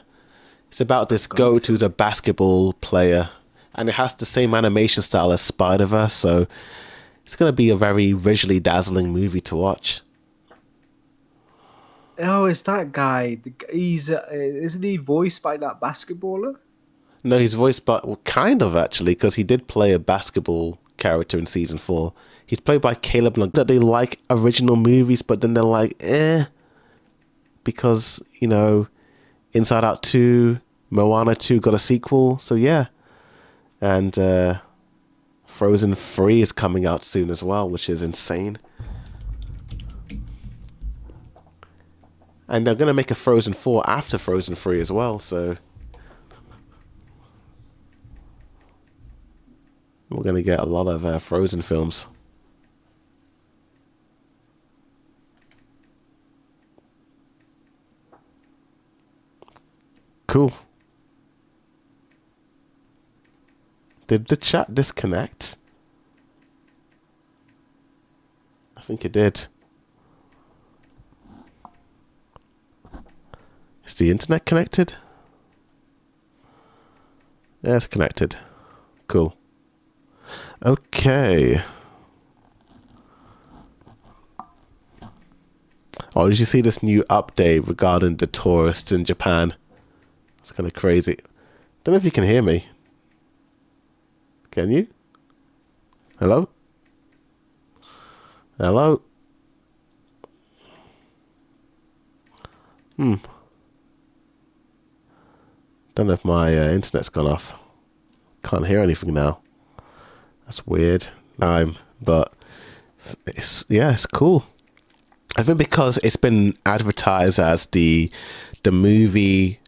It's about this Goat goat who's a basketball player, and it has the same animation style as Spider-Verse, so it's going to be a very visually dazzling movie to watch. Oh, it's that guy. He's isn't he voiced by that basketballer? No, he's voiced by, well, kind of actually, because he did play a basketball character in season 4. He's played by Caleb Lund. That they like original movies, but then they're like, because, Inside Out 2, Moana 2 got a sequel, so yeah. And Frozen 3 is coming out soon as well, which is insane. And they're going to make a Frozen 4 after Frozen 3 as well, so we're going to get a lot of Frozen films. Cool. Did the chat disconnect? I think it did. Is the internet connected? Yeah, it's connected. Cool. Okay. Oh, did you see this new update regarding the tourists in Japan? It's kind of crazy. Don't know if you can hear me. Can you? Hello? Hello? Don't know if my internet's gone off. Can't hear anything now. That's weird. But it's cool. I think because it's been advertised as the movie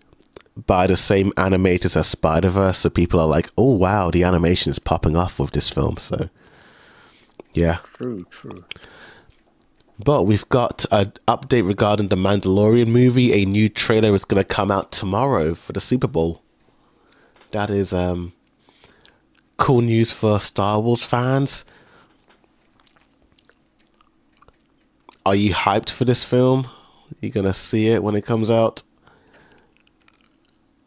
by the same animators as Spider-Verse, so people are like, oh wow, the animation is popping off with this film. So yeah. True. But we've got an update regarding the Mandalorian movie. A new trailer is going to come out tomorrow for the Super Bowl. That is cool news for Star Wars fans. Are you hyped for this film? You going to see it when it comes out?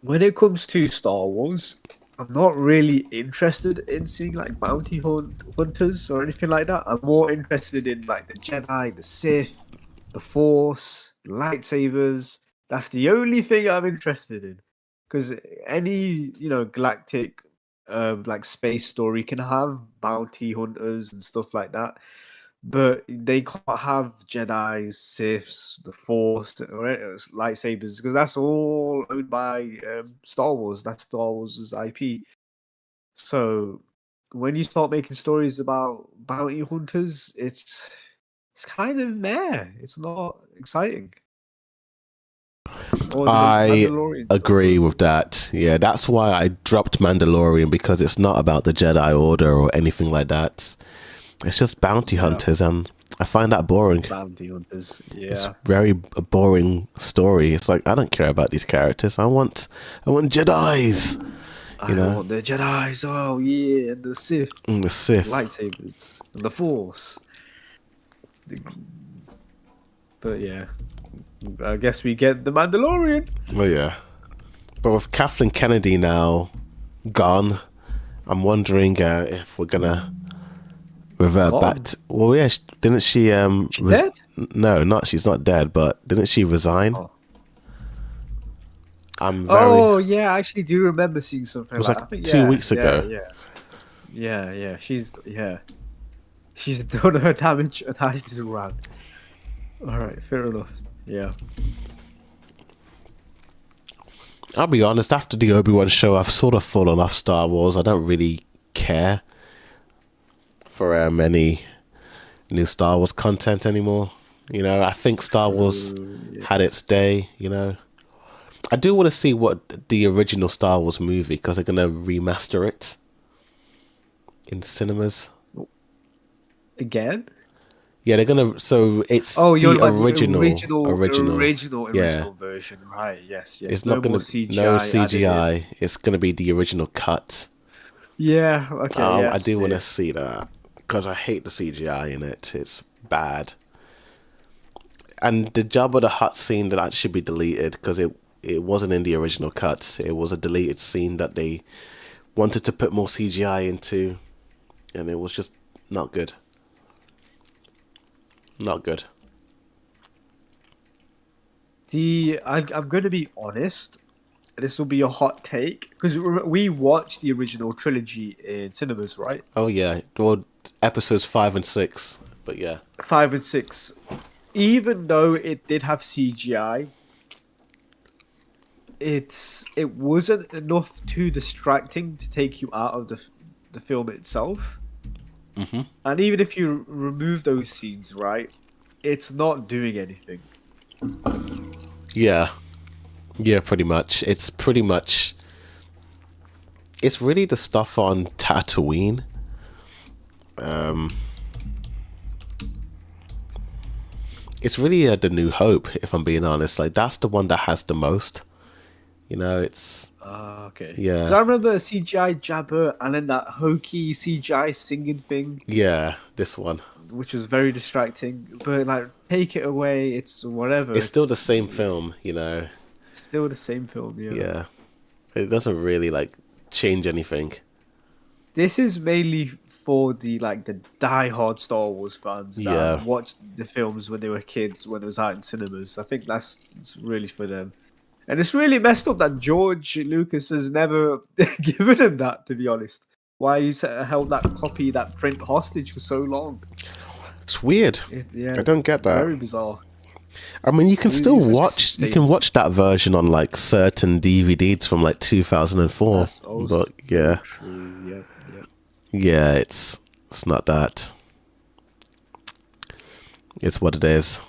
When it comes to Star Wars, I'm not really interested in seeing like bounty hunters or anything like that. I'm more interested in like the Jedi, the Sith, the Force, lightsabers. That's the only thing I'm interested in. Because any galactic like space story can have bounty hunters and stuff like that, but they can't have Jedi's, Siths, the Force, or lightsabers because that's all owned by Star Wars. That's Star Wars' IP. So when you start making stories about bounty hunters, it's kind of meh. It's not exciting. Or the I Mandalorian. agree with that. Yeah, that's why I dropped Mandalorian, because it's not about the Jedi Order or anything like that. It's just bounty hunters, and I find that boring. Bounty hunters, yeah. It's very a boring story. It's like, I don't care about these characters. I want Jedis. You I know, want the Jedi's. Oh yeah, and the Sith and the Sith. lightsabers and the Force. But yeah, I guess we get the Mandalorian. Oh yeah, but with Kathleen Kennedy now gone, I'm wondering if we're gonna revert Gone? back. Well, yeah, didn't she? Dead? No, not she's not dead, but didn't she resign? Oh. I'm very. Oh yeah, I actually do remember seeing something was like like I think, 2 weeks ago. Yeah. She's done her damage around. All right, fair enough. Yeah. I'll be honest. After the Obi-Wan show, I've sort of fallen off Star Wars. I don't really care for any new Star Wars content anymore. You know, I think Star Wars had its day. You know, I do want to see what the original Star Wars movie, because they're gonna remaster it in cinemas. Again? Yeah, they're gonna. So it's you're the like original, the original version, right? Yes. It's No not gonna more CGI. no added in. CGI. It's gonna be the original cut. Yeah. Okay. I do want to see that, because I hate the CGI in it. It's bad. And the Jabba the Hutt scene, that should be deleted, because it wasn't in the original cut. It was a deleted scene that they wanted to put more CGI into, and it was just not good. Not good. I'm going to be honest. This will be a hot take because we watched the original trilogy in cinemas, right? Oh yeah, well, episodes 5 and 6, but yeah. 5 and 6. Even though it did have CGI, it wasn't enough too distracting to take you out of the film itself. Mm-hmm. And even if you remove those scenes, right, it's not doing anything. Yeah, pretty much. It's really the stuff on Tatooine. It's really the New Hope, if I'm being honest. Like, that's the one that has the most. You know, it's. Okay. Yeah. So I remember CGI Jabba and then that hokey CGI singing thing. Yeah, this one. Which was very distracting. But, like, take it away, it's whatever. It's still the same film, you know. Still the same film, yeah. Yeah. It doesn't really, like, change anything. This is mainly for the die-hard Star Wars fans that watched the films when they were kids, when it was out in cinemas. I think it's really for them. And it's really messed up that George Lucas has never given him that, to be honest. Why he's held that print hostage for so long. It's weird. I don't get that. Very bizarre. I mean, you can still watch. You can watch that version on like certain DVDs from like 2004. But yeah, true. Yep. Yeah, it's not that. It's what it is.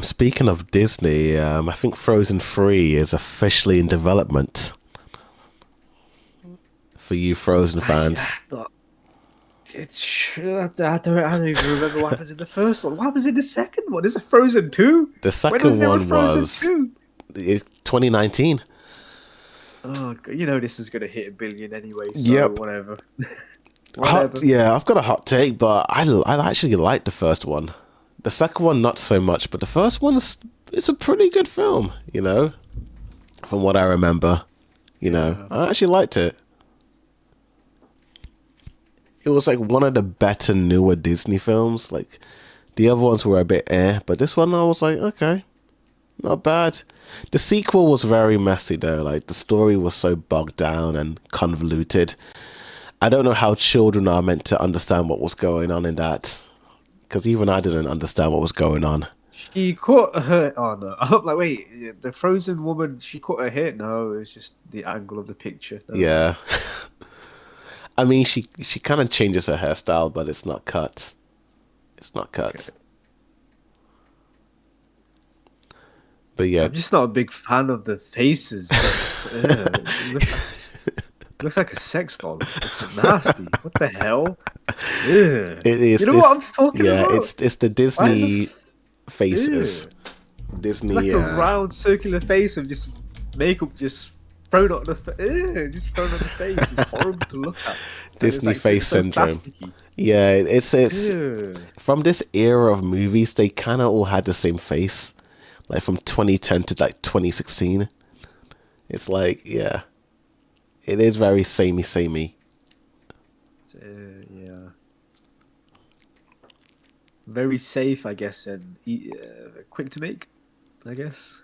Speaking of Disney, I think Frozen 3 is officially in development. For you Frozen fans. I don't even remember what happens in the first one. What happens in the second one? Is it Frozen 2? The second one was 2019. Oh, you know this is going to hit $1 billion anyway, so whatever. I've got a hot take, but I actually liked the first one. The second one, not so much, but the first one it's a pretty good film, you know, from what I remember. You know, I actually liked it. It was like one of the better, newer Disney films. Like, the other ones were a bit but this one I was like, okay, not bad. The sequel was very messy though. Like, the story was so bogged down and convoluted. I don't know how children are meant to understand what was going on in that, because even I didn't understand what was going on. She caught her. Oh no! I'm like, wait, the Frozen woman. She caught her hair. No, it's just the angle of the picture. No. Yeah. I mean, she kind of changes her hairstyle, but it's not cut. It's not cut. Okay. But yeah, I'm just not a big fan of the faces. Looks like a sex doll. It's nasty. What the hell? Ew. It is. You know what I'm talking about? Yeah, it's the Disney faces. Ew. Disney. It's like a round circular face with just makeup just thrown on just thrown on the face. It's horrible to look at. And it's Disney like face so syndrome. plasticky. Yeah, it's Ew. from this era of movies. They kind of all had the same face, like from 2010 to like 2016. It's like, yeah, it is very samey. Yeah. Very safe, I guess, and quick to make, I guess.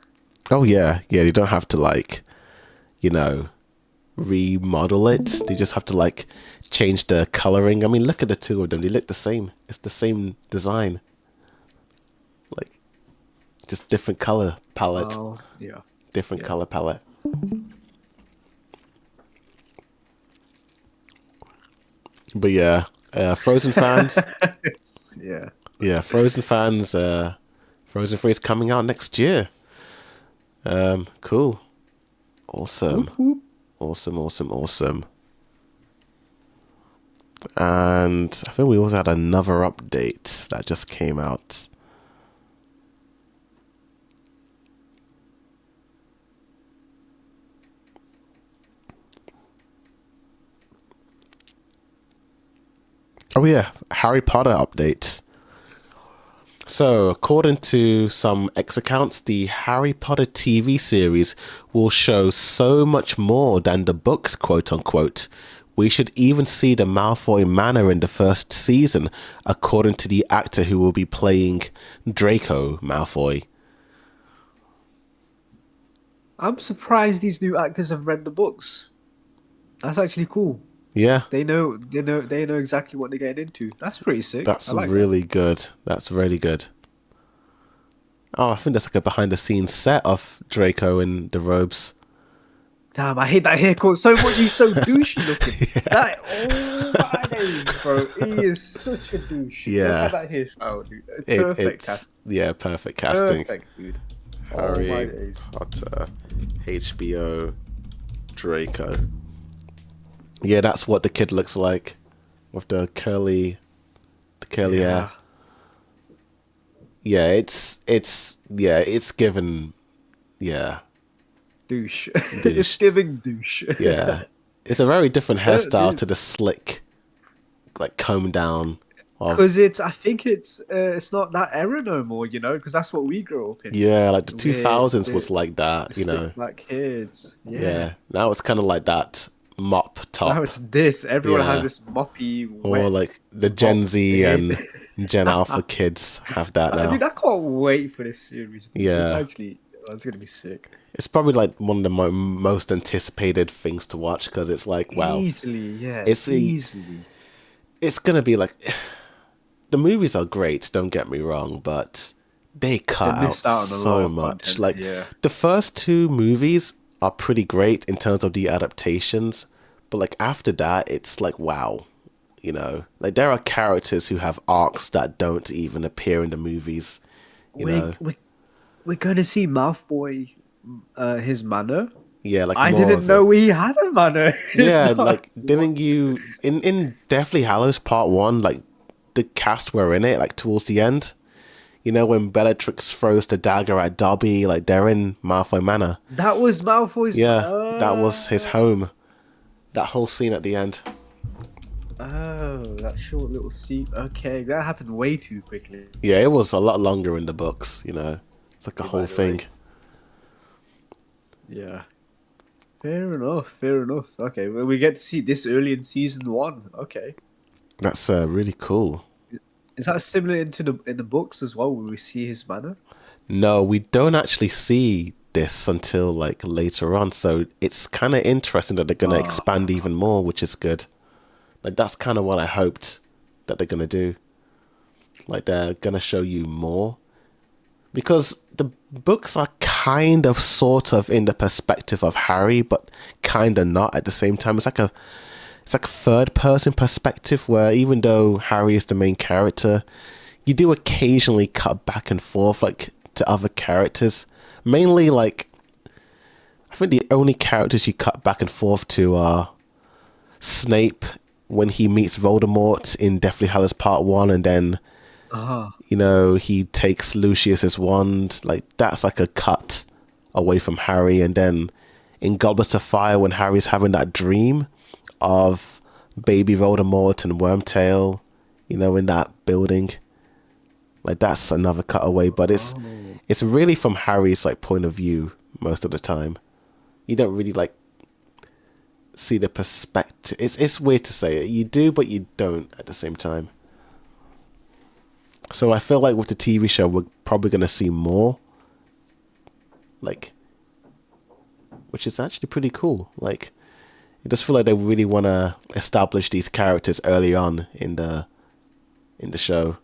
Oh yeah, you don't have to like, remodel it. They just have to like change the coloring. I mean, look at the two of them. They look the same. It's the same design. Like, just different color palette. Oh, yeah. Different color palette. But yeah, Frozen fans. Yeah. Yeah, Frozen fans. Frozen 3 is coming out next year. Cool. Awesome. Awesome. And I think we also had another update that just came out. Oh yeah, Harry Potter updates. So, according to some X accounts, the Harry Potter TV series will show so much more than the books, quote unquote. We should even see the Malfoy Manor in the first season, according to the actor who will be playing Draco Malfoy. I'm surprised these new actors have read the books. That's actually cool. Yeah. They know exactly what they're getting into. That's pretty sick. That's I like really good. That's really good. Oh, I think that's like a behind the scenes set of Draco in the robes. Damn, I hate that haircut so much. He's so douchey looking. Yeah. My days, bro. He is such a douche. Yeah. Look at that hairstyle, dude. Perfect casting. Yeah, perfect casting. Perfect, dude. Harry my days. Potter, HBO, Draco. Yeah, that's what the kid looks like, with the curly hair. Yeah, it's given, douche. It's giving douche. Yeah, it's a very different hairstyle Dude. to the slick, like comb down. Because I think it's not that era no more, because that's what we grew up in. Yeah, like the We're- 2000s was like that, Like kids. Yeah, now it's kind of like that mop top. Now it's this. Everyone Yeah. has this moppy, Or wet. like the Gen Z mop. and Gen Alpha kids have that now. Dude, I can't wait for this series. Dude. Yeah. It's gonna be sick. It's probably like one of the most anticipated things to watch because it's like, wow, Easily, yeah. Easily. It's gonna be like, the movies are great. Don't get me wrong, but they cut They out missed out on a lot so of much. content, Like yeah. the first two movies are pretty great in terms of the adaptations, but like after that, it's like, wow. Like there are characters who have arcs that don't even appear in the movies. We're gonna see Malfoy, his manor. Yeah, like I more didn't of know he had a manor. Yeah, like didn't you in Deathly Hallows Part 1, like the cast were in it, like towards the end? When Bellatrix throws the dagger at Dobby, like they're in Malfoy Manor. That was Malfoy's. Yeah, that was his home. That whole scene at the end. Oh, that short little scene. Okay, that happened way too quickly. Yeah, it was a lot longer in the books. It's like a whole by the thing. way. Yeah. Fair enough. Okay, well, we get to see this early in season 1. Okay. That's really cool. Is that similar in the books as well, where we see his manor? No, we don't actually see this until like later on, so it's kind of interesting that they're going to expand even more, which is good. Like that's kind of what I hoped that they're going to do. Like they're going to show you more, because the books are kind of sort of in the perspective of Harry, but kind of not at the same time. It's like a third person perspective where even though Harry is the main character, you do occasionally cut back and forth like to other characters. Mainly like, I think the only characters you cut back and forth to are Snape when he meets Voldemort in Deathly Hallows Part 1, and then he takes Lucius's wand. Like that's like a cut away from Harry, and then in Goblet of Fire when Harry's having that dream of baby Voldemort and Wormtail, you know, in that building. Like, that's another cutaway, but it's really from Harry's like point of view most of the time. You don't really like see the perspective. It's weird to say it. You do, but you don't at the same time. So I feel like with the TV show, we're probably going to see more. Like, which is actually pretty cool. Like, it does feel like they really want to establish these characters early on in the show.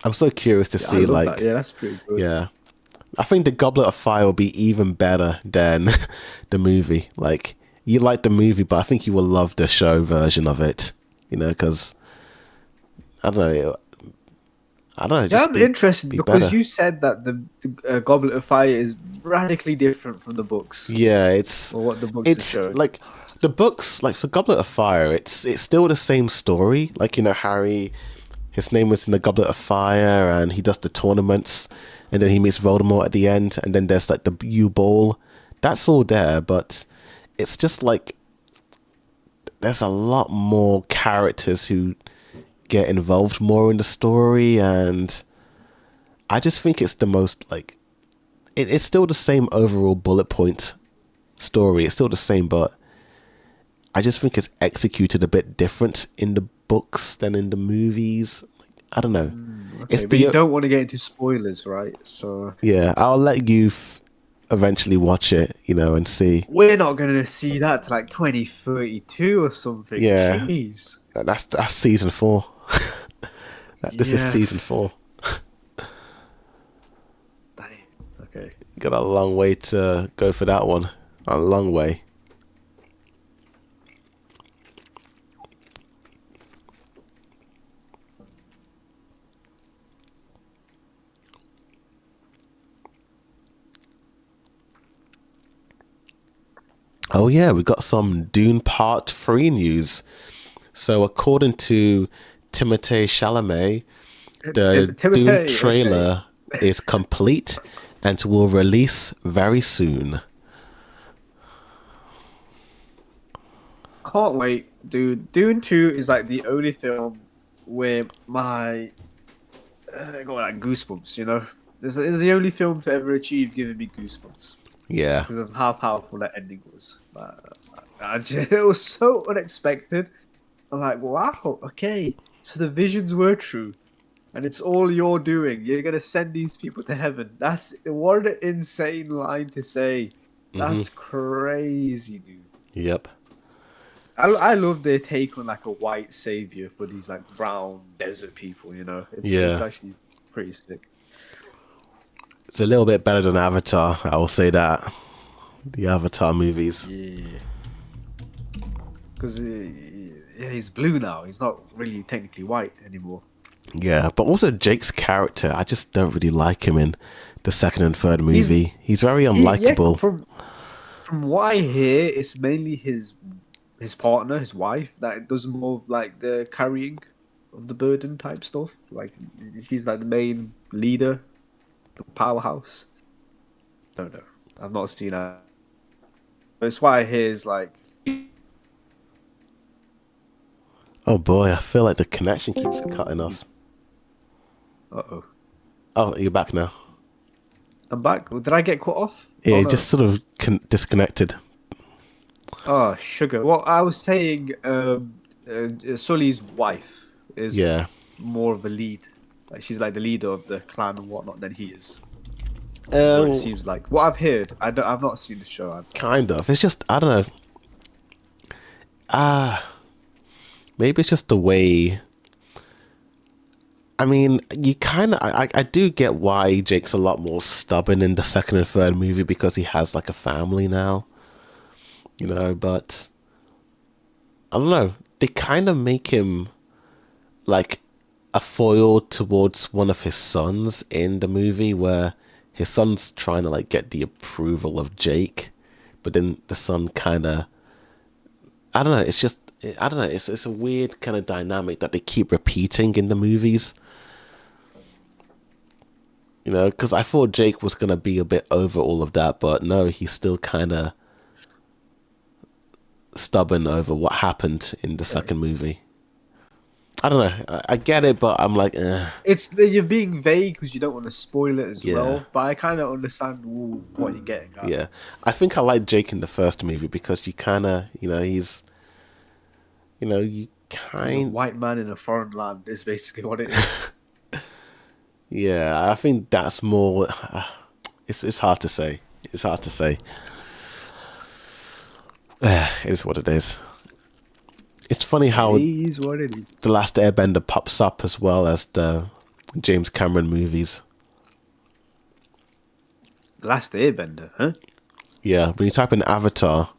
I'm so curious to see, like, that. Yeah, that's pretty good. Yeah, I think the Goblet of Fire will be even better than the movie. Like, you like the movie, but I think you will love the show version of it. You know, because I don't know. Yeah, I'm interested because better. you said that the Goblet of Fire is radically different from the books. Yeah, it's or what the books are showing. Like the books, like for Goblet of Fire, it's still the same story. Like, you know, Harry, his name was in the Goblet of Fire, and he does the tournaments, and then he meets Voldemort at the end, and then there's like the U-Ball. That's all there, but it's just like there's a lot more characters who get involved more in the story, and I just think it's the most like it's still the same overall bullet point story. It's still the same, but I just think it's executed a bit different in the books than in the movies. Like, I don't know. Okay, but you don't want to get into spoilers, right? So yeah, I'll let you eventually watch it, you know, and see. We're not going to see that to like 2032 or something. Yeah, jeez. That's season 4. This is season 4. Okay. Got a long way to go for that one. A long way. Oh yeah, we got some Dune Part 3 news. So according to Timothée Chalamet, the Dune trailer is complete and will release very soon. Can't wait, dude. Dune 2 is like the only film where my I got like goosebumps, you know? It's the only film to ever achieve giving me goosebumps. Yeah. Because of how powerful that ending was. It was so unexpected. I'm like, wow, okay. So the visions were true. And it's all you're doing. You're going to send these people to heaven. What an insane line to say. That's crazy, dude. Yep. I love their take on like a white savior for these like brown desert people, you know? It's actually pretty sick. It's a little bit better than Avatar, I will say that. The Avatar movies. Yeah. Because he's blue now. He's not really technically white anymore. Yeah, but also Jake's character, I just don't really like him in the second and third movie. He's very unlikable. Yeah, from what I hear, it's mainly his partner, his wife, that does more of like the carrying of the burden type stuff. Like she's like the main leader, the powerhouse. Don't know. I've not seen her. That's why I hear is like. Oh boy, I feel like the connection keeps cutting off. Uh-oh. Oh, you're back now. I'm back. Did I get cut off? Yeah, it just sort of disconnected. Oh, sugar. Well, I was saying Sully's wife is more of a lead. Like she's like the leader of the clan and whatnot than he is. It seems like. What I've heard, I've not seen the show. Kind of. It's just, I don't know. Maybe it's just the way. I mean, you kind of, I do get why Jake's a lot more stubborn in the second and third movie because he has like a family now, you know, but I don't know. They kind of make him like a foil towards one of his sons in the movie where his son's trying to like get the approval of Jake, but then the son kind of, I don't know, it's just, I don't know, it's a weird kind of dynamic that they keep repeating in the movies. You know, because I thought Jake was gonna be a bit over all of that, but no, he's still kind of stubborn over what happened in the Okay. second movie. I don't know. I get it, but I'm like, It's you're being vague because you don't want to spoil it as yeah, well. But I kind of understand what you're getting at. yeah. I think I like Jake in the first movie because you kind of, you know, he's, you know, you He's a kind, white man in a foreign land. Is basically what it is. yeah. I think that's more. It's hard to say. It's hard to say. It is what it is. It's funny It how is what it is. The Last Airbender pops up as well as the James Cameron movies. Last Airbender, huh? Yeah, when you type in Avatar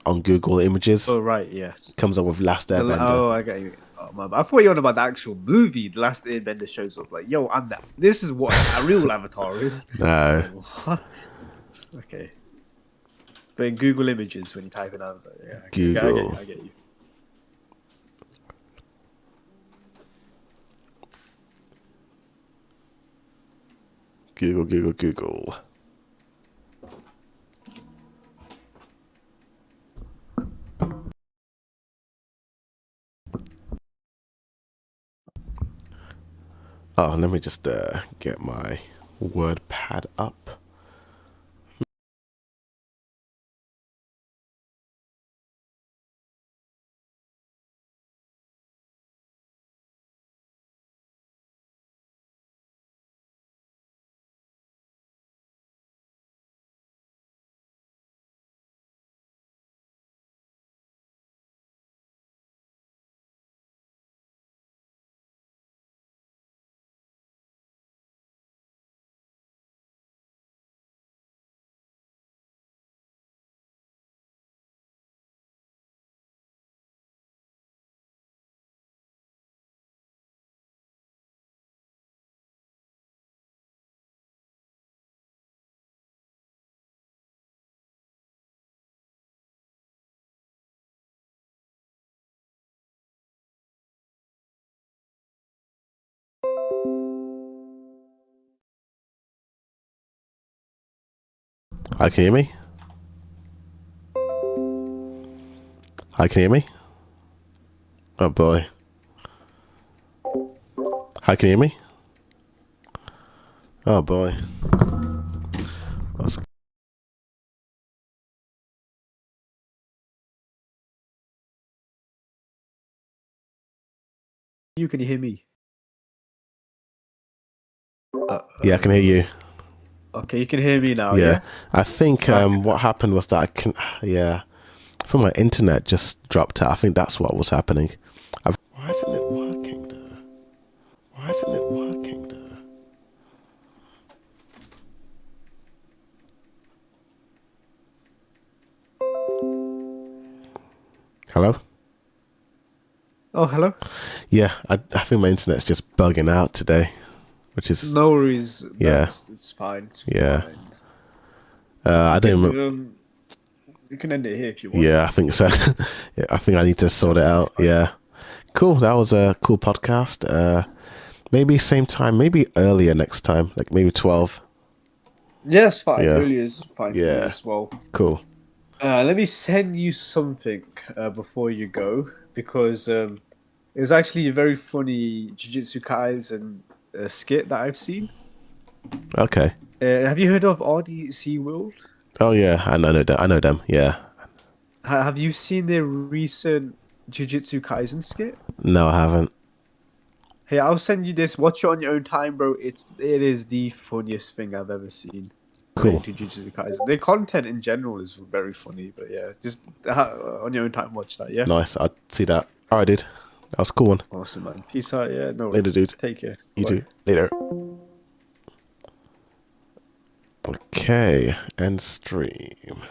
on Google Images, Oh right, yes. it comes up with Last Airbender. Oh, I get you. Oh, my bad. I thought you were on about the actual movie. The Last Airbender shows up like, yo, I'm that. This is what a real Avatar is. No, Like, what? Okay. But in Google Images, when you type in Avatar, yeah, okay, I get you. Google. I get you. Google, Google, Google. Oh, let me just get my word pad up. Hi, can you hear me? Hi, can you hear me? Oh boy. Hi, can you hear me? Oh boy. What's Can you hear me? Yeah, I can hear you. Okay, you can hear me now, Yeah, yeah? I think Okay. what happened was that yeah, I think my internet just dropped out. I think that's what was happening. Why isn't it working though? Why isn't it working though? Hello? Oh, hello? Yeah, I think my internet's just bugging out today, which is No worries. yeah, It's fine. It's yeah. fine. I don't remember. You can end it here if you want. Yeah, I think so. Yeah, I think I need to sort it out. Yeah, cool. That was a cool podcast. Maybe same time, maybe earlier next time, like maybe 12. Yes, fine. Yeah, Early is fine for me yeah, as well. cool. Let me send you something before you go because it was actually a very funny Jujutsu Kaisen skit that I've seen. Okay. Have you heard of RDC World? Oh yeah, I know them. I know them. Yeah. Have you seen their recent Jujutsu Kaisen skit? No, I haven't. Hey, I'll send you this. Watch it on your own time, bro. It is the funniest thing I've ever seen Cool. related to Jujutsu Kaisen. Their content in general is very funny, but yeah, just on your own time, watch that. Yeah, Nice. I'd see that. All right, dude. That was a cool one. awesome, man. Peace out. Yeah, no Later, worries. dude. Take care. You Bye. too. Later. Okay. End stream.